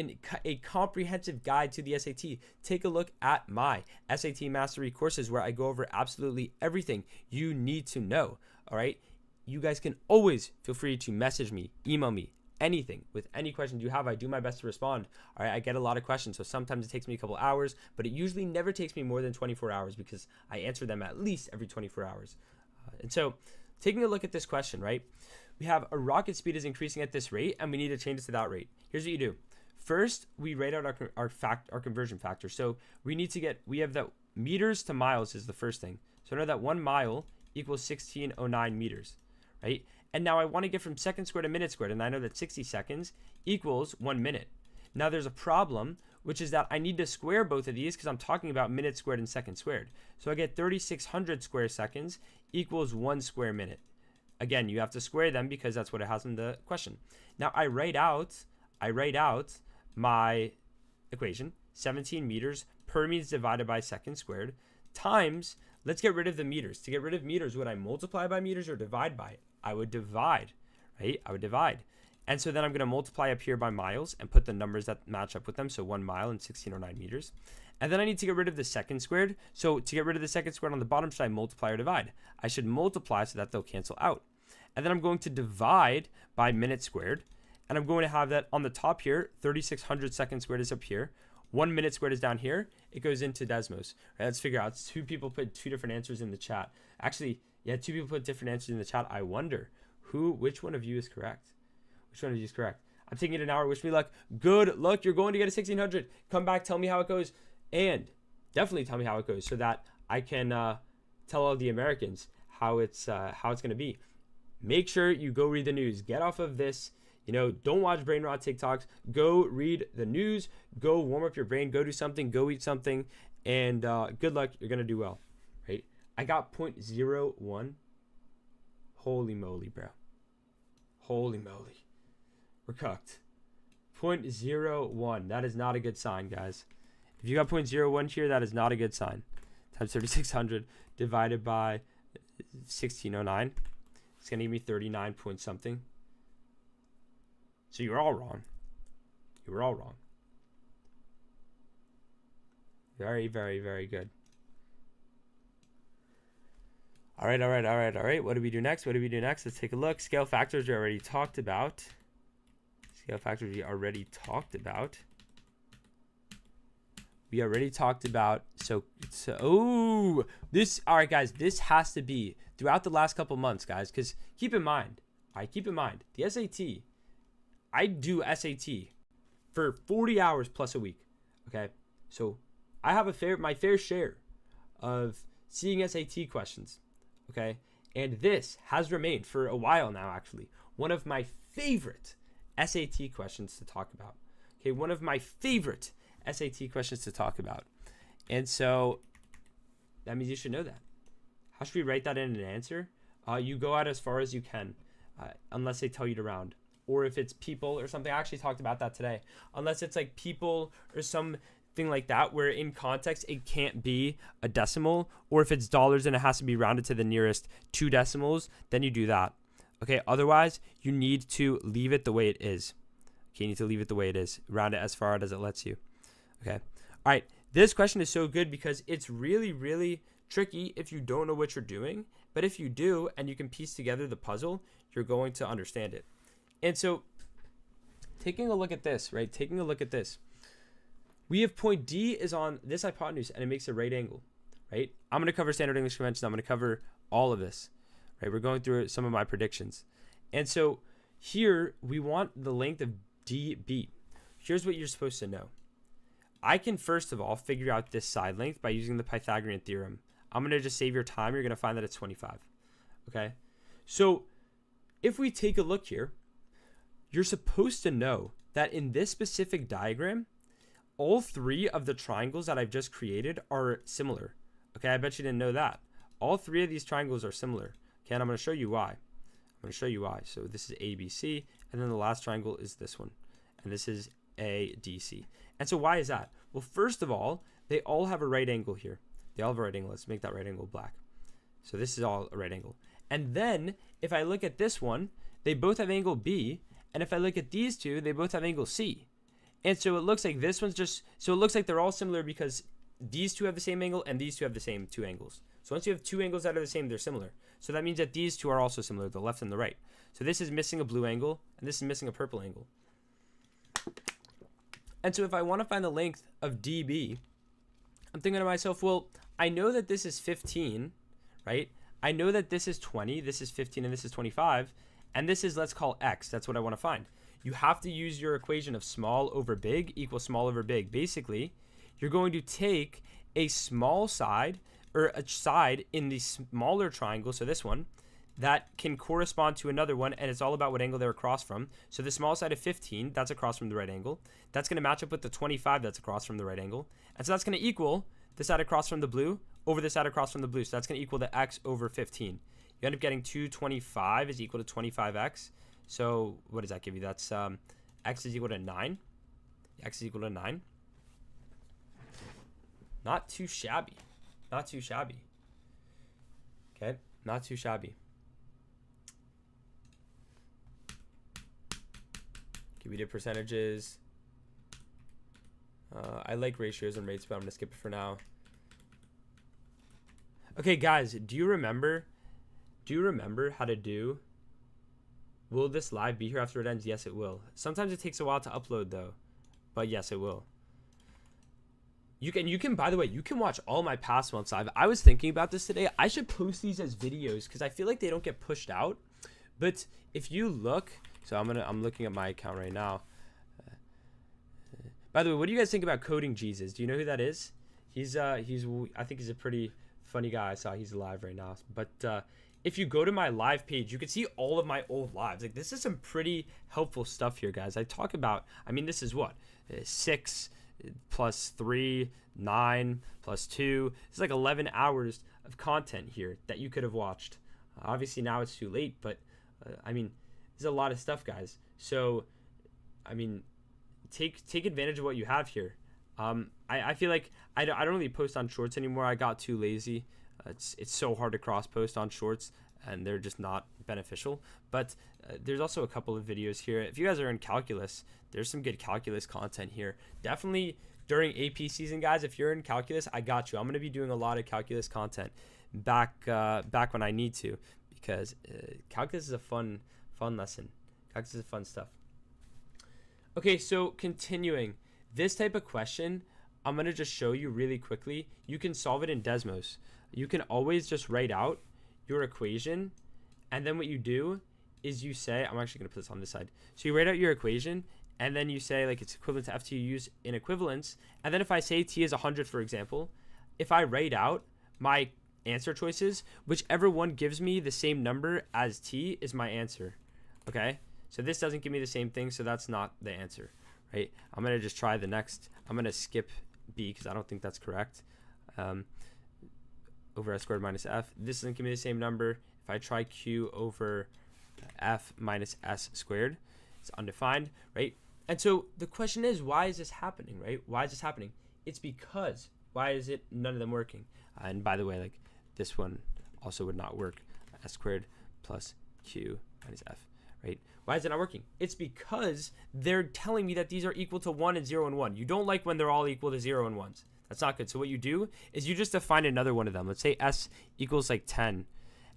Speaker 1: a comprehensive guide to the SAT. Take a look at my SAT Mastery courses where I go over absolutely everything you need to know. All right. You guys can always feel free to message me, email me, anything with any questions you have. I do my best to respond. All right. I get a lot of questions. So sometimes it takes me a couple hours, but it usually never takes me more than 24 hours because I answer them at least every 24 hours. And so taking a look at this question, right? We have a rocket speed is increasing at this rate, and we need to change it to that rate. Here's what you do. First, we write out our conversion factor. So we have that meters to miles is the first thing. So I know that 1 mile equals 1609 meters, right? And now I want to get from second squared to minute squared, and I know that 60 seconds equals 1 minute. Now there's a problem, which is that I need to square both of these because I'm talking about minute squared and second squared. So I get 3600 square seconds equals 1 square minute. Again, you have to square them because that's what it has in the question. Now I write out my equation, 17 meters per meters divided by second squared times, let's get rid of the meters. To get rid of meters, would I multiply by meters or divide by it? I would divide, right? I would divide. And so then I'm going to multiply up here by miles and put the numbers that match up with them. So 1 mile and 1609 meters. And then I need to get rid of the second squared. So to get rid of the second squared on the bottom, should I multiply or divide? I should multiply so that they'll cancel out. And then I'm going to divide by minute squared. And I'm going to have that on the top here, 3600 seconds squared is up here. 1 minute squared is down here. It goes into Desmos. Right, let's figure out. 2 people put 2 different answers in the chat. Actually, yeah, 2 people put different answers in the chat. I wonder which one of you is correct? Which one of you is correct? I'm taking it an hour. Wish me luck. Good luck. You're going to get a 1600. Come back. Tell me how it goes. And definitely tell me how it goes so that I can tell all the Americans how it's going to be. Make sure you go read the news. Get off of this. Don't watch brain rot TikToks. Go read the news. Go warm up your brain. Go do something. Go eat something. And good luck. You're going to do well. Right? I got 0.01. Holy moly, bro. Holy moly. We're cooked. 0.01. That is not a good sign, guys. If you got 0.01 here, that is not a good sign. Times 3600 divided by 1609. It's going to give me 39 point something. So you were all wrong. You were all wrong. Very, very, very good. All right. What do we do next? Let's take a look. Scale factors we already talked about. So this, all right, guys, this has to be throughout the last couple months, guys, because keep in mind, the SAT, I do SAT for 40 hours plus a week, okay? So I have my fair share of seeing SAT questions, okay? And this has remained for a while now, actually, one of my favorite SAT questions to talk about. Okay, one of my favorite SAT questions to talk about. And so that means you should know that. How should we write that in an answer? You go out as far as you can, unless they tell you to round. Or if it's people or something, I actually talked about that today. Unless it's like people or something like that, where in context it can't be a decimal. Or if it's dollars and it has to be rounded to the nearest 2 decimals, then you do that. Okay, otherwise you need to leave it the way it is. Okay, you need to leave it the way it is. Round it as far out as it lets you. Okay, all right. This question is so good because it's really, really tricky if you don't know what you're doing. But if you do and you can piece together the puzzle, you're going to understand it. And so taking a look at this, right? We have point D is on this hypotenuse and it makes a right angle, right? I'm going to cover standard English convention. I'm going to cover all of this. Right, we're going through some of my predictions. And so here we want the length of DB. Here's what you're supposed to know. I can first of all figure out this side length by using the Pythagorean theorem. I'm going to just save your time. You're going to find that it's 25. Okay? So if we take a look here, you're supposed to know that in this specific diagram, all 3 of the triangles that I've just created are similar. Okay, I bet you didn't know that. All 3 of these triangles are similar. Okay, and I'm going to show you why. So this is ABC, and then the last triangle is this one. And this is ADC. And so why is that? Well, first of all, they all have a right angle here. They all have a right angle. Let's make that right angle black. So this is all a right angle. And then if I look at this one, they both have angle B. And if I look at these 2, they both have angle C. And so it looks like this one's just, so it looks like they're all similar because these 2 have the same angle and these 2 have the same 2 angles. So once you have 2 angles that are the same, they're similar. So that means that these 2 are also similar, the left and the right. So this is missing a blue angle, and this is missing a purple angle. And so if I want to find the length of DB, I'm thinking to myself, well, I know that this is 15, right? I know that this is 20, this is 15, and this is 25. And this is, let's call X. That's what I want to find. You have to use your equation of small over big equals small over big. Basically, you're going to take a small side, or a side in the smaller triangle, so this one, that can correspond to another one, and it's all about what angle they're across from. So the small side of 15, that's across from the right angle. That's going to match up with the 25 that's across from the right angle. And so that's going to equal the side across from the blue over the side across from the blue. So that's going to equal the X over 15. You end up getting 225 is equal to 25X. So what does that give you? That's X is equal to 9. X is equal to 9. Not too shabby. Not too shabby. Okay, not too shabby. Okay, we did percentages. I like ratios and rates, but I'm going to skip it for now. Okay, guys, do you remember how to do, will this live be here after it ends? Yes, it will. Sometimes it takes a while to upload, though, but yes, it will. You can, by the way, you can watch all my past months live. I was thinking about this today. I should post these as videos because I feel like they don't get pushed out. But if you look, so I'm looking at my account right now. By the way, what do you guys think about Coding Jesus? Do you know who that is? I think he's a pretty funny guy. I saw he's live right now. But if you go to my live page, you can see all of my old lives. Like, this is some pretty helpful stuff here, guys. I talk about, I mean, this is what? 6 plus 3, 9 plus 2. It's like 11 hours of content here that you could have watched. Obviously, now it's too late, but I mean, there's a lot of stuff, guys. So, I mean, take advantage of what you have here. I feel like I don't really post on shorts anymore. I got too lazy. It's so hard to cross post on shorts, and they're just not beneficial. But there's also a couple of videos here. If you guys are in calculus, there's some good calculus content here. Definitely during AP season, guys, if you're in calculus, I got you. I'm going to be doing a lot of calculus content back when I need to, because calculus is a fun lesson. Calculus is fun stuff. Okay, so continuing. This type of question, I'm going to just show you really quickly. You can solve it in Desmos. You can always just write out your equation, and then what you do is you say, I'm actually going to put this on this side. So you write out your equation, and then you say like it's equivalent to FT, you use in equivalence. And then if I say T is 100, for example, if I write out my answer choices, whichever one gives me the same number as T is my answer. Okay? So this doesn't give me the same thing, so that's not the answer, right? I'm going to just try the next. I'm going to skip B because I don't think that's correct. Over S squared minus F. This doesn't give me the same number. If I try Q over F minus S squared, it's undefined, right? And so the question is, why is this happening, right? Why is this happening? It's because, why is it none of them working? And by the way, like this one also would not work. S squared plus Q minus F, right? Why is it not working? It's because they're telling me that these are equal to 1 and 0 and 1. You don't like when they're all equal to 0 and 1s. That's not good. So what you do is you just define another one of them. Let's say S equals like 10.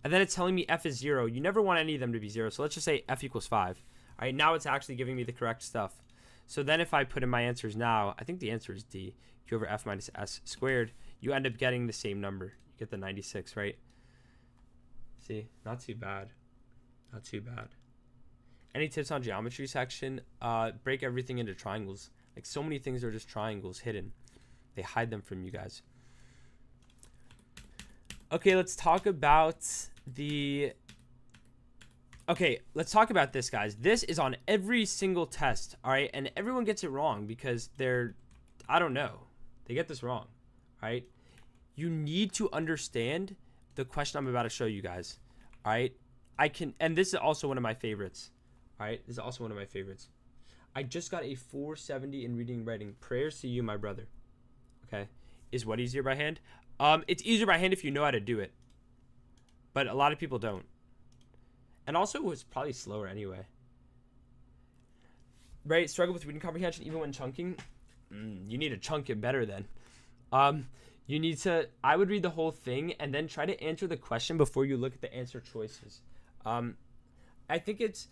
Speaker 1: And then it's telling me F is 0. You never want any of them to be 0. So let's just say F equals 5. All right, now it's actually giving me the correct stuff. So then if I put in my answers now, I think the answer is D. Q over F minus S squared. You end up getting the same number. You get the 96, right? See, not too bad. Not too bad. Any tips on geometry section? Break everything into triangles. Like so many things are just triangles hidden. They hide them from you guys. Okay, let's talk about let's talk about this, guys. This is on every single test, all right? And everyone gets it wrong because I don't know. They get this wrong, right? You need to understand the question I'm about to show you guys, all right? And this is also one of my favorites, all right? This is also one of my favorites. I just got a 470 in reading and writing. Prayers to you, my brother. Okay, is what easier by hand? It's easier by hand if you know how to do it, but a lot of people don't. And also, it's probably slower anyway. Right? Struggle with reading comprehension even when chunking. You need to chunk it better then. You need to. I would read the whole thing and then try to answer the question before you look at the answer choices. I think it's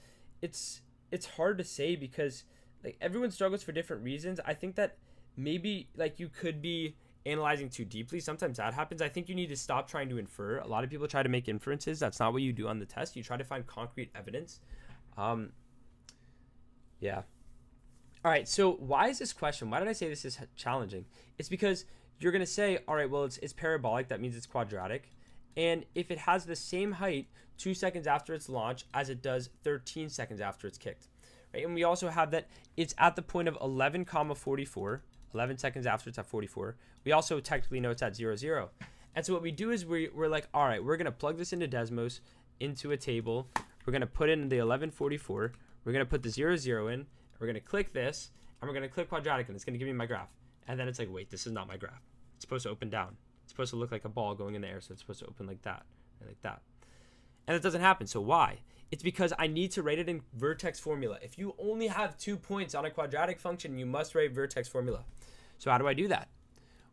Speaker 1: hard to say because like everyone struggles for different reasons. I think that maybe like you could be analyzing too deeply. Sometimes that happens. I think you need to stop trying to infer. A lot of people try to make inferences. That's not what you do on the test. You try to find concrete evidence. Yeah. All right. So why is this question? Why did I say this is challenging? It's because you're going to say, all right, well, it's parabolic. That means it's quadratic. And if it has the same height 2 seconds after its launch as it does 13 seconds after it's kicked. Right? And we also have that it's at the point of 11, 44. 11 seconds after it's at 44. We also technically know it's at 0, 0. And so what we do is we're like, all right, we're going to plug this into Desmos, into a table. We're going to put in the 1144. We're going to put the 0, 0 in. We're going to click this, and we're going to click quadratic, and it's going to give me my graph. And then it's like, wait, this is not my graph. It's supposed to open down. It's supposed to look like a ball going in the air, so it's supposed to open like that, and like that. And it doesn't happen. So why? It's because I need to write it in vertex formula. If you only have 2 points on a quadratic function, you must write vertex formula. So how do I do that?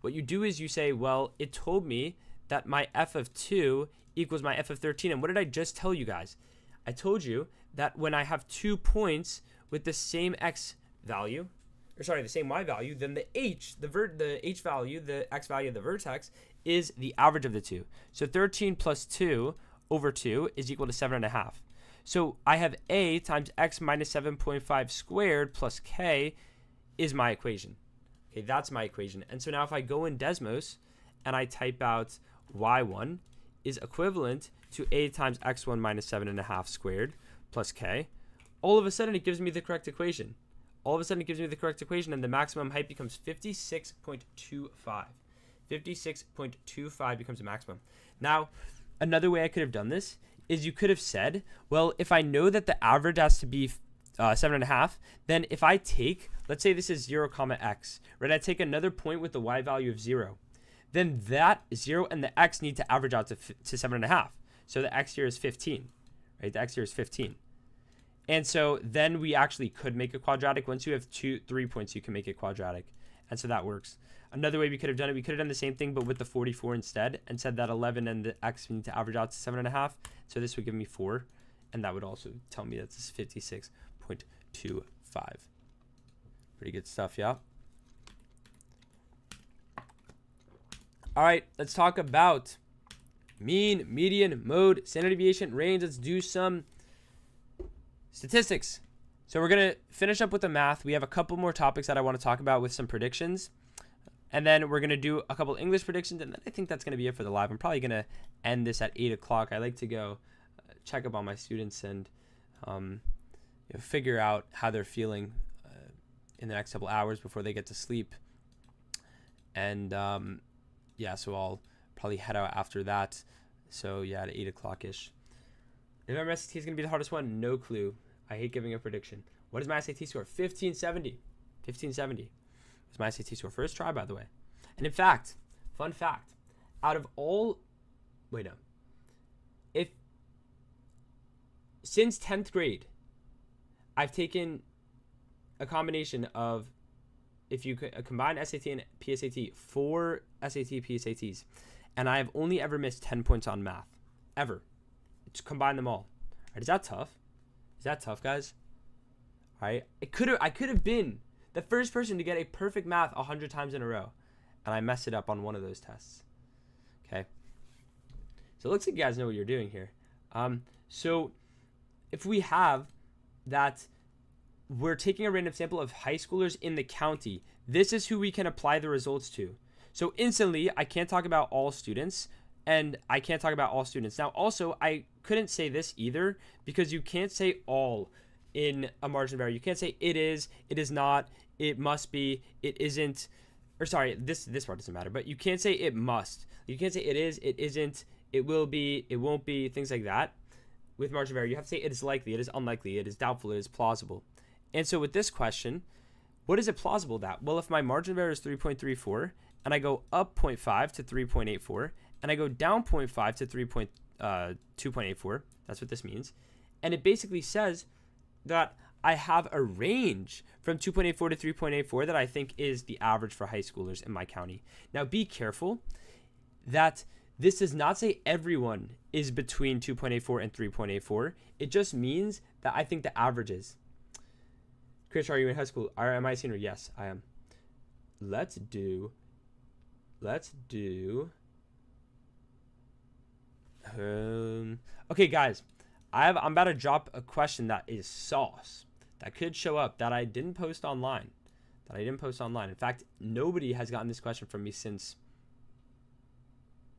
Speaker 1: What you do is you say, well, it told me that my f of 2 equals my f of 13. And what did I just tell you guys? I told you that when I have 2 points with the same x value, the same y value, then the h value, the x value of the vertex is the average of the two. So 13 plus 2 over 2 is equal to 7.5. So I have a times x minus 7.5 squared plus k is my equation. Okay, that's my equation. And so now if I go in Desmos and I type out y1 is equivalent to a times x1 minus 7.5 squared plus k, all of a sudden it gives me the correct equation. All of a sudden it gives me the correct equation, and the maximum height becomes 56.25. 56.25 becomes the maximum. Now, another way I could have done this is you could have said, well, if I know that the average has to be 7.5, then if I take, let's say this is 0 comma x, right? I take another point with the y value of 0. Then that 0 and the x need to average out to 7.5. So the x here is 15, right? The x here is 15. And so then we actually could make a quadratic. Once you have 3 points, you can make it quadratic. And so that works. Another way we could have done it, we could have done the same thing, but with the 44 instead, and said that 11 and the x need to average out to 7.5. So this would give me 4. And that would also tell me that this is 56.25. Pretty good stuff, yeah? All right, let's talk about mean, median, mode, standard deviation, range. Let's do some statistics. So we're going to finish up with the math. We have a couple more topics that I want to talk about with some predictions. And then we're going to do a couple English predictions. And then I think that's going to be it for the live. I'm probably going to end this at 8 o'clock. I like to go check up on my students and figure out how they're feeling in the next couple hours before they get to sleep. And yeah, so I'll probably head out after that. So yeah, at 8 o'clock-ish. November SAT is going to be the hardest one. No clue. I hate giving a prediction. What is my SAT score? 1570. 1570. It's my SAT score. First try, by the way. And in fact, fun fact, out of all, wait, no. Since 10th grade, I've taken a combination of, if you combine SAT and PSAT, 4 SAT, PSATs, and I have only ever missed 10 points on math. Ever. It's combine them all. Right, is that tough? Is that tough, guys? All right. I could have been the first person to get a perfect math 100 times in a row, and I messed it up on one of those tests. Okay. So it looks like you guys know what you're doing here. So if we have that we're taking a random sample of high schoolers in the county, this is who we can apply the results to. So instantly, I can't talk about all students, and I can't talk about all students. Now, also, I couldn't say this either, because you can't say all in a margin of error. You can't say it is not, it must be, it isn't, or sorry, this part doesn't matter, but you can't say it must. You can't say it is, it isn't, it will be, it won't be, things like that. With margin of error, you have to say it is likely, it is unlikely, it is doubtful, it is plausible. And so with this question, what is it plausible that? Well, if my margin of error is 3.34, and I go up 0.5 to 3.84, and I go down 0.5 to 2.84, that's what this means. And it basically says that I have a range from 2.84 to 3.84 that I think is the average for high schoolers in my county. Now, be careful that this does not say everyone is between 2.84 and 3.84. It just means that I think the average is. Chris, are you in high school? Am I a senior? Yes, I am. Let's do. Okay, guys, I'm about to drop a question that is sauce that could show up that I didn't post online. In fact, nobody has gotten this question from me since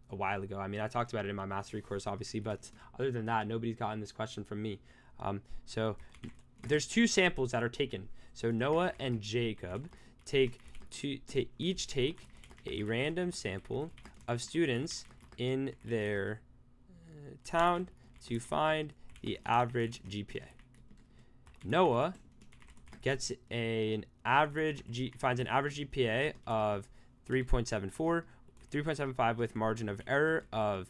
Speaker 1: a while ago. I mean, I talked about it in my mastery course, obviously, but other than that, nobody's gotten this question from me. So there's 2 samples that are taken. So Noah and Jacob each take a random sample of students in their town to find the average GPA. Noah gets finds an average GPA of 3.74, 3.75 with margin of error of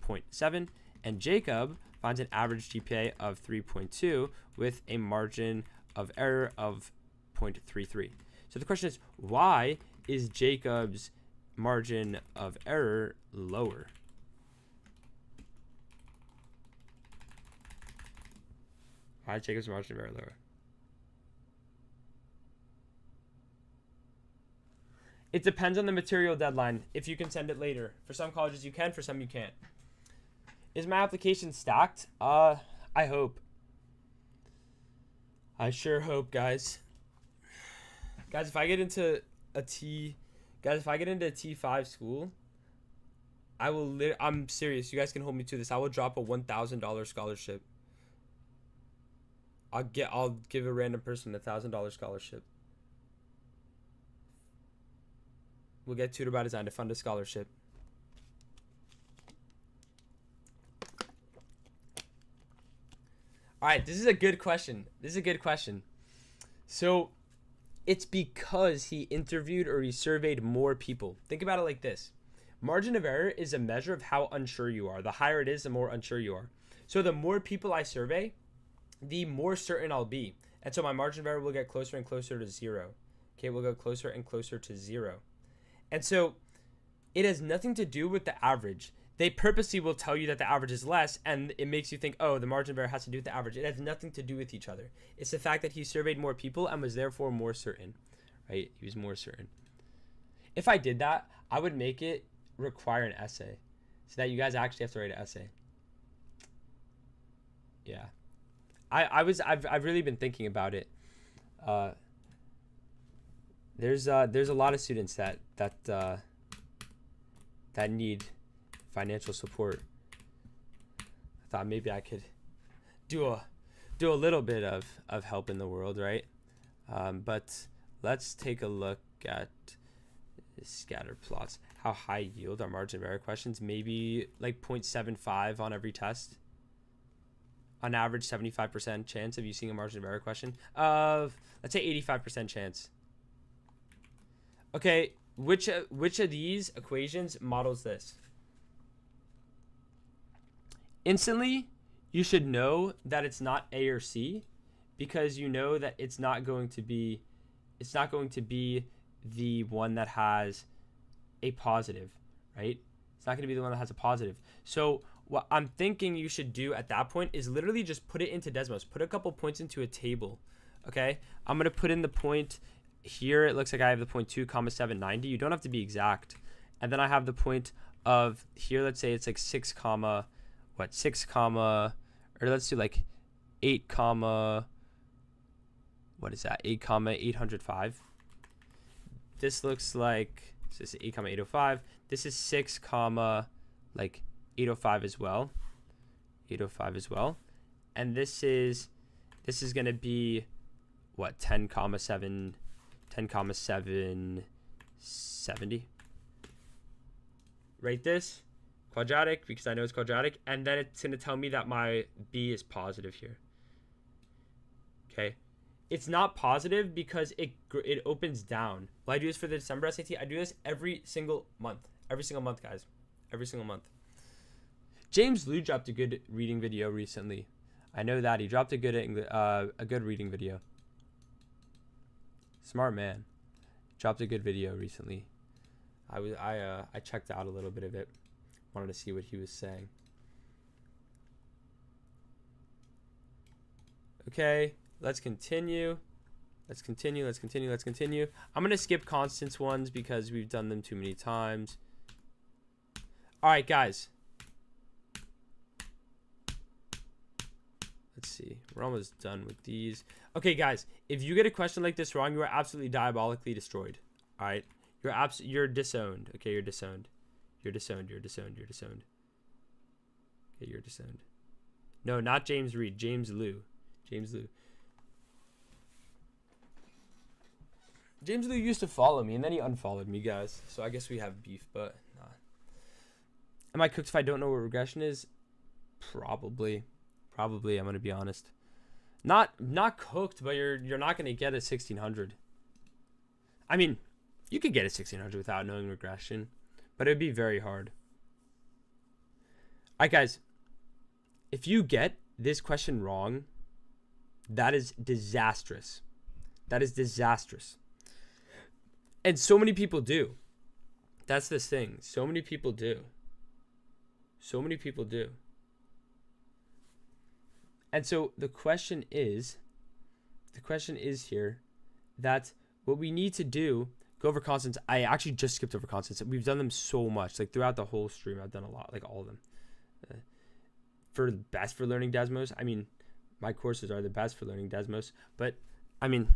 Speaker 1: 0.7, and Jacob finds an average GPA of 3.2 with a margin of error of 0.33. So the question is, why is Jacob's margin of error lower? Why is Jacob's margin of error lower? It depends on the material deadline, if you can send it later. For some colleges you can, for some you can't. Is my application stacked? I hope. I sure hope, guys. Guys, if I get into a T5 school, I'm serious. You guys can hold me to this. I will drop a $1,000 scholarship. I'll give a random person a $1,000 scholarship. We'll get Tutor by Design to fund a scholarship. All right, this is a good question. So it's because he interviewed or he surveyed more people. Think about it like this. Margin of error is a measure of how unsure you are. The higher it is, the more unsure you are. So the more people I survey, the more certain I'll be. And so my margin of error will get closer and closer to 0. Okay, we'll go closer and closer to 0. And so it has nothing to do with the average. They purposely will tell you that the average is less, and it makes you think, oh, the margin of error has to do with the average. It has nothing to do with each other. It's the fact that he surveyed more people and was therefore more certain, right? He was more certain. If I did that, I would make it require an essay so that you guys actually have to write an essay. Yeah. I've really been thinking about it. There's a lot of students that need financial support. I thought maybe I could do a little bit of help in the world, right? But let's take a look at scatter plots. How high yield are margin of error questions? Maybe like 0.75 on every test. On average, 75% chance of you seeing a margin of error question. Of let's say 85% chance. Okay, which of these equations models this? Instantly, you should know that it's not A or C, because you know that it's not going to be the one that has a positive, right? It's not going to be the one that has a positive. So what I'm thinking you should do at that point is literally just put it into Desmos. Put a couple points into a table, okay? I'm going to put in the point here. It looks like I have the point 2,790. You don't have to be exact. And then I have the point of here, let's say it's like 6, or let's do like 8, what is that? 8,805. This looks like, so this is 8,805. This is 6, like 805 as well. 805 as well. And this is going to be what? 10,770. Write this quadratic because I know it's quadratic, and then it's going to tell me that my b is positive here. Okay. It's not positive because it opens down. Well, I do this for the December SAT. I do this every single month. Every single month, guys. Every single month. James Liu dropped a good reading video recently. I know that. He dropped a good reading video. Smart man. Dropped a good video recently. I checked out a little bit of it. Wanted to see what he was saying. Okay, let's continue. I'm going to skip constants ones because we've done them too many times. All right, guys. Let's see. We're almost done with these. Okay, guys. If you get a question like this wrong, you are absolutely diabolically destroyed. All right? You're disowned. Okay, you're disowned. You're disowned. Okay, you're disowned. No, not James Reed. James Liu. James Liu used to follow me, and then he unfollowed me, guys. So I guess we have beef, but nah. Am I cooked if I don't know what regression is? Probably, I'm going to be honest. Not cooked, but you're not going to get a 1600. I mean, you could get a 1600 without knowing regression, but it would be very hard. All right, guys. If you get this question wrong, that is disastrous. And so many people do. That's the thing. So many people do. And so the question is here that what we need to do, go over constants. I actually just skipped over constants. We've done them so much. Like throughout the whole stream, I've done a lot, like all of them. For learning Desmos, I mean, my courses are the best for learning Desmos. But I mean,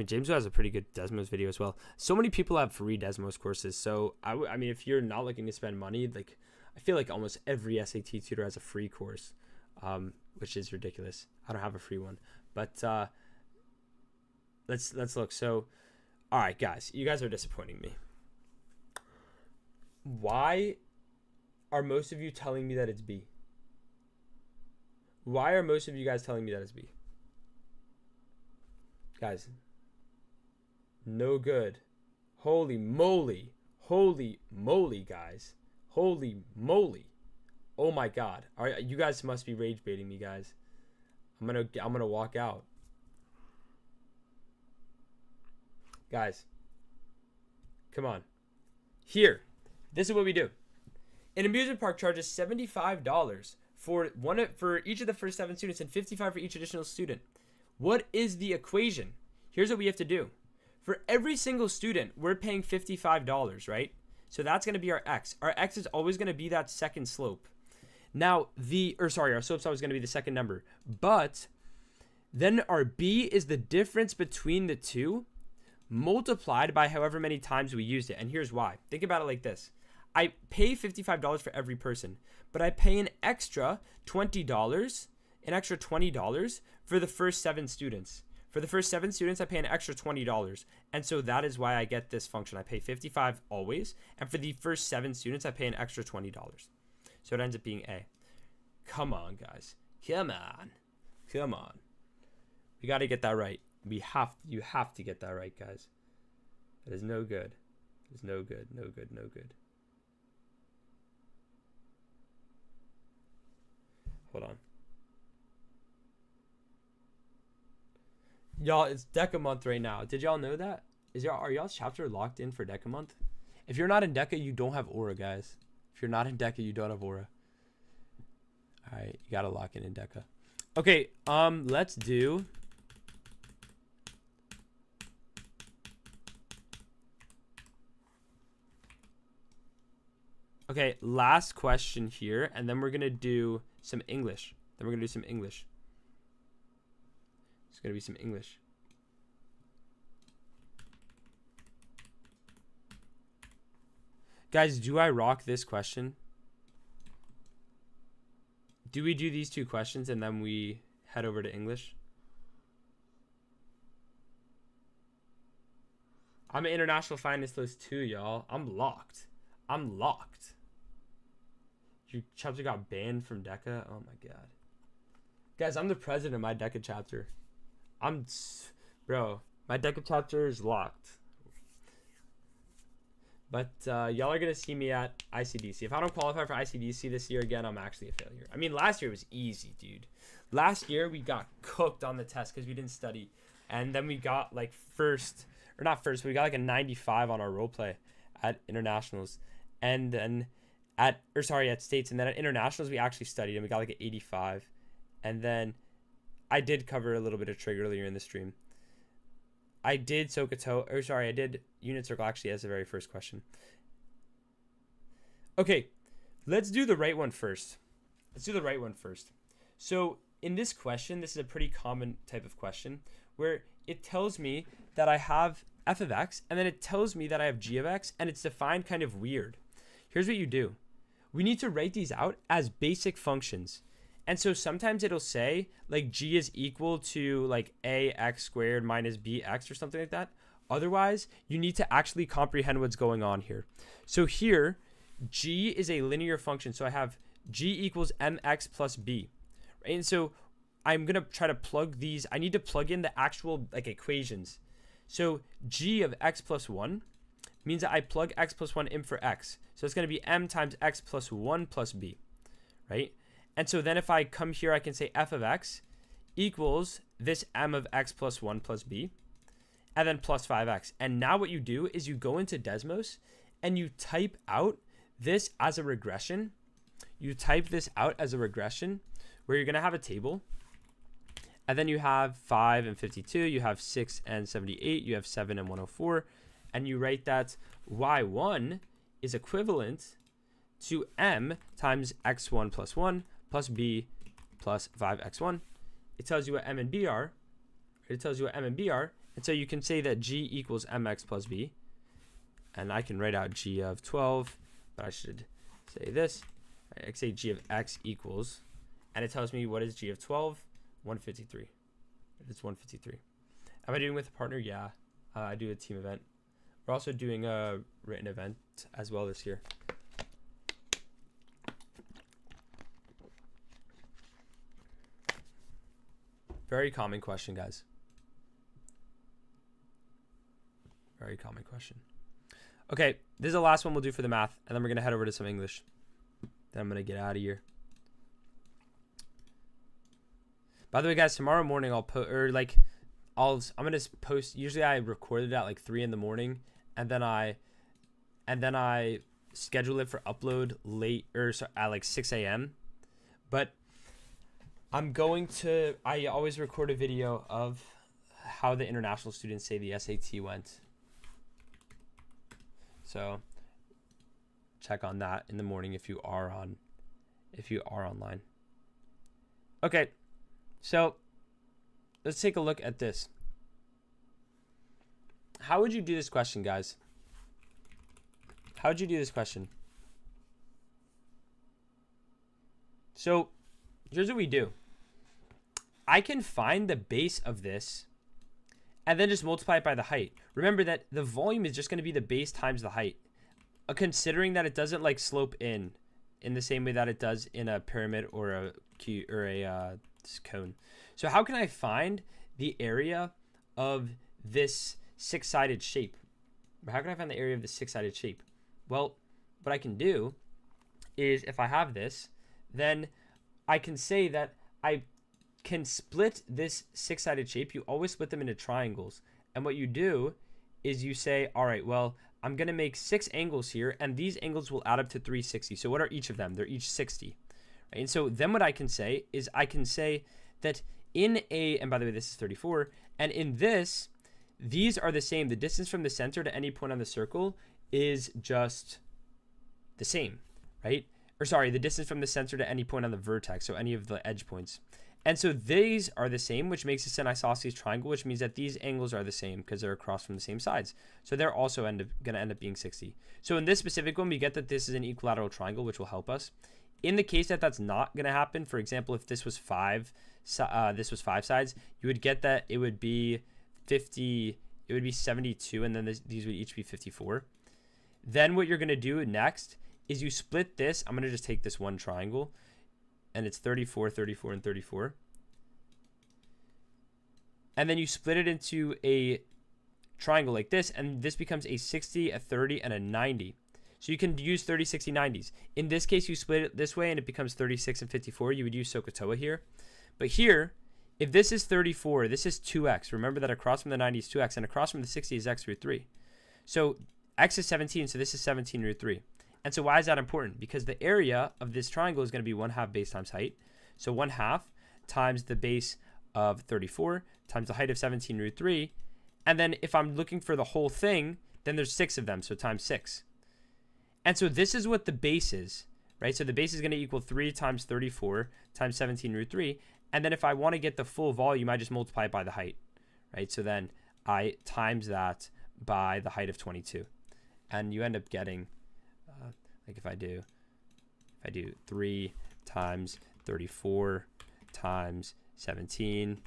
Speaker 1: James has a pretty good Desmos video as well. So many people have free Desmos courses. So I mean, if you're not looking to spend money, like I feel like almost every SAT tutor has a free course, which is ridiculous. I don't have a free one, but let's look. So, all right, guys, you guys are disappointing me. Why are most of you telling me that it's B? Why are most of you guys telling me that is B? Guys, no good. Holy moly. Holy moly, guys. Holy moly. Oh my god. All right, you guys must be rage baiting me, guys. I'm gonna walk out. Guys. Come on. Here. This is what we do. An amusement park charges $75 for each of the first 7 students and $55 for each additional student. What is the equation? Here's what we have to do. For every single student, we're paying $55, right? So that's going to be our x. Our x is always going to be that second slope. Now, our slope's always going to be the second number. But then our b is the difference between the two multiplied by however many times we used it. And here's why. Think about it like this. I pay $55 for every person, but I pay an extra $20, for the first 7 students. For the first 7 students, I pay an extra $20. And so that is why I get this function. I pay $55 always. And for the first 7 students, I pay an extra $20. So it ends up being A. Come on, guys. Come on. Come on. We got to get that right. You have to get that right, guys. That is no good. It's no good. No good. No good. Hold on. Y'all, it's Deca month right now. Did y'all know that? Are y'all's chapter locked in for Deca month? If you're not in Deca, you don't have aura, guys. If you're not in Deca, you don't have aura. All right, you gotta lock in Deca. Okay, let's do. Okay, last question here, and then we're gonna do some English. It's gonna be some English. Guys, do I rock this question? Do we do these 2 questions and then we head over to English? I'm an international finance list too, y'all. I'm locked. Your chapter got banned from Deca? Oh my god. Guys, I'm the president of my Deca chapter. Bro, my Deca chapter is locked. But y'all are going to see me at ICDC. If I don't qualify for ICDC this year again, I'm actually a failure. I mean, last year was easy, dude. Last year, we got cooked on the test because we didn't study. And then we got like we got like a 95 on our role play at internationals. And then at states. And then at internationals, we actually studied and we got like an 85. And then I did cover a little bit of trig earlier in the stream. I did I did unit circle actually as the very first question. Okay, let's do the right one first. So in this question, this is a pretty common type of question where it tells me that I have f of x and then it tells me that I have g of x and it's defined kind of weird. Here's what you do. We need to write these out as basic functions. And so sometimes it'll say like g is equal to like ax squared minus bx or something like that. Otherwise, you need to actually comprehend what's going on here. So here, g is a linear function. So I have g equals mx plus b. Right? And so I'm going to try to plug these. I need to plug in the actual like equations. So g of x plus 1 means that I plug x plus 1 in for x. So it's going to be m times x plus 1 plus b. Right? And so then if I come here, I can say f of x equals this m of x plus 1 plus b, and then plus 5x. And now what you do is you go into Desmos and you type out this as a regression. You type this out as a regression where you're going to have a table. And then you have 5 and 52. You have 6 and 78. You have 7 and 104. And you write that y1 is equivalent to m times x1 plus 1 plus b plus 5x1. It tells you what m and b are. And so you can say that g equals mx plus b. And I can write out g of 12, but I should say this. I can say g of x equals, and it tells me what is g of 12? 153. It's 153. Am I doing with a partner? Yeah, I do a team event. We're also doing a written event as well this year. Very common question, guys. Very common question. Okay, this is the last one we'll do for the math, and then we're gonna head over to some English. Then I'm gonna get out of here. By the way, guys, tomorrow morning I'm gonna post. Usually I record it at like 3 in the morning, and then I schedule it for upload at like 6 a.m. But I always record a video of how the international students say the SAT went. So check on that in the morning if you are online. Okay, so let's take a look at this. How would you do this question, guys? How would you do this question? So here's what we do. I can find the base of this and then just multiply it by the height. Remember that the volume is just going to be the base times the height, considering that it doesn't like slope in the same way that it does in a pyramid or a cone. So how can I find the area of this six-sided shape? How can I find the area of the six-sided shape? Well, what I can do is if I have this, then I can say that I can split this six-sided shape. You always split them into triangles. And what you do is you say, all right, well, I'm going to make 6 angles here, and these angles will add up to 360. So what are each of them? They're each 60. Right? And so then what I can say is I can say that and by the way, this is 34, and in this, these are the same. The distance from the center to any point on the circle is just the same, right? Or sorry, the distance from the center to any point on the vertex, so any of the edge points. And so these are the same, which makes this an isosceles triangle, which means that these angles are the same because they're across from the same sides. So they're also going to end up being 60. So in this specific one, we get that this is an equilateral triangle, which will help us. In the case that that's not going to happen, for example, if this was 5 sides, you would get that it would be 50, it would be 72, and then these would each be 54. Then what you're going to do next is you split this. I'm going to just take this one triangle, and it's 34, 34, and 34. And then you split it into a triangle like this, and this becomes a 60, a 30, and a 90. So you can use 30, 60, 90s. In this case, you split it this way, and it becomes 36 and 54. You would use SOHCAHTOA here. But here, if this is 34, this is 2x. Remember that across from the 90 is 2x, and across from the 60 is x root 3. So x is 17, so this is 17 root 3. And so why is that important? Because the area of this triangle is going to be 1/2 base times height. So 1/2 times the base of 34 times the height of 17 root 3. And then if I'm looking for the whole thing, then there's 6 of them, so times 6. And so this is what the base is, right? So the base is going to equal 3 times 34 times 17 root 3. And then if I want to get the full volume, I just multiply it by the height, right? So then I times that by the height of 22. And you end up getting, like if I do 3 times 34 times 17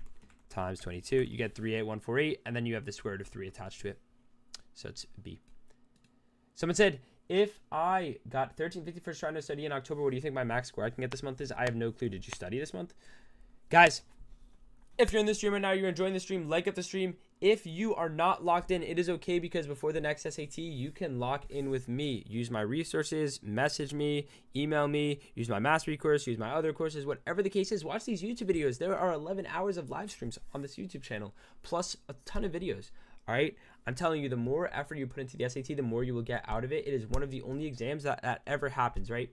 Speaker 1: times 22, you get 38148, and then you have the square root of 3 attached to it. So it's B. Someone said, if I got 1350 for trying to study in October, what do you think my max score I can get this month is? I have no clue. Did you study this month? Guys, if you're in the stream right now, you're enjoying the stream, like up the stream. If you are not locked in, it is okay, because before the next SAT, you can lock in with me. Use my resources, message me, email me, use my mastery course, use my other courses, whatever the case is. Watch these YouTube videos. There are 11 hours of live streams on this YouTube channel, plus a ton of videos. All right, I'm telling you, the more effort you put into the SAT, the more you will get out of it. It is one of the only exams that ever happens, right?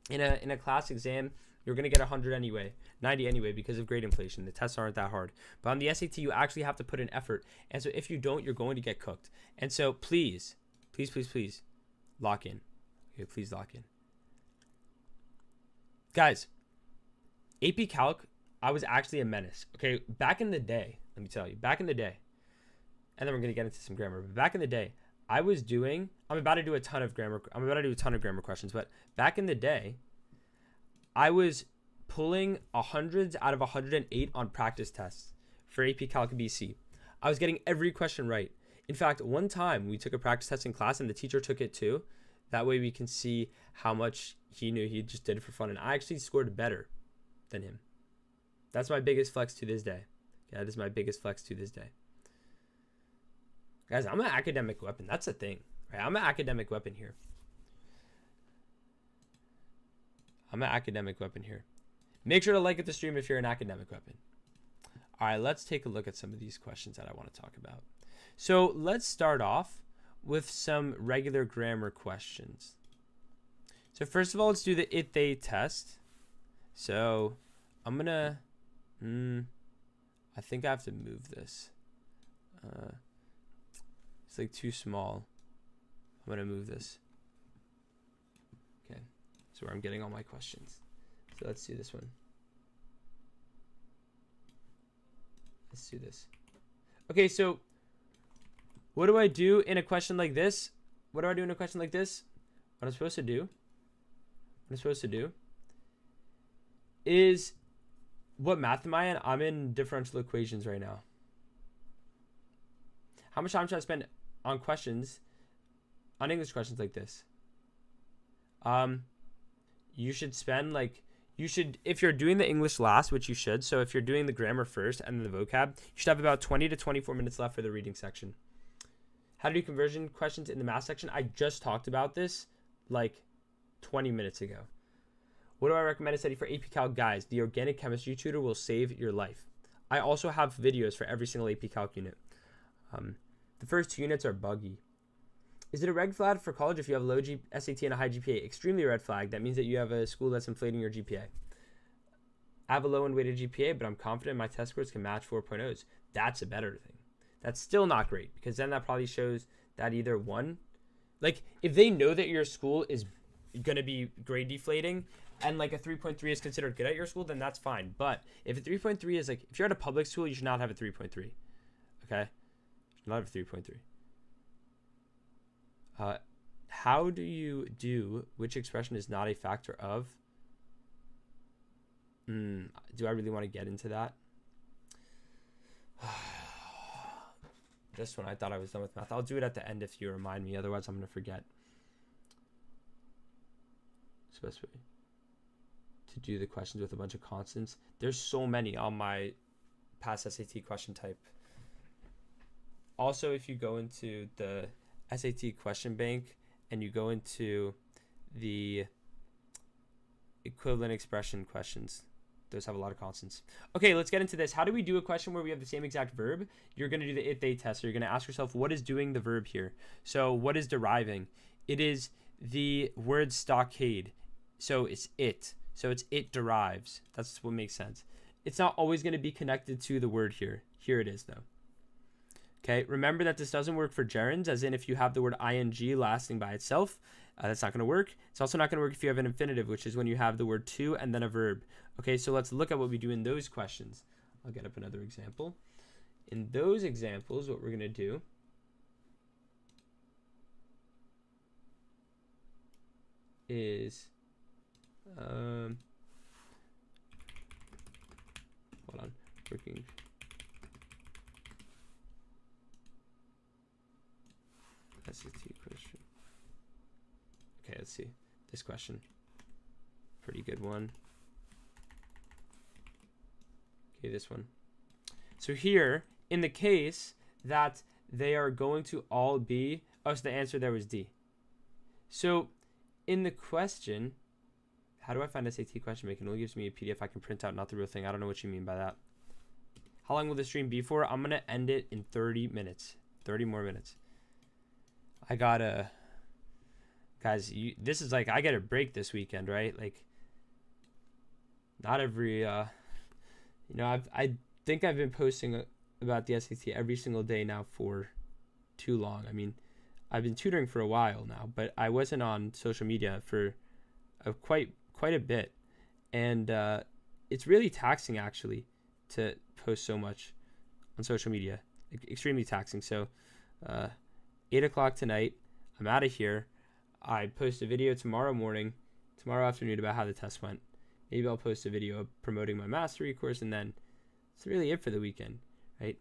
Speaker 1: In a class exam, you're going to get 100 anyway, 90 anyway, because of grade inflation. The tests aren't that hard. But on the SAT, you actually have to put in effort. And so if you don't, you're going to get cooked. And so please, please, please, please lock in. Okay, please lock in. Guys, AP Calc, I was actually a menace. Okay, back in the day, let me tell you, back in the day, and then we're going to get into some grammar. But back in the day, I'm about to do a ton of grammar questions, but back in the day, I was pulling 100s out of 108 on practice tests for AP Calc BC. I was getting every question right. In fact, one time we took a practice test in class and the teacher took it too. That way we can see how much he knew. He just did it for fun. And I actually scored better than him. That's my biggest flex to this day. That is my biggest flex to this day. Guys, I'm an academic weapon. That's a thing, right? I'm an academic weapon here. Make sure to like the stream if you're an academic weapon. All right, let's take a look at some of these questions that I want to talk about. So let's start off with some regular grammar questions. So first of all, let's do the it-they test. So I'm going to, I think I have to move this. It's like too small. I'm going to move this. Okay, that's where I'm getting all my questions. So let's do this one. Let's do this. Okay, so what do I do in a question like this? What I'm supposed to do is, what math am I in? I'm in differential equations right now. How much time should I spend on questions, on English questions like this? You should spend if you're doing the English last, which you should, so if you're doing the grammar first and then the vocab, you should have about 20 to 24 minutes left for the reading section. How to do conversion questions in the math section? I just talked about this like 20 minutes ago. What do I recommend to study for AP Calc? Guys, the organic chemistry tutor will save your life. I also have videos for every single AP Calc unit. The first 2 units are buggy. Is it a red flag for college if you have a low SAT and a high GPA? Extremely red flag. That means that you have a school that's inflating your GPA. I have a low and weighted GPA, but I'm confident my test scores can match 4.0s. That's a better thing. That's still not great, because then that probably shows that either one, like if they know that your school is going to be grade deflating and like a 3.3 is considered good at your school, then that's fine. But if a 3.3 is like, if you're at a public school, you should not have a 3.3. Okay? You should not have a 3.3. How do you do which expression is not a factor of? Do I really want to get into that? This one, I thought I was done with math. I'll do it at the end if you remind me. Otherwise, I'm going to forget. It's the best way to do the questions with a bunch of constants. There's so many on my past SAT question type. Also, if you go into the SAT question bank and you go into the equivalent expression questions, those have a lot of constants. Okay, let's get into this. How do we do a question where we have the same exact verb? You're going to do the it-they test. So you're going to ask yourself, what is doing the verb here? So what is deriving? It is the word stockade. So it's it. So it's it derives. That's what makes sense. It's not always going to be connected to the word here. Here it is, though. Okay, remember that this doesn't work for gerunds, as in if you have the word ing lasting by itself, that's not going to work. It's also not going to work if you have an infinitive, which is when you have the word to and then a verb. Okay, so let's look at what we do in those questions. I'll get up another example. In those examples, what we're going to do is, hold on, working. SAT question. Okay, let's see. This question. Pretty good one. Okay, this one. So here, in the case that they are going to all be, oh, so the answer there was D. So in the question, how do I find SAT question bank? It only gives me a PDF I can print out, not the real thing. I don't know what you mean by that. How long will the stream be for? I'm going to end it in 30 minutes. 30 more minutes. I gotta, guys, this is like, I get a break this weekend, right? Like, not every, I think I've been posting about the SAT every single day now for too long. I mean, I've been tutoring for a while now, but I wasn't on social media for quite a bit. And it's really taxing, actually, to post so much on social media. Extremely taxing. So, 8 o'clock tonight, I'm out of here. I post a video tomorrow afternoon about how the test went. Maybe I'll post a video promoting my mastery course, and then that's really it for the weekend, right?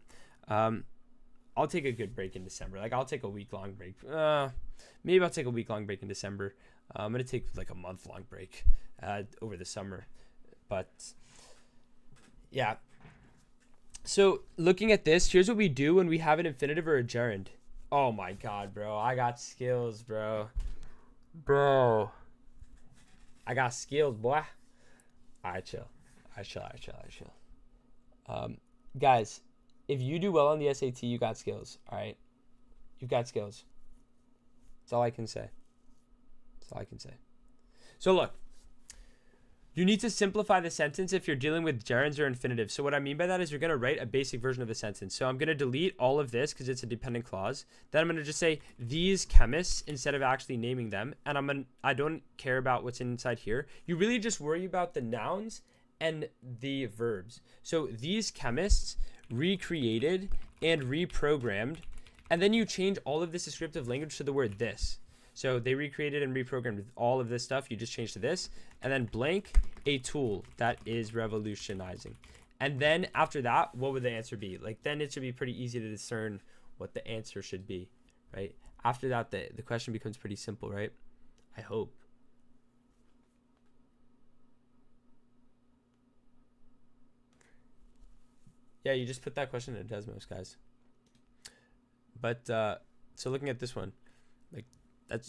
Speaker 1: I'll take a good break in December. Like, I'll take a week-long break. Maybe I'll take a week-long break in December. I'm going to take like a month-long break over the summer. But Yeah. So looking at this, here's what we do when we have an infinitive or a gerund. Oh my god, bro. I got skills, bro. Bro. I got skills, boy. Alright, chill. I chill. Guys, if you do well on the SAT, you got skills. Alright? You've got skills. That's all I can say. So look. You need to simplify the sentence if you're dealing with gerunds or infinitives. So what I mean by that is you're going to write a basic version of the sentence. So I'm going to delete all of this because it's a dependent clause. Then I'm going to just say these chemists instead of actually naming them. And I don't care about what's inside here. You really just worry about the nouns and the verbs. So these chemists recreated and reprogrammed. And then you change all of this descriptive language to the word this. So they recreated and reprogrammed all of this stuff. You just change to this. And then blank, a tool that is revolutionizing. And then after that, what would the answer be? Like, then it should be pretty easy to discern what the answer should be, right? After that, the question becomes pretty simple, right? I hope. Yeah, you just put that question in Desmos, guys. But, so looking at this one, like,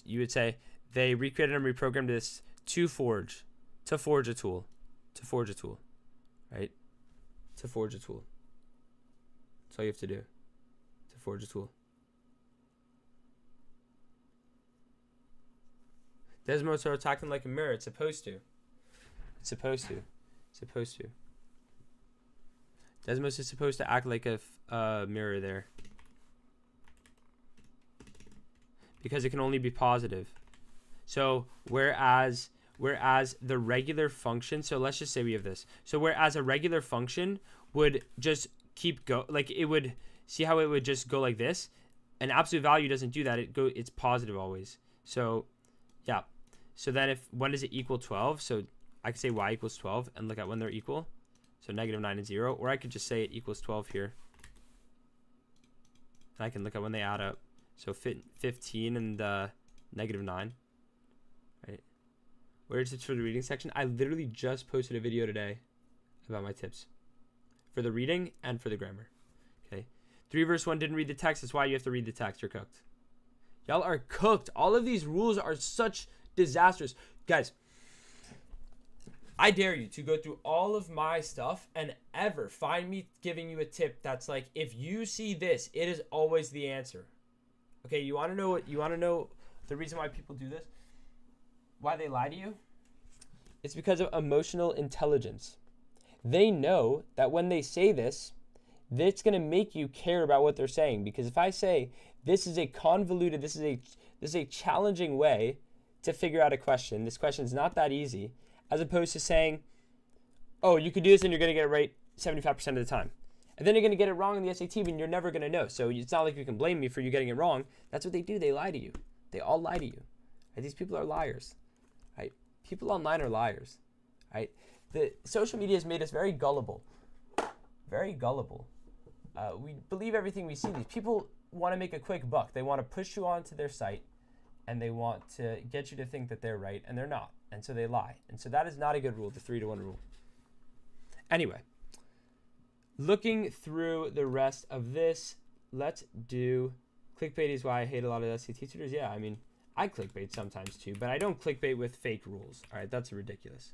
Speaker 1: you would say they recreated and reprogrammed this to forge a tool, right? To forge a tool. That's all you have to do. To forge a tool. Desmos are attacking like a mirror. It's supposed to. Desmos is supposed to act like a mirror there. Because it can only be positive. So whereas the regular function, so let's just say we have this. So whereas a regular function would just keep like it would, see how it would just go like this? An absolute value doesn't do that. It's positive always. So yeah. So then when does it equal 12? So I could say y equals 12 and look at when they're equal. So -9 and 0. Or I could just say it equals 12 here. And I can look at when they add up. So 15 and -9, right? Where are tips for the reading section? I literally just posted a video today about my tips for the reading and for the grammar. Okay, 3 verse 1 didn't read the text. That's why you have to read the text. You're cooked. Y'all are cooked. All of these rules are such disasters, guys. I dare you to go through all of my stuff and ever find me giving you a tip that's like, if you see this, it is always the answer. Okay, you want to know the reason why people do this? Why they lie to you? It's because of emotional intelligence. They know that when they say this, it's going to make you care about what they're saying. Because if I say this is a convoluted, this is a challenging way to figure out a question. This question is not that easy, as opposed to saying, oh, you could do this and you're going to get it right 75% of the time. And then you're going to get it wrong in the SAT and you're never going to know. So it's not like you can blame me for you getting it wrong. That's what they do. They lie to you. They all lie to you. Right? These people are liars. Right? People online are liars. Right? The social media has made us very gullible. Very gullible. We believe everything we see. These people want to make a quick buck. They want to push you onto their site and they want to get you to think that they're right and they're not. And so they lie. And so that is not a good rule, the 3-to-1 rule. Anyway. Looking through the rest of this, let's do clickbait is why I hate a lot of SAT tutors. Yeah, I mean, I clickbait sometimes too, but I don't clickbait with fake rules. All right, that's ridiculous.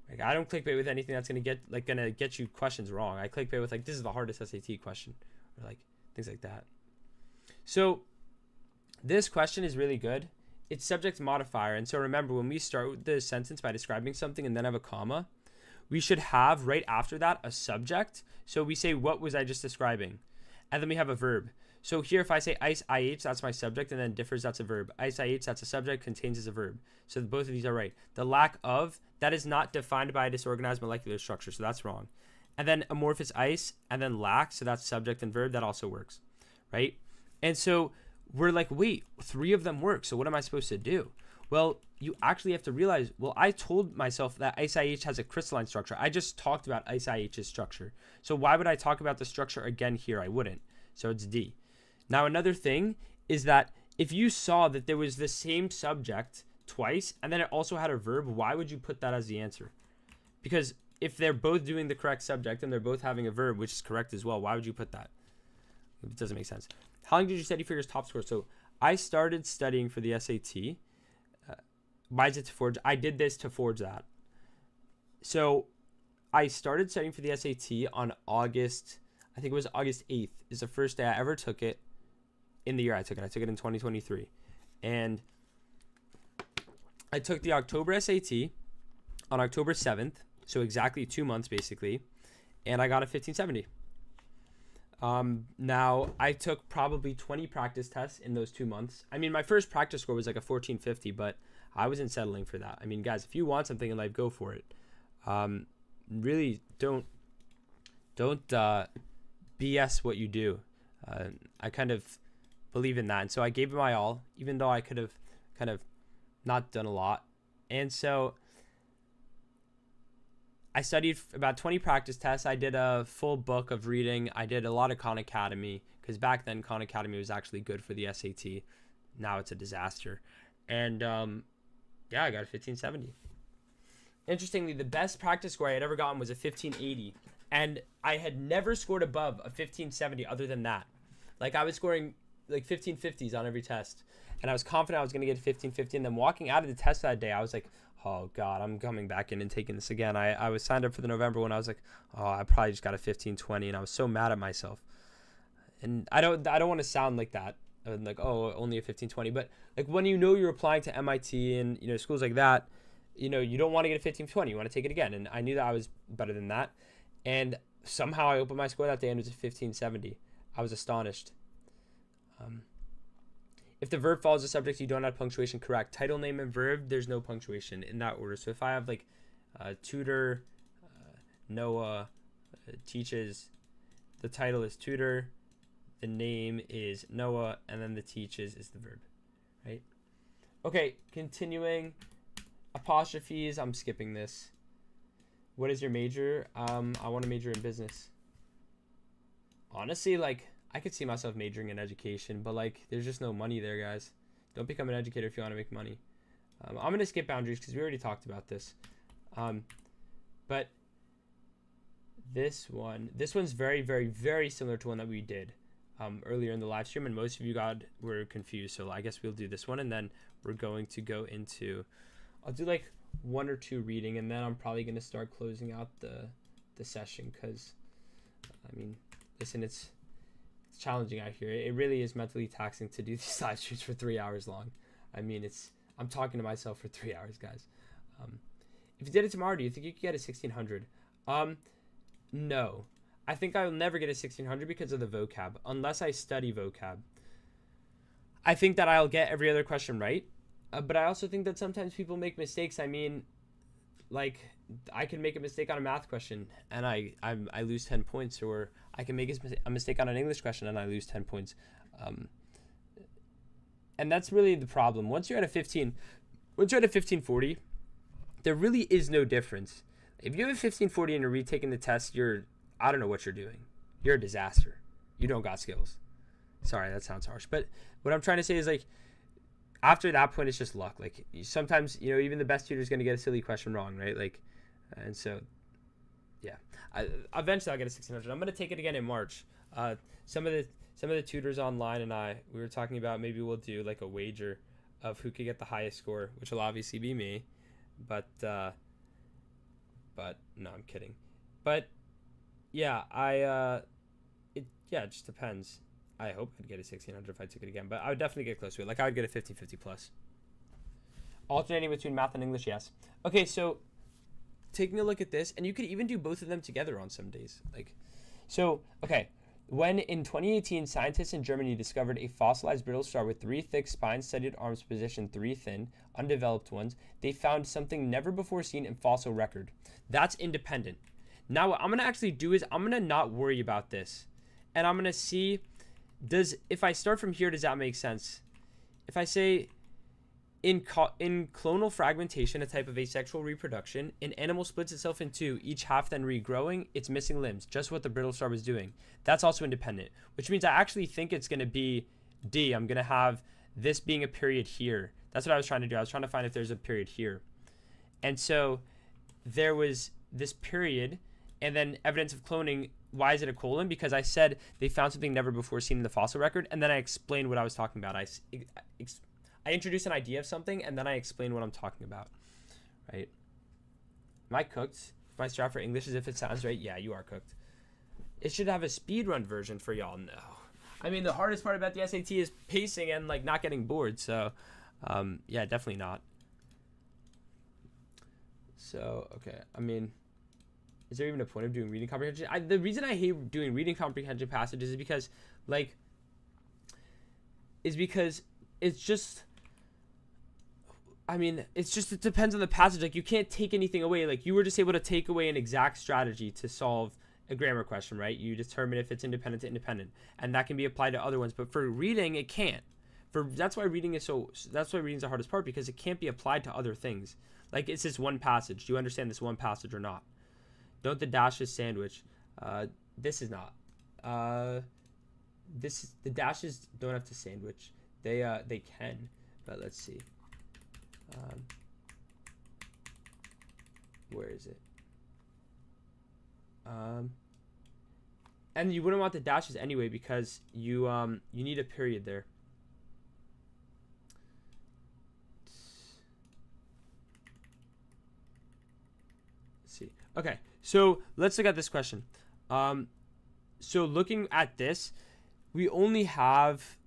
Speaker 1: Like, I don't clickbait with anything that's gonna get you questions wrong. I clickbait with like, this is the hardest SAT question, or like things like that. So this question is really good. It's subject modifier, and so remember when we start the sentence by describing something and then have a comma, we should have right after that a subject. So we say, what was I just describing? And then we have a verb. So here, if I say ice IH, that's my subject, and then differs, that's a verb. Ice IH, that's a subject, contains is a verb. So both of these are right. The lack of, that is not defined by a disorganized molecular structure, so that's wrong. And then amorphous ice, and then lack, so that's subject and verb, that also works, right? And so we're like, wait, 3 of them work, so what am I supposed to do? Well, you actually have to realize, well, I told myself that ice IH has a crystalline structure. I just talked about ice IH's structure. So why would I talk about the structure again here? I wouldn't. So it's D. Now, another thing is that if you saw that there was the same subject twice and then it also had a verb, why would you put that as the answer? Because if they're both doing the correct subject and they're both having a verb, which is correct as well, why would you put that? It doesn't make sense. How long did you study for your top score? So I started studying for the SAT. Why is it to forge? I did this to forge that. So I started studying for the SAT on August, I think it was August 8th is the first day I ever took it in the year I took it. I took it in 2023. And I took the October SAT on October 7th. So exactly 2 months basically. And I got a 1570. Now I took probably 20 practice tests in those 2 months. I mean, my first practice score was like a 1450, but I wasn't settling for that. I mean, guys, if you want something in life, go for it. Really don't BS what you do. I kind of believe in that. And so I gave it my all, even though I could have kind of not done a lot. And so I studied about 20 practice tests. I did a full book of reading. I did a lot of Khan Academy because back then Khan Academy was actually good for the SAT. Now it's a disaster. And yeah, I got a 1570. Interestingly, the best practice score I had ever gotten was a 1580. And I had never scored above a 1570 other than that. Like I was scoring like 1550s on every test. And I was confident I was going to get a 1550. And then walking out of the test that day, I was like, oh God, I'm coming back in and taking this again. I was signed up for the November one. I was like, oh, I probably just got a 1520. And I was so mad at myself. And I don't want to sound like that. Like, oh, only a 1520. But like when you know you're applying to MIT and, you know, schools like that, you know, you don't want to get a 1520. You want to take it again. And I knew that I was better than that. And somehow I opened my score that day and it was a 1570. I was astonished. If the verb follows the subject, you don't have punctuation, correct. Title, name, and verb, there's no punctuation in that order. So if I have like tutor, Noah teaches, the title is tutor, the name is Noah, and then the teaches is the verb, right? Okay, continuing. Apostrophes, I'm skipping this. What is your major? I want to major in business. Honestly, like, I could see myself majoring in education, but like, there's just no money there, guys. Don't become an educator if you want to make money. I'm going to skip boundaries because we already talked about this. But this one's very, very, very similar to one that we did earlier in the live stream, and most of you were confused. So I guess we'll do this one, and then we're going to go into, I'll do like 1 or 2 reading, and then I'm probably going to start closing out the session because, I mean, listen, it's challenging out here. It really is mentally taxing to do these live streams for 3 hours long. I mean, I'm talking to myself for 3 hours, guys. If you did it tomorrow, do you think you could get a 1600? No. I think I'll never get a 1600 because of the vocab, unless I study vocab. I think that I'll get every other question right, but I also think that sometimes people make mistakes. I mean, like, I can make a mistake on a math question and I lose 10 points, or I can make a mistake on an English question and I lose 10 points. And that's really the problem. Once you're at a 1540, there really is no difference. If you have a 1540 and you're retaking the test, I don't know what you're doing. You're a disaster. You don't got skills. Sorry, that sounds harsh. But what I'm trying to say is, like, after that point, it's just luck. Like, sometimes, you know, even the best tutor is going to get a silly question wrong, right? Like, and so, yeah. Eventually, I'll get a 1600. I'm going to take it again in March. Some of the tutors online and we were talking about maybe we'll do like a wager of who could get the highest score, which will obviously be me. But no, I'm kidding. But yeah, it just depends. I hope I'd get a 1600 if I took it again, but I would definitely get close to it. Like, I would get a 1550 plus. Alternating between math and English, yes. Okay, so taking a look at this, and you could even do both of them together on some days. Like, so, okay. When in 2018, scientists in Germany discovered a fossilized brittle star with 3 thick spine-studded arms positioned 3 thin, undeveloped ones, they found something never before seen in fossil record. That's independent. Now, what I'm going to actually do is I'm going to not worry about this. And I'm going to see, if I start from here, does that make sense? If I say, in clonal fragmentation, a type of asexual reproduction, an animal splits itself in 2, each half then regrowing its missing limbs, just what the brittle star was doing. That's also independent, which means I actually think it's going to be D. I'm going to have this being a period here. That's what I was trying to do. I was trying to find if there's a period here. And so there was this period, and then evidence of cloning. Why is it a colon? Because I said they found something never before seen in the fossil record, and then I explained what I was talking about. I introduced an idea of something, and then I explained what I'm talking about, right? Am I cooked? My strat for English is if it sounds right. Yeah, you are cooked. It should have a speedrun version for y'all. No. I mean, the hardest part about the SAT is pacing and like not getting bored. So, yeah, definitely not. So, okay. I mean, is there even a point of doing reading comprehension? The reason I hate doing reading comprehension passages is because, like, it's just, I mean, it's just, it depends on the passage. Like, you can't take anything away. Like, you were just able to take away an exact strategy to solve a grammar question, right? You determine if it's independent to independent, and that can be applied to other ones. But for reading, it can't. That's why reading is the hardest part, because it can't be applied to other things. Like, it's this one passage. Do you understand this one passage or not? Don't the dashes sandwich? This is not. The dashes don't have to sandwich. They can, but let's see. Where is it? And you wouldn't want the dashes anyway, because you need a period there. Let's see. Okay, so let's look at this question. So looking at this, we only have,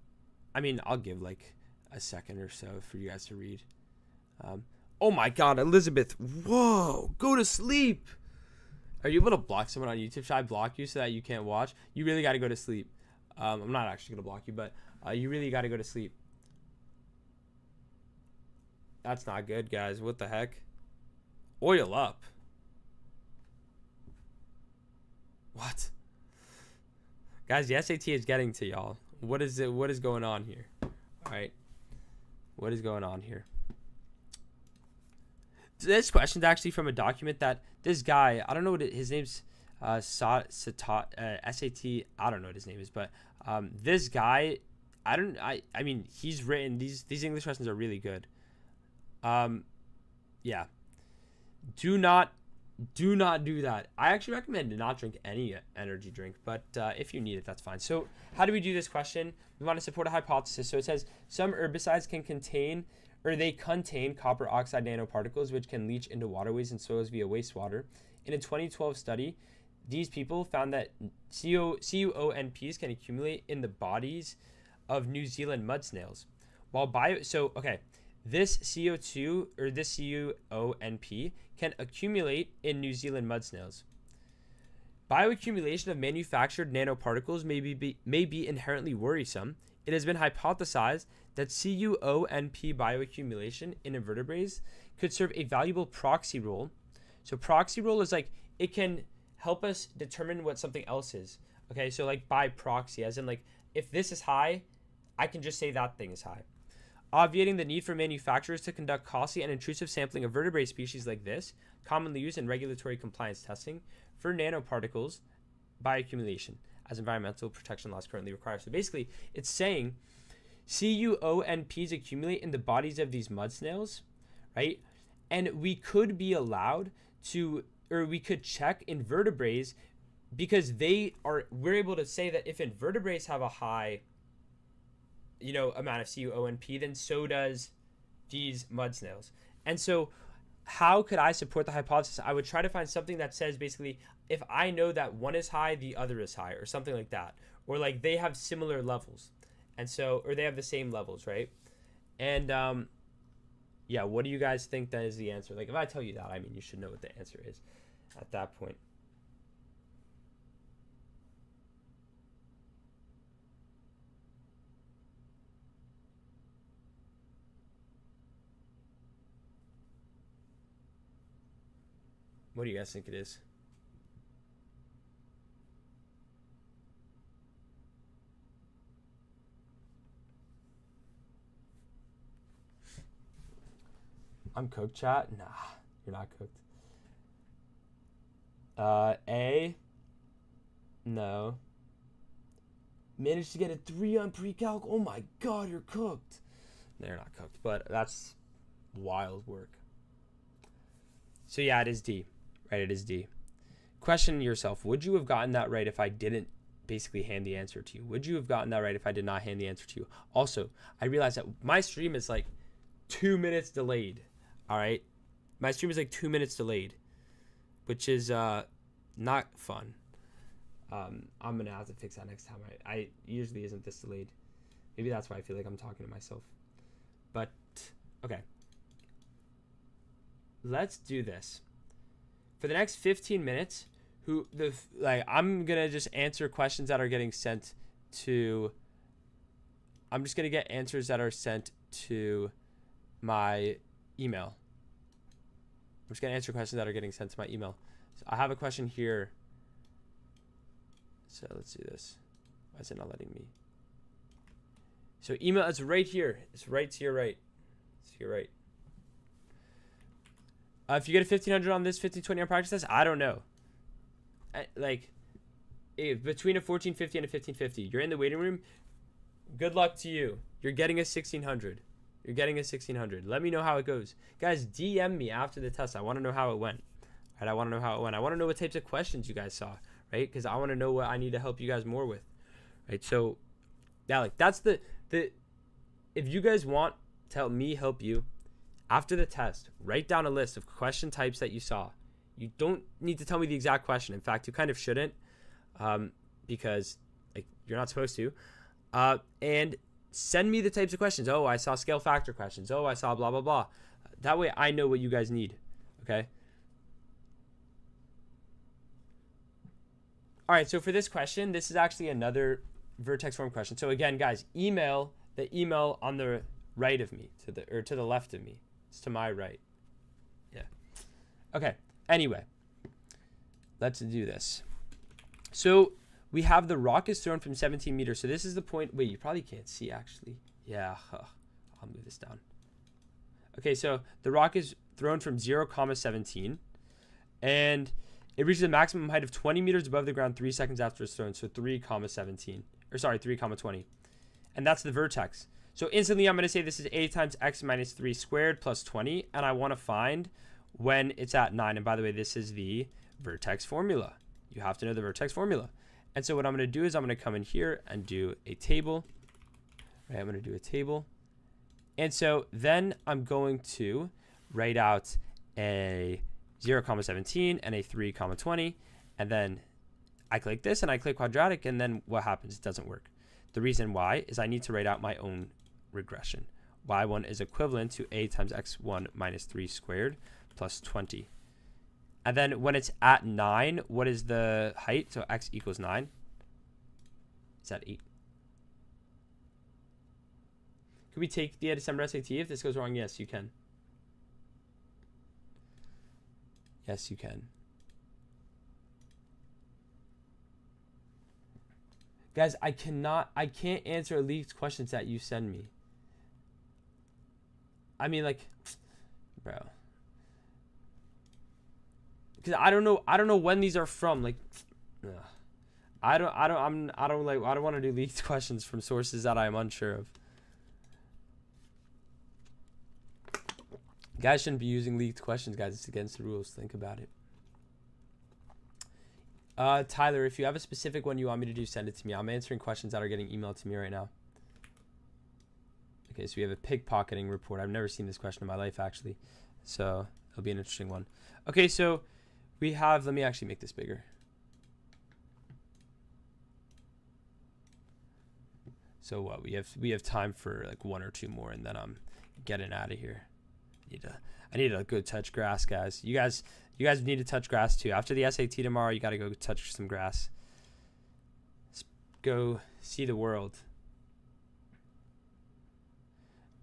Speaker 1: I mean, I'll give like a second or so for you guys to read. Oh my God, Elizabeth, whoa, go to sleep. Are you able to block someone on YouTube? Should I block you so that you can't watch? You really got to go to sleep. I'm not actually going to block you, but you really got to go to sleep. That's not good, guys. What the heck? Oil up. What? Guys, the SAT is getting to y'all. What is it? What is going on here? All right. What is going on here? This question's actually from a document that this guy, I don't know what his name's, SAT, I don't know what his name is, but this guy, I mean, he's written, these English questions are really good. Yeah. Do not do that. I actually recommend to not drink any energy drink, but if you need it, that's fine. So how do we do this question? We want to support a hypothesis. So it says some herbicides contain copper oxide nanoparticles, which can leach into waterways and soils via wastewater. In a 2012 study, these people found that CuONPs can accumulate in the bodies of New Zealand mud snails. This CO2 or this CuONP can accumulate in New Zealand mud snails. Bioaccumulation of manufactured nanoparticles may be inherently worrisome. It has been hypothesized that CuONP bioaccumulation in invertebrates could serve a valuable proxy role. So proxy role is like, it can help us determine what something else is. Okay, so like by proxy, as in like, if this is high, I can just say that thing is high. Obviating the need for manufacturers to conduct costly and intrusive sampling of vertebrate species like this, commonly used in regulatory compliance testing for nanoparticles bioaccumulation, as environmental protection laws currently require. So basically, it's saying CuONPs accumulate in the bodies of these mud snails, right? And we could be allowed to, or we could check invertebrates, because we're able to say that if invertebrates have a high, amount of CuONP, then so does these mud snails. And so how could I support the hypothesis? I would try to find something that says basically, if I know that one is high, the other is high, or something like that. Or like they have similar levels. And so, or they have the same levels, right? And yeah, what do you guys think that is the answer? Like if I tell you that, I mean, you should know what the answer is at that point. What do you guys think it is? I'm cooked, chat? Nah, you're not cooked. A? No. Managed to get a 3 on pre-calc? Oh my God, you're cooked. No, you're not cooked, but that's wild work. So yeah, it is D. Right, it is D. Question yourself, would you have gotten that right if I didn't basically hand the answer to you? Would you have gotten that right if I did not hand the answer to you? Also, I realized that my stream is like 2 minutes delayed. All right, my stream is like 2 minutes delayed, which is not fun. I'm gonna have to fix that next time. I usually isn't this delayed. Maybe that's why I feel like I'm talking to myself. But okay, let's do this for the next 15 minutes. I'm gonna just answer questions that are getting sent to. I'm just gonna get answers that are sent to my email. I'm just gonna answer questions that are getting sent to my email. So I have a question here. So let's do this. Why is it not letting me? So email, it's right here. It's right to your right. It's to your right. If you get a 1500 on this 1520 on practice test, I don't know. Between a 1450 and a 1550, you're in the waiting room. Good luck to you. You're getting a 1600. You're getting a 1600. Let me know how it goes. Guys, DM me after the test. I want to know how it went. Right? I want to know how it went. I want to know what types of questions you guys saw, right? Because I want to know what I need to help you guys more with, right? So, yeah, like that's the if you guys want to help me help you, after the test, write down a list of question types that you saw. You don't need to tell me the exact question. In fact, you kind of shouldn't, because like you're not supposed to. And send me the types of questions. Oh, I saw scale factor questions. Oh, I saw blah, blah, blah. That way I know what you guys need. Okay. All right. So for this question, this is actually another vertex form question. So again, guys, email the email on the right of me to the left of me. It's to my right. Yeah. Okay. Anyway, let's do this. So we have the rock is thrown from 17 meters. So this is the point. Wait, you probably can't see actually. Yeah, I'll move this down. Okay, so the rock is thrown from 0,17, and it reaches a maximum height of 20 meters above the ground 3 seconds after it's thrown. So 3,17, or sorry, 3,20, and that's the vertex. So instantly, I'm going to say this is a times x minus 3 squared plus 20, and I want to find when it's at 9. And by the way, this is the vertex formula. You have to know the vertex formula. And so what I'm going to do is I'm going to come in here and do a table. Right, I'm going to do a table. And so then I'm going to write out a 0,17 and a 3,20. And then I click this and I click quadratic. And then what happens? It doesn't work. The reason why is I need to write out my own regression. Y1 is equivalent to a times x1 minus 3 squared plus 20. And then when it's at 9, what is the height? So x equals 9. It's at 8. Could we take the December SAT if this goes wrong? Yes, you can. Yes, you can. Guys, I can't answer leaked questions that you send me. I mean, like, bro. Because I don't know when these are from. Like, ugh. I don't want to do leaked questions from sources that I'm unsure of. Guys shouldn't be using leaked questions, guys. It's against the rules. Think about it. Tyler, if you have a specific one you want me to do, send it to me. I'm answering questions that are getting emailed to me right now. Okay, so we have a pickpocketing report. I've never seen this question in my life, actually. So it'll be an interesting one. Okay, so we have, let me actually make this bigger. So what, we have time for like one or two more, and then I'm getting out of here. I need a good touch grass, guys. You guys need to touch grass too. After the SAT tomorrow, you got to go touch some grass. Let's go see the world.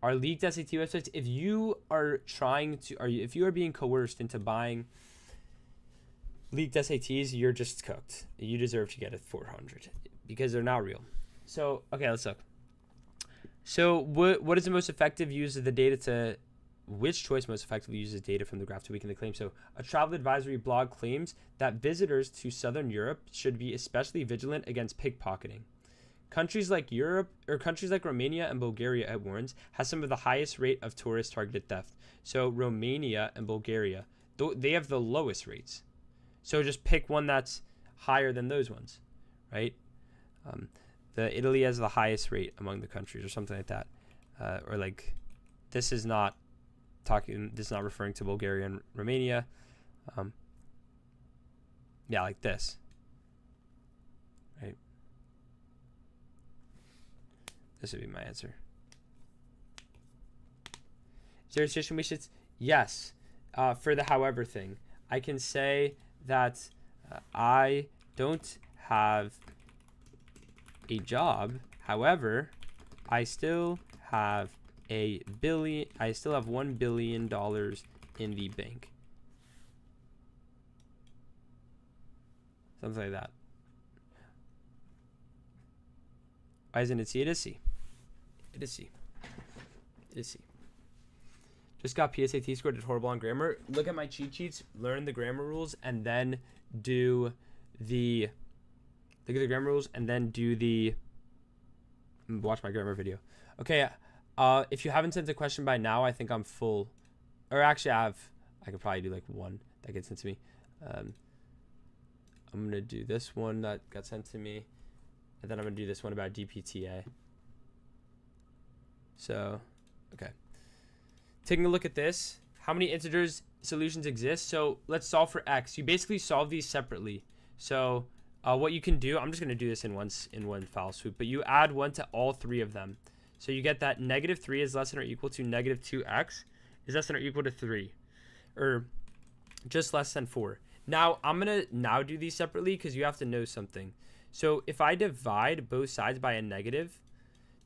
Speaker 1: Our leaked SAT websites, if you are if you are being coerced into buying leaked SATs, you're just cooked. You deserve to get a 400 because they're not real. So, okay, let's look. So what is the most effective use of the data to, which choice most effectively uses data from the graph to weaken the claim? So a travel advisory blog claims that visitors to Southern Europe should be especially vigilant against pickpocketing. Countries like Romania and Bulgaria, it warns, has some of the highest rate of tourist targeted theft. So Romania and Bulgaria, they have the lowest rates. So just pick one that's higher than those ones, right? The Italy has the highest rate among the countries or something like that. Or like, this is not referring to Bulgaria and Romania. Yeah, like this, right? This would be my answer. Is there a situation we should? Yes. For the however thing, I can say that I don't have a job. However, I still have $1 billion in the bank. Something like that. Why isn't it C? It is C. It is C. It is C. Just got PSAT score, did horrible on grammar. Look at my cheat sheets, learn the grammar rules, and then do the grammar rules, and then do the watch my grammar video. Okay. If you haven't sent a question by now, I think I'm full. Or actually, I could probably do like one that gets sent to me. I'm going to do this one that got sent to me. And then I'm going to do this one about DPTA. So, okay. Taking a look at this. How many integers solutions exist? So let's solve for x. You basically solve these separately. So what you can do, I'm just going to do this in one foul swoop. But you add 1 to all 3 of them. So you get that -3 is less than or equal to -2x is less than or equal to 3. Or just less than 4. Now, I'm going to do these separately because you have to know something. So if I divide both sides by a negative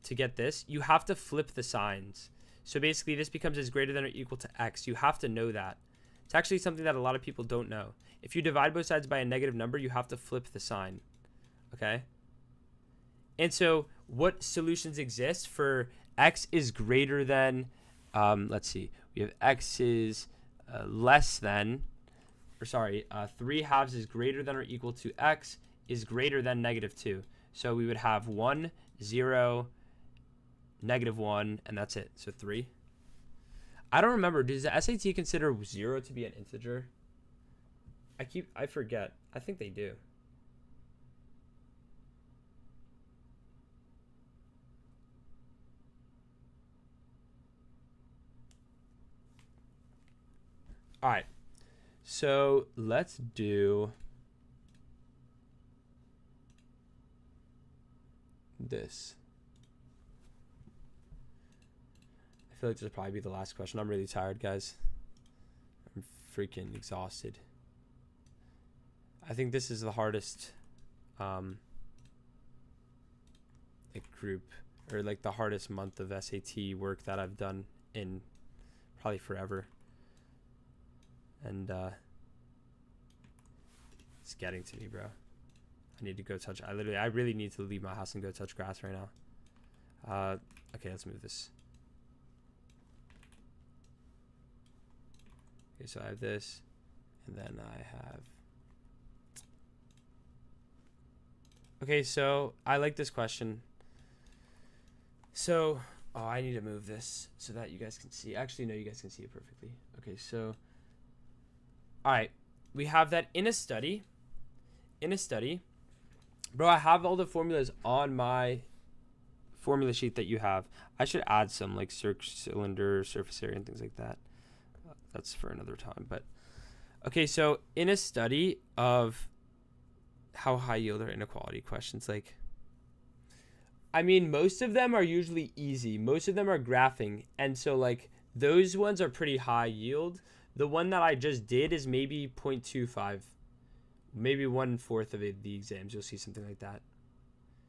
Speaker 1: to get this, you have to flip the signs. So basically, this becomes as greater than or equal to x. You have to know that. It's actually something that a lot of people don't know. If you divide both sides by a negative number, you have to flip the sign. Okay? And so what solutions exist for x is greater than, let's see, we have x is less than, 3/2 is greater than or equal to x is greater than -2. So we would have 1, 0, -1, and that's it. So 3. I don't remember. Does the SAT consider 0 to be an integer? I forget. I think they do. All right. So let's do this. I feel like this will probably be the last question. I'm really tired, guys. I'm freaking exhausted. I think this is the hardest group, or like the hardest month of SAT work that I've done in probably forever. And it's getting to me, bro. I need to go touch. I really need to leave my house and go touch grass right now. Okay, let's move this. Okay, so I have this, and then I have. Okay, so I like this question. So, I need to move this so that you guys can see. Actually, no, you guys can see it perfectly. Okay, so. All right, we have that in a study. Bro, I have all the formulas on my formula sheet that you have. I should add some like cylinder, surface area, and things like that. That's for another time. But okay, so in a study of how high yield are inequality questions, like, I mean, most of them are usually easy. Most of them are graphing. And so like those ones are pretty high yield. The one that I just did is maybe 0.25, maybe 1/4 of the exams. You'll see something like that.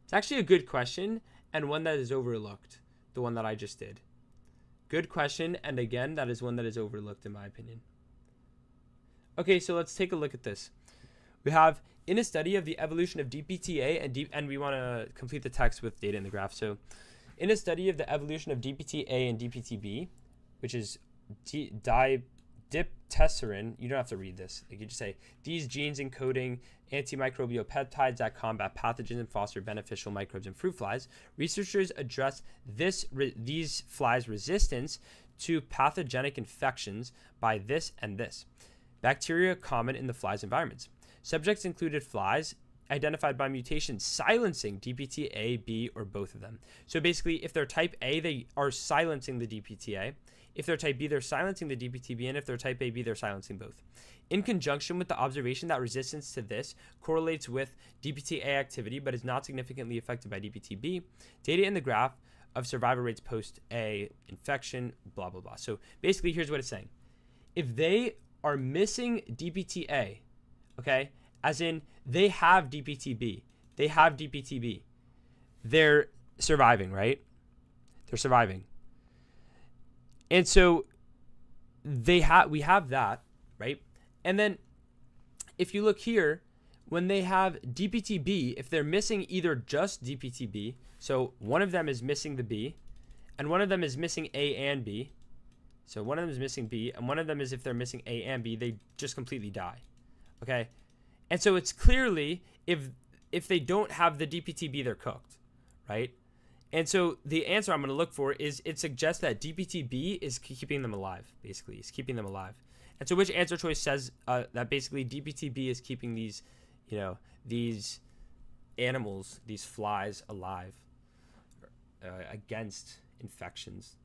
Speaker 1: It's actually a good question and one that is overlooked, the one that I just did. Good question, and again, that is one that is overlooked in my opinion. Okay, so let's take a look at this. We have, in a study of the evolution of DPTA and we want to complete the text with data in the graph. So in a study of the evolution of DPTA and DPTB, which is diptesserin, you don't have to read this. Like you just say, these genes encoding antimicrobial peptides that combat pathogens and foster beneficial microbes in fruit flies. Researchers address these flies' resistance to pathogenic infections by this and this. Bacteria common in the flies' environments. Subjects included flies identified by mutation silencing DPT A, B, or both of them. So basically, if they're type A, they are silencing the DPTA. If they're type B, they're silencing the DPTB, and if they're type AB, they're silencing both. In conjunction with the observation that resistance to this correlates with DPTA activity but is not significantly affected by DPTB, data in the graph of survival rates post-A infection, blah, blah, blah. So basically, here's what it's saying. If they are missing DPTA, okay, as in they have DPTB, they have DPTB, they're surviving, right? They're surviving. And so we have that, right? And then if you look here, when they have DPTB, if they're missing either just DPTB, so one of them is missing the B, and one of them is missing A and B. So one of them is missing B, and one of them is if they're missing A and B, they just completely die. Okay? And so it's clearly if they don't have the DPTB, they're cooked, right? And so the answer I'm going to look for is it suggests that DPTB is keeping them alive, basically. It's keeping them alive. And so which answer choice says that basically DPTB is keeping these, these animals, these flies alive against infections?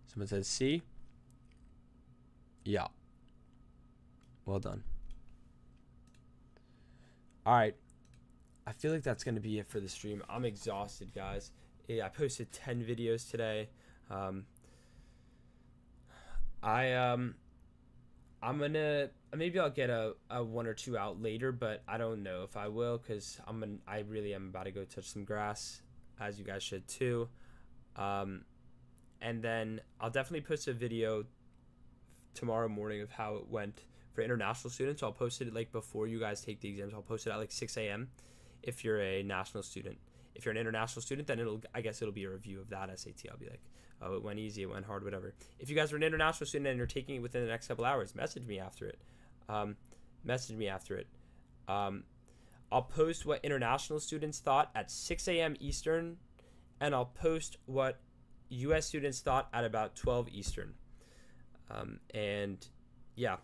Speaker 1: Someone says C. Yeah. Well done. All right. I feel like that's going to be it for the stream. I'm exhausted, guys. Yeah, I posted 10 videos today. I'm gonna maybe I'll get a one or two out later, but I don't know if I will because I really am about to go touch some grass, as you guys should too. And then I'll definitely post a video tomorrow morning of how it went for international students. I'll post it like before you guys take the exams. I'll post it at like 6 a.m. if you're a national student. If you're an international student, then I guess it'll be a review of that SAT. I'll be like, oh, it went easy, it went hard, whatever. If you guys are an international student and you're taking it within the next couple hours, message me after it. I'll post what international students thought at 6 a.m. Eastern, and I'll post what U.S. students thought at about 12 Eastern. And yeah.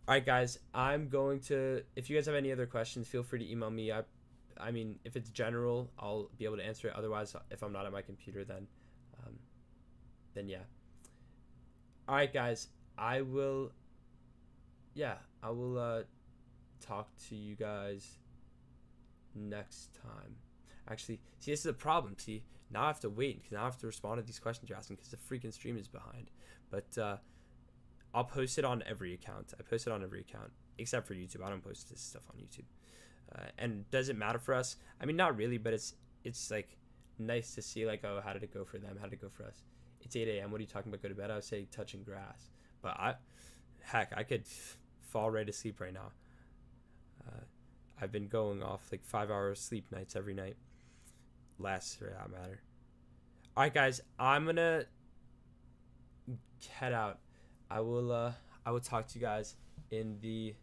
Speaker 1: All right, guys, I'm going to, if you guys have any other questions, feel free to email me. I mean, if it's general, I'll be able to answer it. Otherwise, if I'm not at my computer, then yeah. All right, guys, I will talk to you guys next time. Actually, see, this is a problem. See, now I have to wait because now I have to respond to these questions you're asking because the freaking stream is behind. But I'll post it on every account. I post it on every account except for YouTube. I don't post this stuff on YouTube. And does it matter for us? I mean, not really, but it's like nice to see like, oh, how did it go for them? How did it go for us? It's 8 a.m. What are you talking about? Go to bed? I would say touching grass. But I could fall right asleep right now. I've been going off like 5 hours sleep nights every night. Less for that matter. All right, guys, I'm gonna head out. I will talk to you guys in the